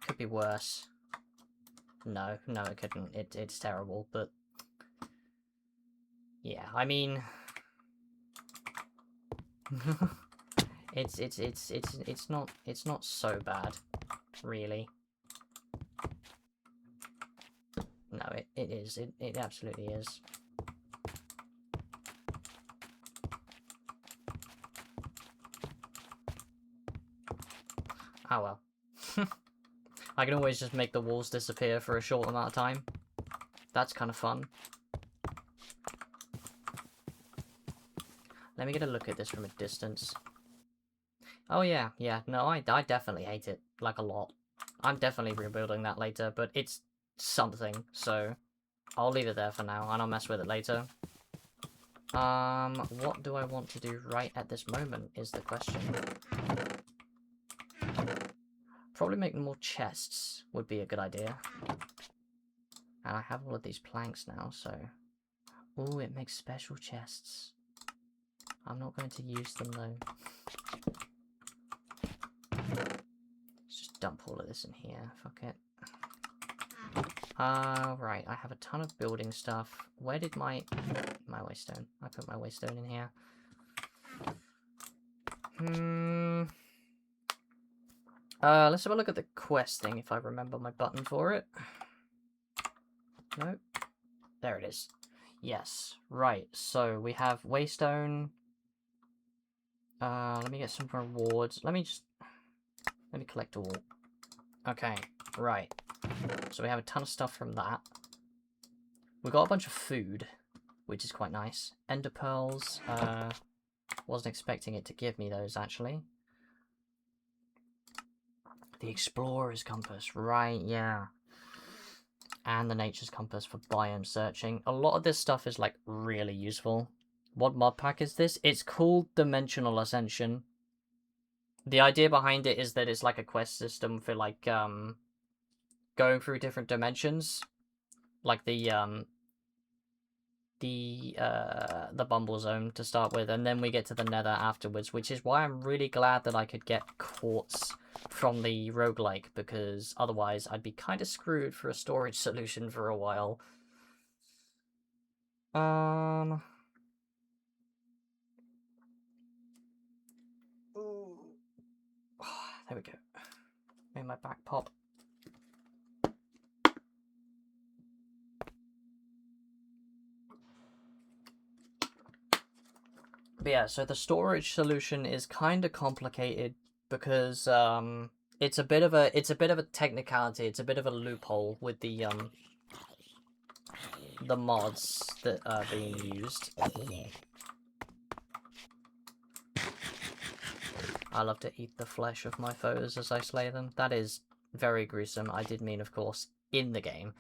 could be worse. No, it couldn't. It's terrible, but yeah, I mean, it's not so bad, really. No, it is. It absolutely is. Oh well. I can always just make the walls disappear for a short amount of time. That's kind of fun. Let me get a look at this from a distance. Oh yeah, no, I definitely hate it, like a lot. I'm definitely rebuilding that later, but it's something, so I'll leave it there for now, and I'll mess with it later. What do I want to do right at this moment is the question. Probably make more chests would be a good idea. And I have all of these planks now, so... Ooh, it makes special chests. I'm not going to use them, though. Let's just dump all of this in here. Fuck it. Right. I have a ton of building stuff. Where did my waystone? I put my waystone in here. Let's have a look at the quest thing, if I remember my button for it. Nope. There it is. Yes. Right. So, we have waystone. Let me get some rewards. Let me collect all. Okay. Right. So we have a ton of stuff from that. We got a bunch of food, which is quite nice. Ender pearls. Wasn't expecting it to give me those, actually. The explorer's compass. Right, yeah. And the nature's compass for biome searching. A lot of this stuff is, like, really useful. What mod pack is this? It's called Dimensional Ascension. The idea behind it is that it's like a quest system for, like, going through different dimensions. Like the Bumble Zone to start with, and then we get to the Nether afterwards, which is why I'm really glad that I could get quartz from the roguelike, because otherwise I'd be kind of screwed for a storage solution for a while. There we go. Made my back pop. But yeah, so the storage solution is kind of complicated because it's a bit of a technicality. It's a bit of a loophole with the mods that are being used. I love to eat the flesh of my foes as I slay them. That is very gruesome. I did mean, of course, in the game.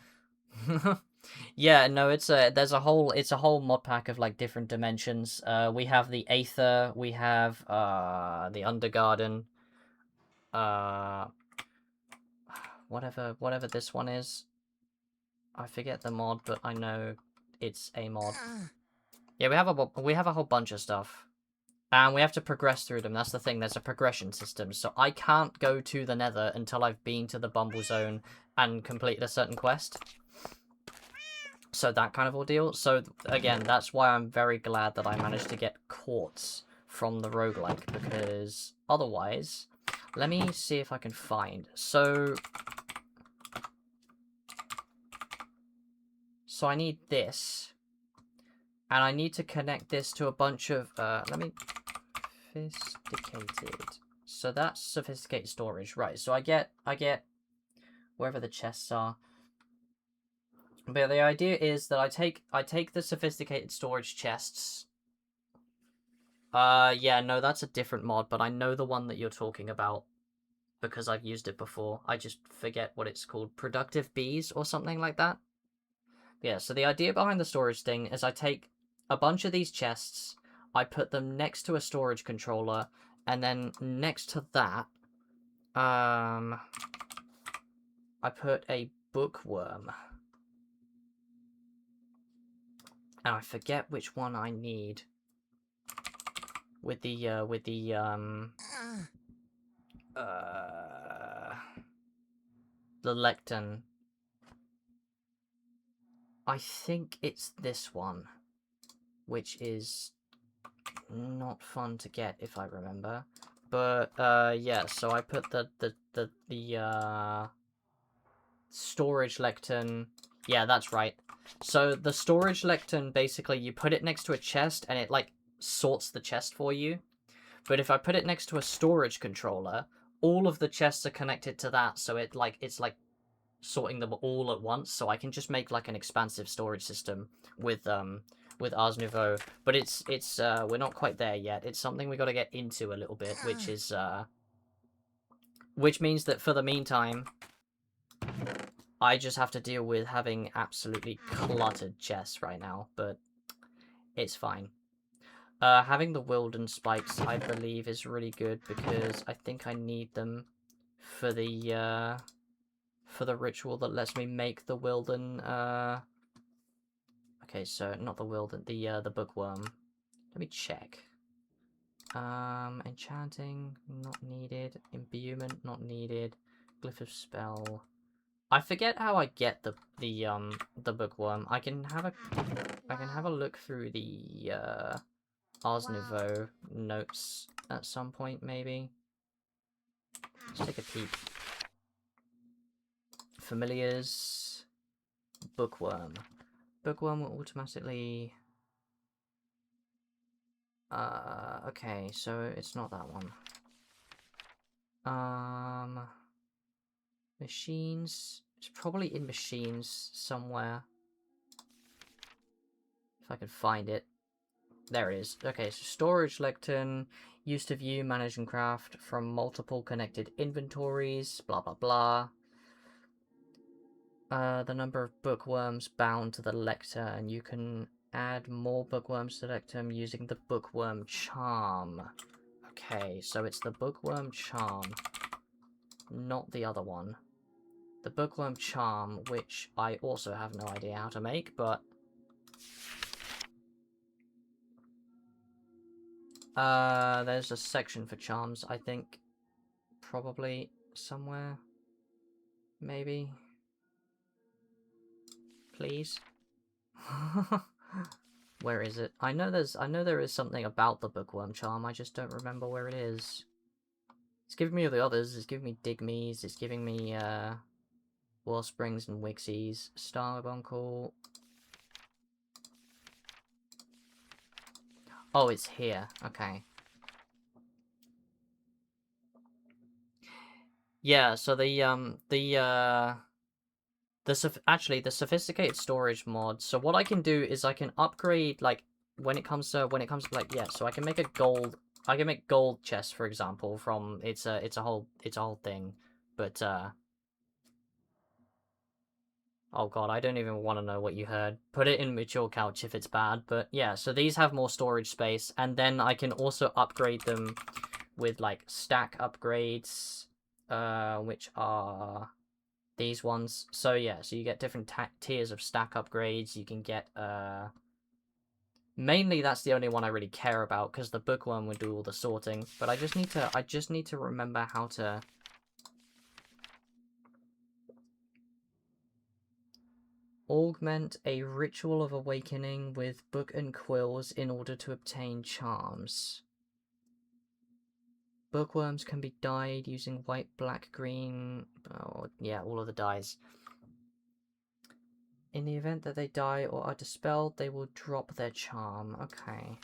Yeah, no, it's a whole mod pack of like different dimensions. We have the Aether, we have the Undergarden, whatever this one is. I forget the mod, but I know it's a mod. Yeah, we have a whole bunch of stuff. And we have to progress through them. That's the thing. There's a progression system. So I can't go to the Nether until I've been to the Bumble Zone and completed a certain quest. So that kind of ordeal. So again, that's why I'm very glad that I managed to get quartz from the roguelike. Because otherwise... Let me see if I can find. So I need this. And I need to connect this to a bunch of... Sophisticated. So that's sophisticated storage, right? So I get wherever the chests are. But the idea is that I take the sophisticated storage chests. Yeah, no, that's a different mod, but I know the one that you're talking about because I've used it before. I just forget what it's called. Productive bees or something like that. Yeah, so the idea behind the storage thing is I take a bunch of these chests, I put them next to a storage controller, and then next to that, I put a bookworm. And I forget which one I need. With the lectern. I think it's this one, which is not fun to get if I remember. But yeah, so I put the storage lectern. Yeah, that's right. So the storage lectern, basically you put it next to a chest and it like sorts the chest for you. But if I put it next to a storage controller, all of the chests are connected to that, so it's like sorting them all at once, so I can just make like an expansive storage system with Ars Nouveau. But it's we're not quite there yet. It's something we got to get into a little bit, which means that for the meantime, I just have to deal with having absolutely cluttered chests right now, but it's fine. Having the Wilden spikes, I believe, is really good because I think I need them for the ritual that lets me make the Wilden. Okay, so not the Wilden, the bookworm. Let me check. Enchanting, not needed. Imbuement, not needed. Glyph of spell. I forget how I get the bookworm. I can have a look through the Ars Nouveau notes at some point, maybe. Let's take a peek. Familiars. Bookworm. Bookworm will automatically... okay, so it's not that one. Machines. It's probably in machines somewhere. If I can find it. There it is. Okay, so storage lectern, used to view, manage, and craft from multiple connected inventories, blah blah blah. The number of bookworms bound to the lectern, and you can add more bookworms to the lectern using the bookworm charm. Okay, so it's the bookworm charm, not the other one. The bookworm charm, which I also have no idea how to make, but... there's a section for charms, I think. Probably somewhere. Maybe. Please. Where is it? I know there is something about the bookworm charm, I just don't remember where it is. It's giving me all the others, it's giving me Digmees, it's giving me, Wellsprings and Wixies, Starbuncle. Oh, it's here, okay. Yeah, so actually the sophisticated storage mod. So what I can do is I can upgrade like when it comes to like, yeah, so I can make gold chests, for example, from it's a whole thing. But oh god, I don't even want to know what you heard. Put it in mature couch if it's bad. But yeah, so these have more storage space, and then I can also upgrade them with like stack upgrades, which are these ones. So yeah, so you get different tiers of stack upgrades. You can get mainly that's the only one I really care about because the bookworm would do all the sorting. But I just need to remember how to augment a ritual of awakening with book and quills in order to obtain charms. Bookworms can be dyed using white, black, green, oh, yeah, all of the dyes. In the event that they die or are dispelled, they will drop their charm. Okay.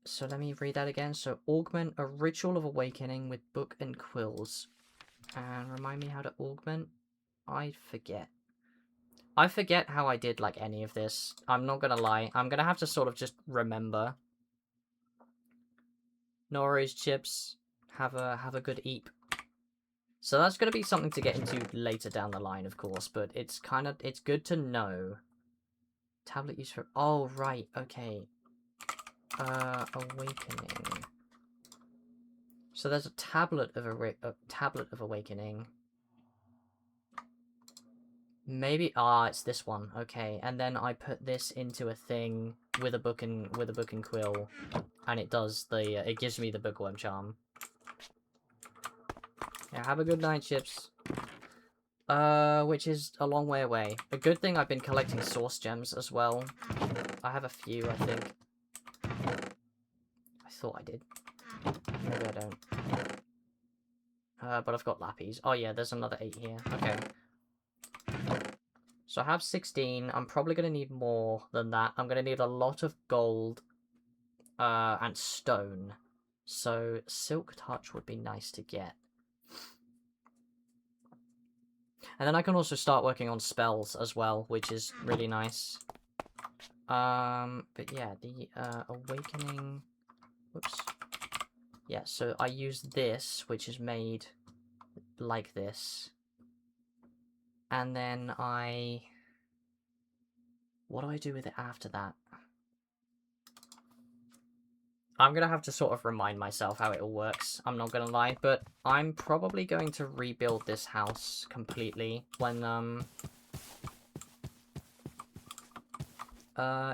So let me read that again. So augment a ritual of awakening with book and quills. And remind me how to augment. I forget. I forget how I did like any of this. I'm not gonna lie. I'm gonna have to sort of just remember. No worries, Chips. Have a good eat. So that's going to be something to get into later down the line, of course, but it's good to know. Tablet used for... Oh, right, okay. Awakening. So there's a tablet of awakening. Maybe it's this one. Okay, and then I put this into a thing with a book and quill, and it does the it gives me the bookworm charm. Yeah, have a good night, Chips. Which is a long way away. A good thing I've been collecting source gems as well. I have a few, I think. I thought I did. Maybe I don't. But I've got lappies. Oh yeah, there's another 8 here. Okay. So I have 16. I'm probably going to need more than that. I'm going to need a lot of gold and stone. So Silk Touch would be nice to get. And then I can also start working on spells as well, which is really nice. But yeah, the Awakening... Whoops. Yeah, so I use this, which is made like this. And then what do I do with it after that? I'm going to have to sort of remind myself how it all works, I'm not going to lie, but I'm probably going to rebuild this house completely when,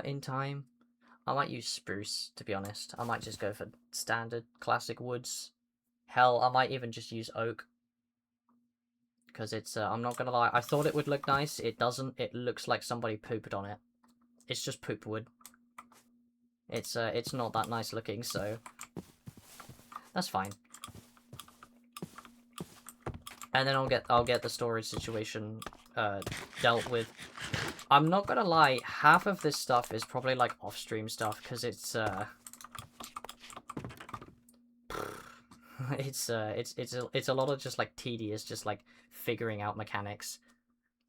in time. I might use spruce, to be honest. I might just go for standard classic woods. Hell, I might even just use oak. Because it's, I'm not going to lie, I thought it would look nice, it doesn't, it looks like somebody pooped on it. It's just poop wood. It's not that nice looking, so that's fine. And then I'll get the storage situation dealt with. I'm not gonna lie, half of this stuff is probably like off-stream stuff because it's it's a lot of just like tedious, just like figuring out mechanics.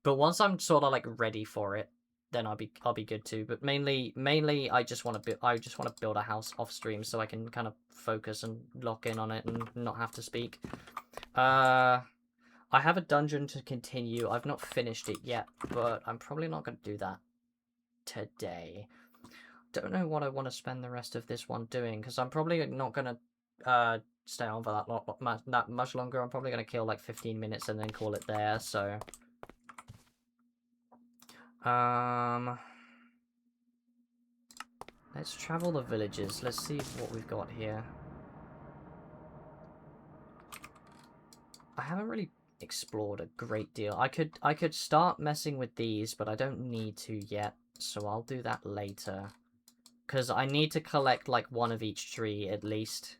But once I'm sort of like ready for it, then I'll be good too. But mainly I just want to build a house off stream so I can kind of focus and lock in on it and not have to speak. I have a dungeon to continue. I've not finished it yet, but I'm probably not going to do that today. Don't know what I want to spend the rest of this one doing because I'm probably not going to stay on for that much longer. I'm probably going to kill like 15 minutes and then call it there. So. Let's travel the villages. Let's see what we've got here. I haven't really explored a great deal. I could start messing with these, but I don't need to yet, so I'll do that later. Because I need to collect like one of each tree at least.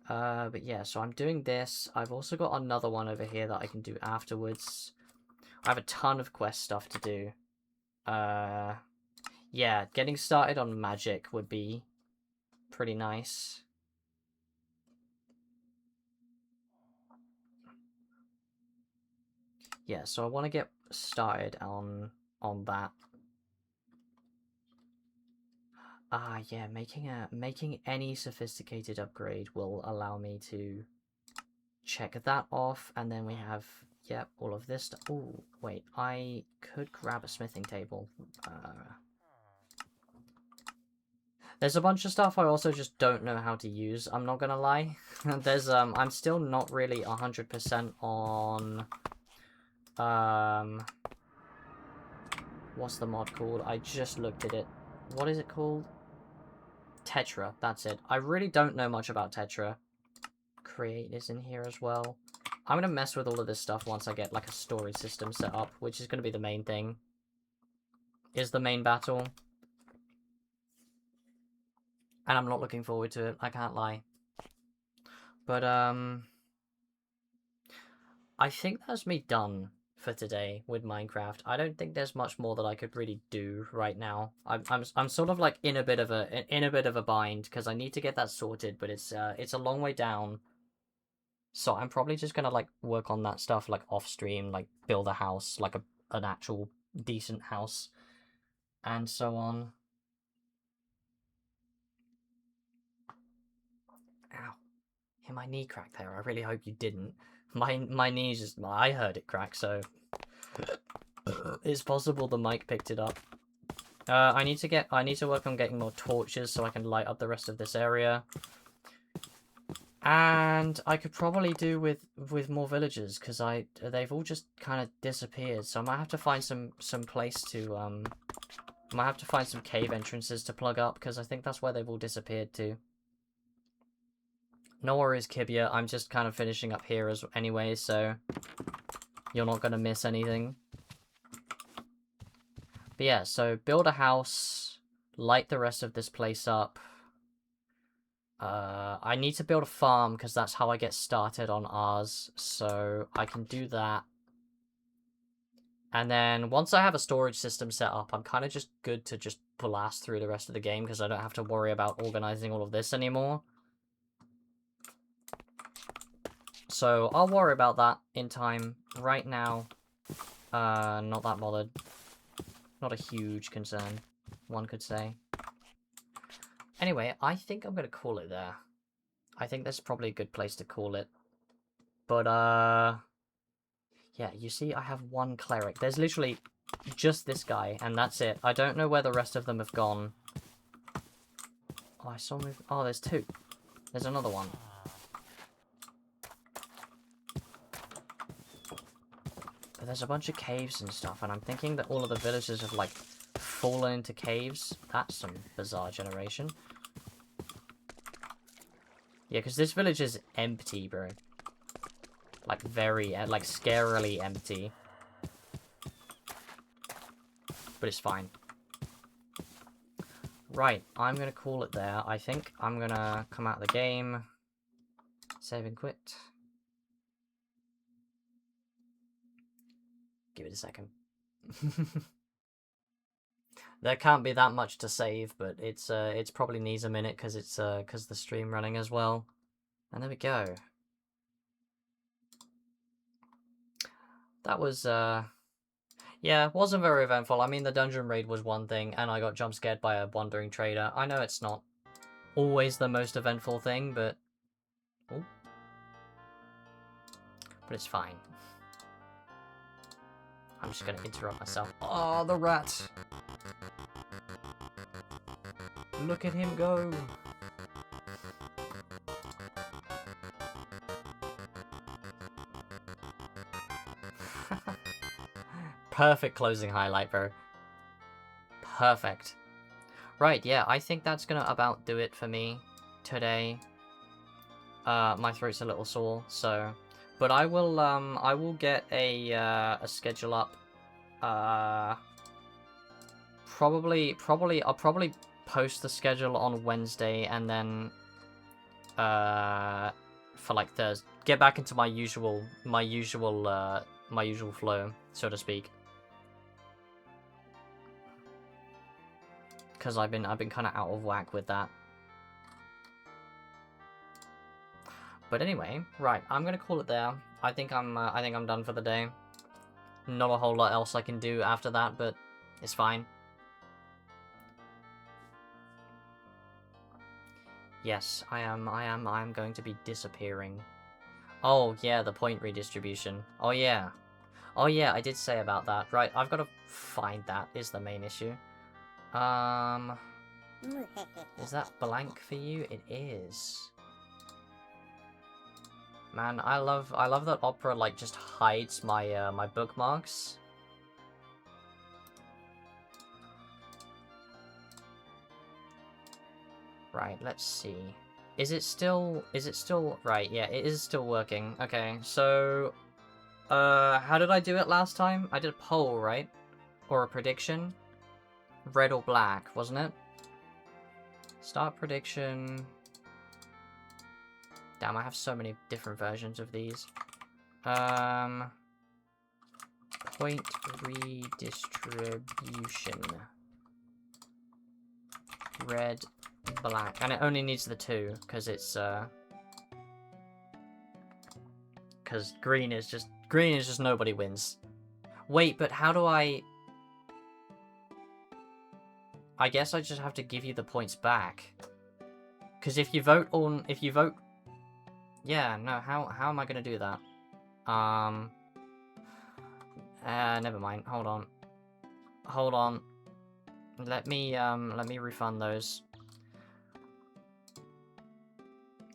But yeah, so I'm doing this. I've also got another one over here that I can do afterwards. I have a ton of quest stuff to do. Yeah, getting started on magic would be pretty nice. Yeah, so I want to get started on that. Yeah, making any sophisticated upgrade will allow me to check that off, and then we have, yep, all of this stuff. Oh, wait, I could grab a smithing table. There's a bunch of stuff I also just don't know how to use, I'm not gonna lie. There's, I'm still not really 100% on, what's the mod called? I just looked at it. What is it called? Tetra, that's it. I really don't know much about Tetra. Create is in here as well. I'm going to mess with all of this stuff once I get like a storage system set up, which is going to be the main thing. Is the main battle. And I'm not looking forward to it, I can't lie. But, I think that's me done for today with Minecraft. I don't think there's much more that I could really do right now. I'm sort of like in a bit of a bind because I need to get that sorted, but it's a long way down. So I'm probably just gonna like work on that stuff like off stream, like build a house, like an actual decent house, and so on. Ow, Hey, my knee cracked there. I really hope you didn't. My knee just... I heard it crack, so... It's possible the mic picked it up. I need to work on getting more torches so I can light up the rest of this area. And I could probably do with more villagers, because they've all just kind of disappeared. So I might have to find some place to might have to find some cave entrances to plug up, because I think that's where they've all disappeared to. No worries, Kibia. I'm just kind of finishing up here anyway, so you're not gonna miss anything. But yeah, so build a house, light the rest of this place up. I need to build a farm because that's how I get started on ours, so I can do that. And then once I have a storage system set up, I'm kind of just good to just blast through the rest of the game because I don't have to worry about organizing all of this anymore. So I'll worry about that in time. Right now, not that bothered. Not a huge concern, one could say. Anyway, I think I'm going to call it there. I think that's probably a good place to call it. But, yeah, you see, I have one cleric. There's literally just this guy, and that's it. I don't know where the rest of them have gone. Oh, I saw move. Oh, there's two. There's another one. But there's a bunch of caves and stuff, and I'm thinking that all of the villagers have, like, fallen into caves. That's some bizarre generation. Yeah, because this village is empty, bro. Like, very, like, scarily empty. But it's fine. Right, I'm going to call it there, I think. I'm going to come out of the game. Save and quit. Give it a second. There can't be that much to save, but it's probably needs a minute because it's because the stream running as well. And there we go. That was yeah, wasn't very eventful. I mean, the dungeon raid was one thing, and I got jump scared by a wandering trader. I know it's not always the most eventful thing, but oh, but it's fine. I'm just gonna interrupt myself. Oh, the rat! Look at him go! Perfect closing highlight, bro. Perfect. Right, yeah, I think that's gonna about do it for me today. My throat's a little sore, so... But I will get a schedule up. I'll probably post the schedule on Wednesday, and then, for like Thursday, get back into my usual flow, so to speak. Because I've been kind of out of whack with that. But anyway, right, I'm gonna call it there. I think I'm done for the day. Not a whole lot else I can do after that, but it's fine. Yes, I am going to be disappearing. Oh yeah, the point redistribution. Oh yeah. Oh yeah, I did say about that. Right, I've got to find that is the main issue. Is that blank for you? It is. Man, I love that Opera like just hides my my bookmarks. Right, let's see. Is it still right, yeah, it is still working. Okay, so how did I do it last time? I did a poll, right? Or a prediction? Red or black, wasn't it? Start prediction. Damn, I have so many different versions of these. Point redistribution. Red, black. And it only needs the two, because it's, because green is just nobody wins. Wait, but how do I guess I just have to give you the points back. Because if you vote Yeah, no, how am I gonna do that? Never mind. Hold on. Hold on. Let me refund those.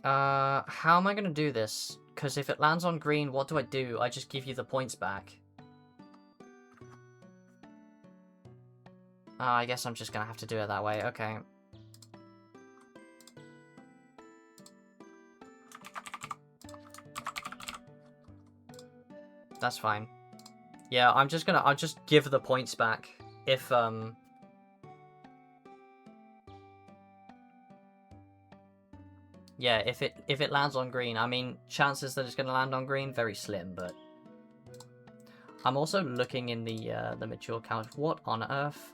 How am I gonna do this? Because if it lands on green, what do? I just give you the points back. I guess I'm just gonna have to do it that way. Okay. That's fine. Yeah, I'll just give the points back if, yeah, if it lands on green. I mean, chances that it's gonna land on green, very slim, but... I'm also looking in the mature count. What on earth?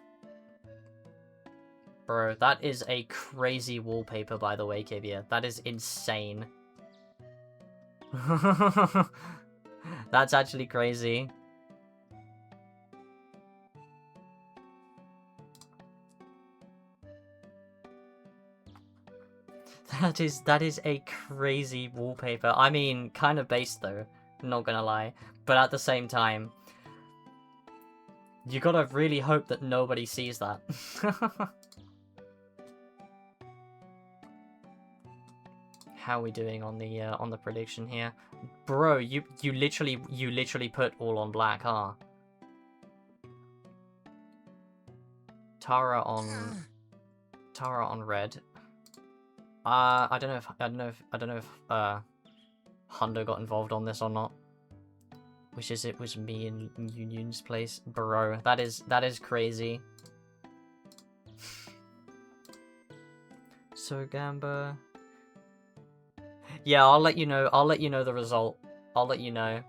Bro, that is a crazy wallpaper, by the way, Kibia. That is insane. That's actually crazy. That is a crazy wallpaper. I mean, kind of based though, not gonna lie. But at the same time, you gotta really hope that nobody sees that. How are we doing on the prediction here? Bro, you literally put all on black, huh? Tara on red. I don't know if Hundo got involved on this or not. Which is it was me in Union's place. Bro, that is crazy. So Gamba. Yeah, I'll let you know the result. I'll let you know.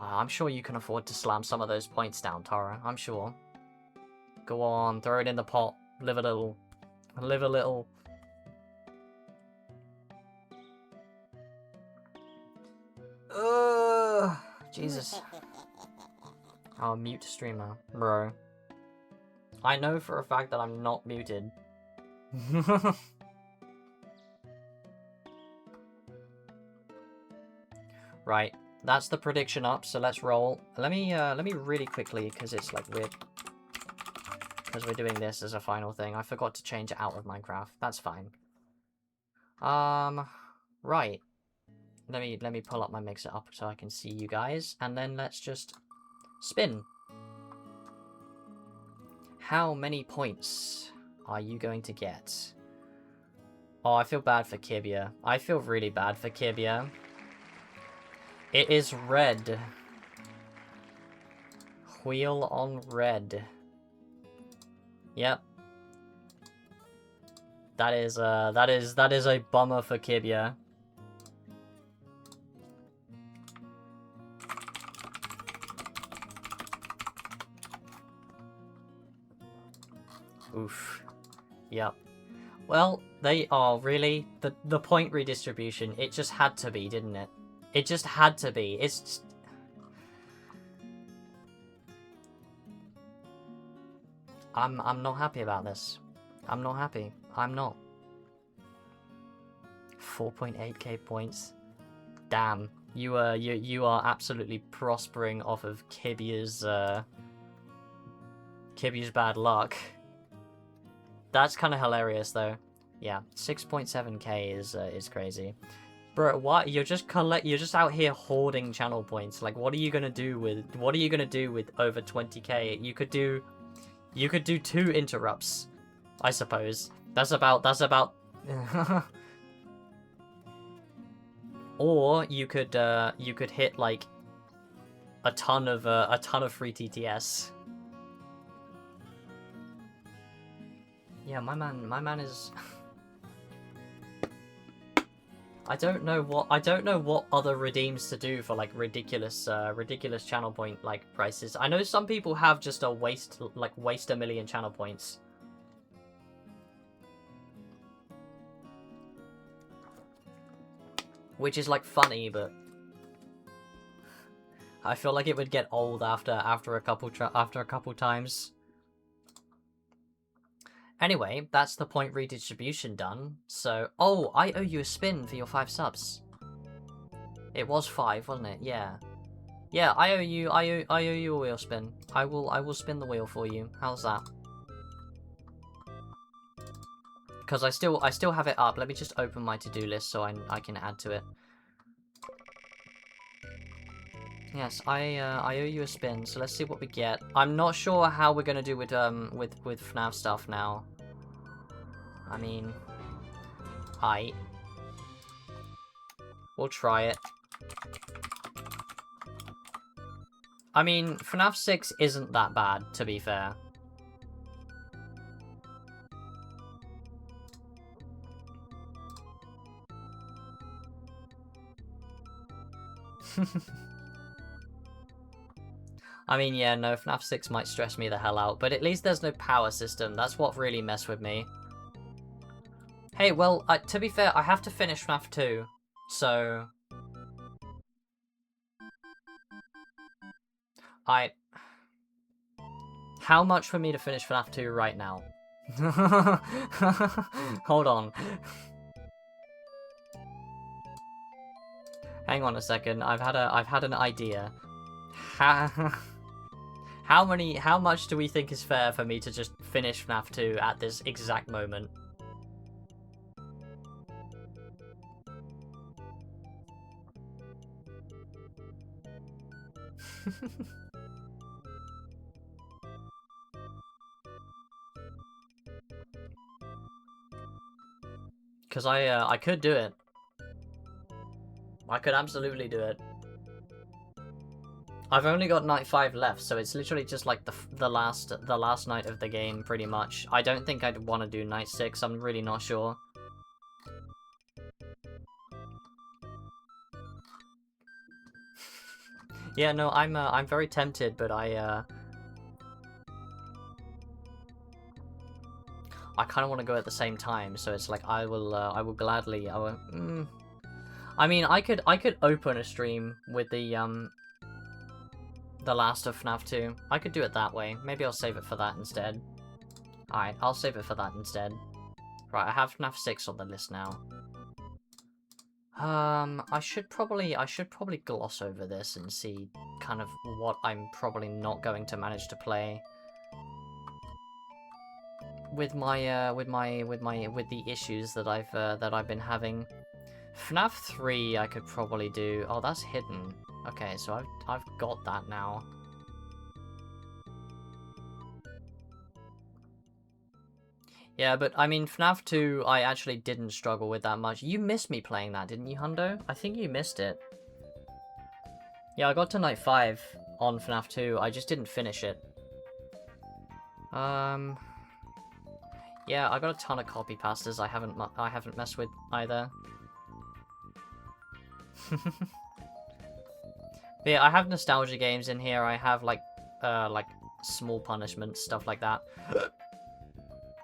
I'm sure you can afford to slam some of those points down, Tara. I'm sure. Go on, throw it in the pot. Live a little. Live a little. Jesus. Oh, mute streamer. Bro. I know for a fact that I'm not muted. Right. That's the prediction up, so let's roll. Let me really quickly, because it's like weird. Because we're doing this as a final thing. I forgot to change it out of Minecraft. That's fine. Right. Let me pull up my mixer up so I can see you guys, and then let's just spin. How many points are you going to get? Oh, I feel bad for Kibia. I feel really bad for Kibia. It is red. Wheel on red. Yep. That is a bummer for Kibia. Oof. Yep. Well, they are really the point redistribution. It just had to be, didn't it? It just had to be. It's just... I'm not happy about this. I'm not happy. I'm not. 4.8k points. Damn. You are absolutely prospering off of Kibia's bad luck. That's kind of hilarious though. Yeah, 6.7k is crazy. Bro, what? You're just out here hoarding channel points. Like, what are you gonna do with over 20k? You could do 2 interrupts, I suppose. That's about. Or you could hit like a ton of free TTS. Yeah, my man is. I don't know what other redeems to do for like ridiculous channel point like prices. I know some people have just a waste a million channel points. Which is like funny, but I feel like it would get old after a couple times. Anyway, that's the point redistribution done. So, oh, I owe you a spin for your 5 subs. It was 5, wasn't it? Yeah. Yeah, I owe you a wheel spin. I will spin the wheel for you. How's that? Because I still have it up. Let me just open my to-do list so I can add to it. Yes, I owe you a spin, so let's see what we get. I'm not sure how we're gonna do with FNAF stuff now. I mean, we'll try it. I mean, FNAF 6 isn't that bad, to be fair. I mean, yeah, no, FNAF 6 might stress me the hell out, but at least there's no power system. That's what really messed with me. Hey, well, to be fair, I have to finish FNAF 2, so... How much for me to finish FNAF 2 right now? Hold on. Hang on a second, I've had an idea. How much do we think is fair for me to just finish FNAF 2 at this exact moment? Because I could do it. I could absolutely do it. I've only got night 5 left, so it's literally just like the last night of the game, pretty much. I don't think I'd want to do night 6. I'm really not sure. Yeah, no, I'm very tempted, but I kind of want to go at the same time, so it's like I will gladly. I mean, I could open a stream with the last of FNAF 2. I could do it that way. Maybe I'll save it for that instead. Alright, I'll save it for that instead. Right, I have FNAF 6 on the list now. I should probably gloss over this and see kind of what I'm probably not going to manage to play. With the issues that I've been having. FNAF 3 I could probably do. Oh, that's hidden. Okay, so I've got that now. Yeah, but I mean, FNAF 2 I actually didn't struggle with that much. You missed me playing that, didn't you, Hundo? I think you missed it. Yeah, I got to night 5 on FNAF 2. I just didn't finish it. Yeah, I got a ton of copy pastas I haven't messed with either. But yeah, I have nostalgia games in here. I have like small punishments, stuff like that.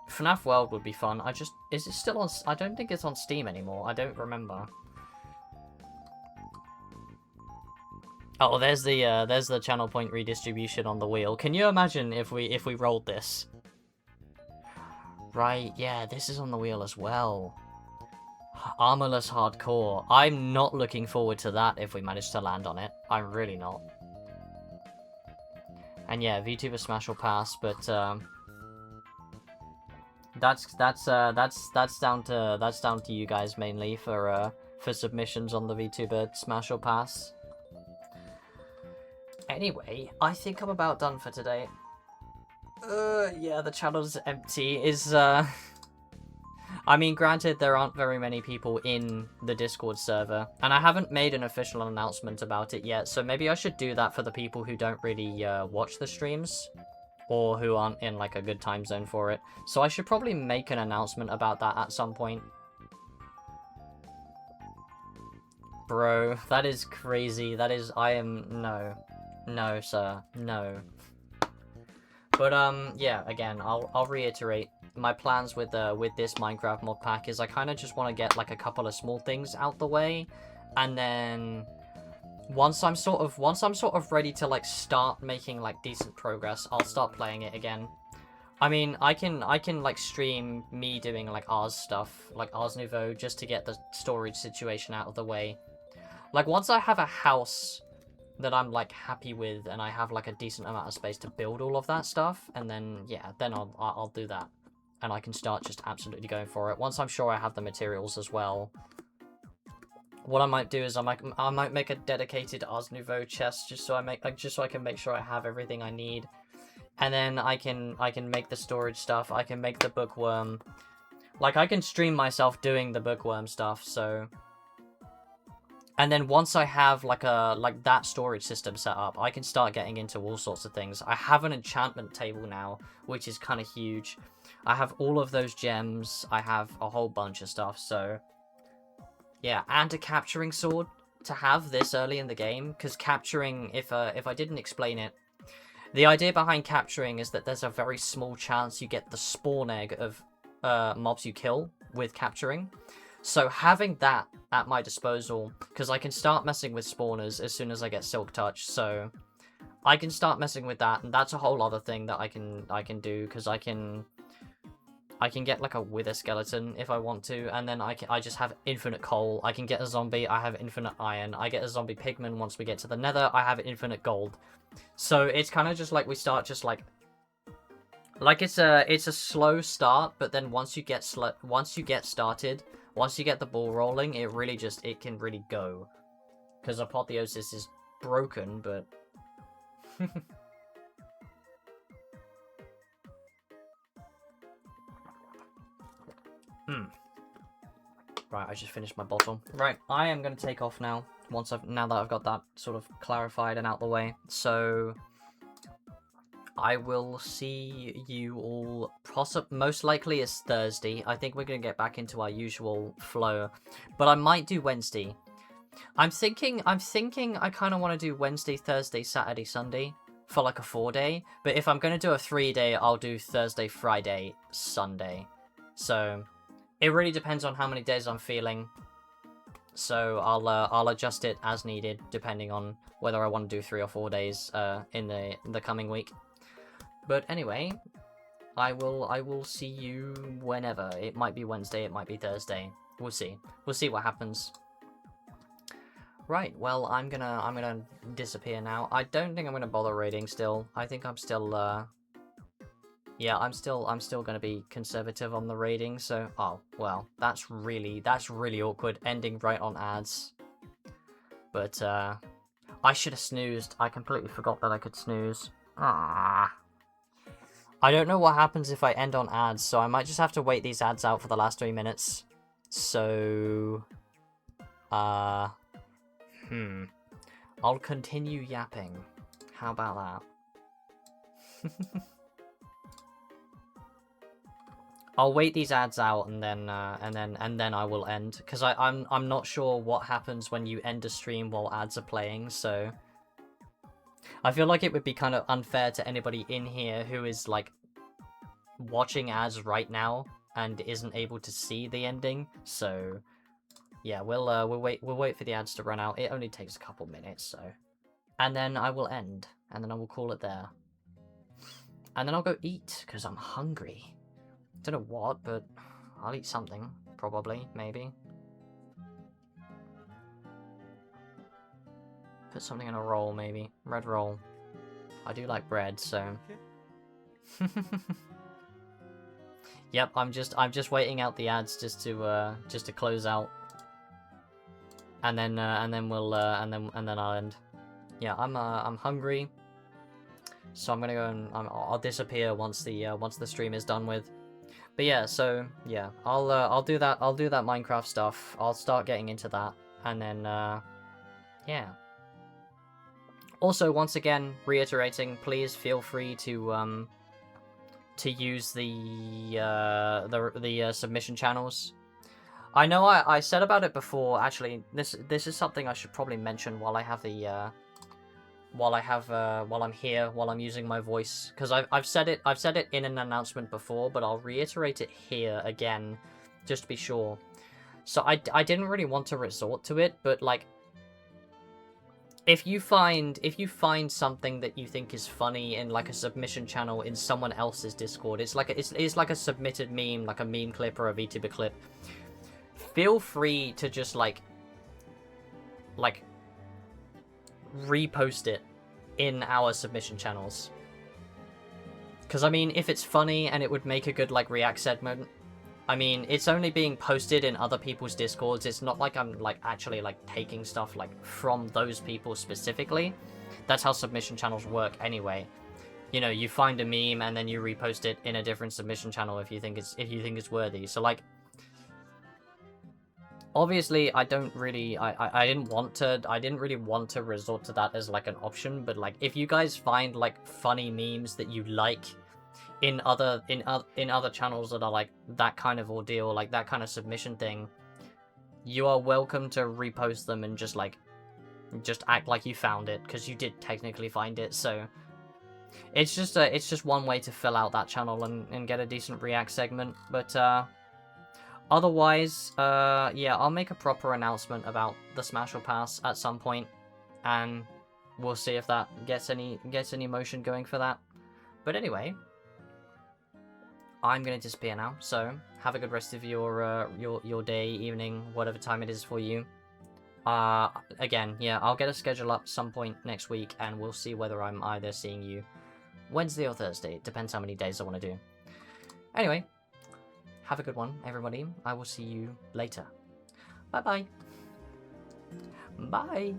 FNAF World would be fun. Is it still on? I don't think it's on Steam anymore. I don't remember. Oh, there's the channel point redistribution on the wheel. Can you imagine if we rolled this? Right, yeah, this is on the wheel as well. Armorless Hardcore. I'm not looking forward to that if we manage to land on it. I'm really not. And yeah, VTuber Smash will pass, but that's down to you guys mainly for submissions on the VTuber Smash or Pass. Anyway, I think I'm about done for today. Yeah, the channel's empty. I mean, granted, there aren't very many people in the Discord server, and I haven't made an official announcement about it yet, so maybe I should do that for the people who don't really watch the streams, or who aren't in, like, a good time zone for it. So I should probably make an announcement about that at some point. Bro, that is crazy. That is, no. No, sir. No. But, yeah, again, I'll reiterate. My plans with this Minecraft mod pack is I kind of just want to get, like, a couple of small things out the way. And then once I'm sort of ready to, like, start making, like, decent progress, I'll start playing it again. I mean, I can like stream me doing like Ars stuff, like Ars Nouveau, just to get the storage situation out of the way. Like once I have a house that I'm like happy with, and I have like a decent amount of space to build all of that stuff, and then yeah, then I'll do that, and I can start just absolutely going for it. Once I'm sure I have the materials as well. What I might do is I might make a dedicated Ars Nouveau chest just so I can make sure I have everything I need. And then I can make the storage stuff. I can make the bookworm. Like I can stream myself doing the bookworm stuff. So, and then once I have like that storage system set up, I can start getting into all sorts of things. I have an enchantment table now, which is kind of huge. I have all of those gems. I have a whole bunch of stuff. So, yeah, and a capturing sword to have this early in the game, because capturing, if I didn't explain it. The idea behind capturing is that there's a very small chance you get the spawn egg of mobs you kill with capturing. So having that at my disposal, because I can start messing with spawners as soon as I get Silk Touch, so I can start messing with that, and that's a whole other thing that I can do, because I can get like a wither skeleton if I want to, and then I just have infinite coal. I can get a zombie, I have infinite iron. I get a zombie pigman once we get to the nether, I have infinite gold. So it's kind of just like we start just like it's a slow start, but then once you get started, once you get the ball rolling, it can really go. Because Apotheosis is broken, but Right, I just finished my bottle. Right, I am going to take off now, now that I've got that sort of clarified and out the way. So, I will see you all, most likely it's Thursday. I think we're going to get back into our usual flow, but I might do Wednesday. I'm thinking I kind of want to do Wednesday, Thursday, Saturday, Sunday for like a 4-day, but if I'm going to do a 3-day, I'll do Thursday, Friday, Sunday. So, it really depends on how many days I'm feeling, so I'll adjust it as needed, depending on whether I want to do 3 or 4 days in the coming week. But anyway, I will see you whenever. It might be Wednesday, it might be Thursday. We'll see. We'll see what happens. Right. Well, I'm gonna disappear now. I don't think I'm gonna bother raiding still. I think I'm still yeah, I'm still gonna be conservative on the rating, so oh well, that's really awkward, ending right on ads. But I should have snoozed. I completely forgot that I could snooze. Ah. I don't know what happens if I end on ads, so I might just have to wait these ads out for the last 3 minutes. So I'll continue yapping. How about that? I'll wait these ads out and then I will end, because I'm not sure what happens when you end a stream while ads are playing. So I feel like it would be kind of unfair to anybody in here who is like watching ads right now and isn't able to see the ending. So yeah, we'll wait for the ads to run out. It only takes a couple minutes, so, and then I will end, and then I will call it there, and then I'll go eat because I'm hungry. Don't know what, but I'll eat something. Probably, maybe. Put something in a roll, maybe. Red roll. I do like bread, so. Yep, I'm just waiting out the ads just to close out. And then we'll and then I'll end. Yeah, I'm hungry. So I'm gonna go and I'll disappear once the stream is done with. But yeah, so yeah, I'll do that Minecraft stuff. I'll start getting into that, and then yeah. Also, once again, reiterating, please feel free to use the submission channels. I know I said about it before. Actually, this is something I should probably mention while I have the while I'm here, while I'm using my voice, because I've said it in an announcement before, but I'll reiterate it here again, just to be sure. So I didn't really want to resort to it, but like, if you find something that you think is funny in like a submission channel in someone else's Discord, it's like a submitted meme, like a meme clip or a VTuber clip. Feel free to just like repost it in our submission channels. Because I mean, if it's funny and it would make a good like react segment, I mean, it's only being posted in other people's Discords. It's not like I'm like actually like taking stuff like from those people specifically. That's how submission channels work anyway. You know, you find a meme and then you repost it in a different submission channel if you think it's worthy. So like, obviously I didn't really want to resort to that as like an option, but like if you guys find like funny memes that you like in other channels that are like that kind of ordeal, like that kind of submission thing, you are welcome to repost them and just act like you found it, because you did technically find it. So it's just one way to fill out that channel and get a decent react segment. But otherwise, yeah, I'll make a proper announcement about the Smash or Pass at some point, and we'll see if that gets any motion going for that. But anyway, I'm going to disappear now, so have a good rest of your day, evening, whatever time it is for you. Again, yeah, I'll get a schedule up some point next week, and we'll see whether I'm either seeing you Wednesday or Thursday. It depends how many days I want to do. Anyway, have a good one, everybody. I will see you later. Bye-bye. Bye.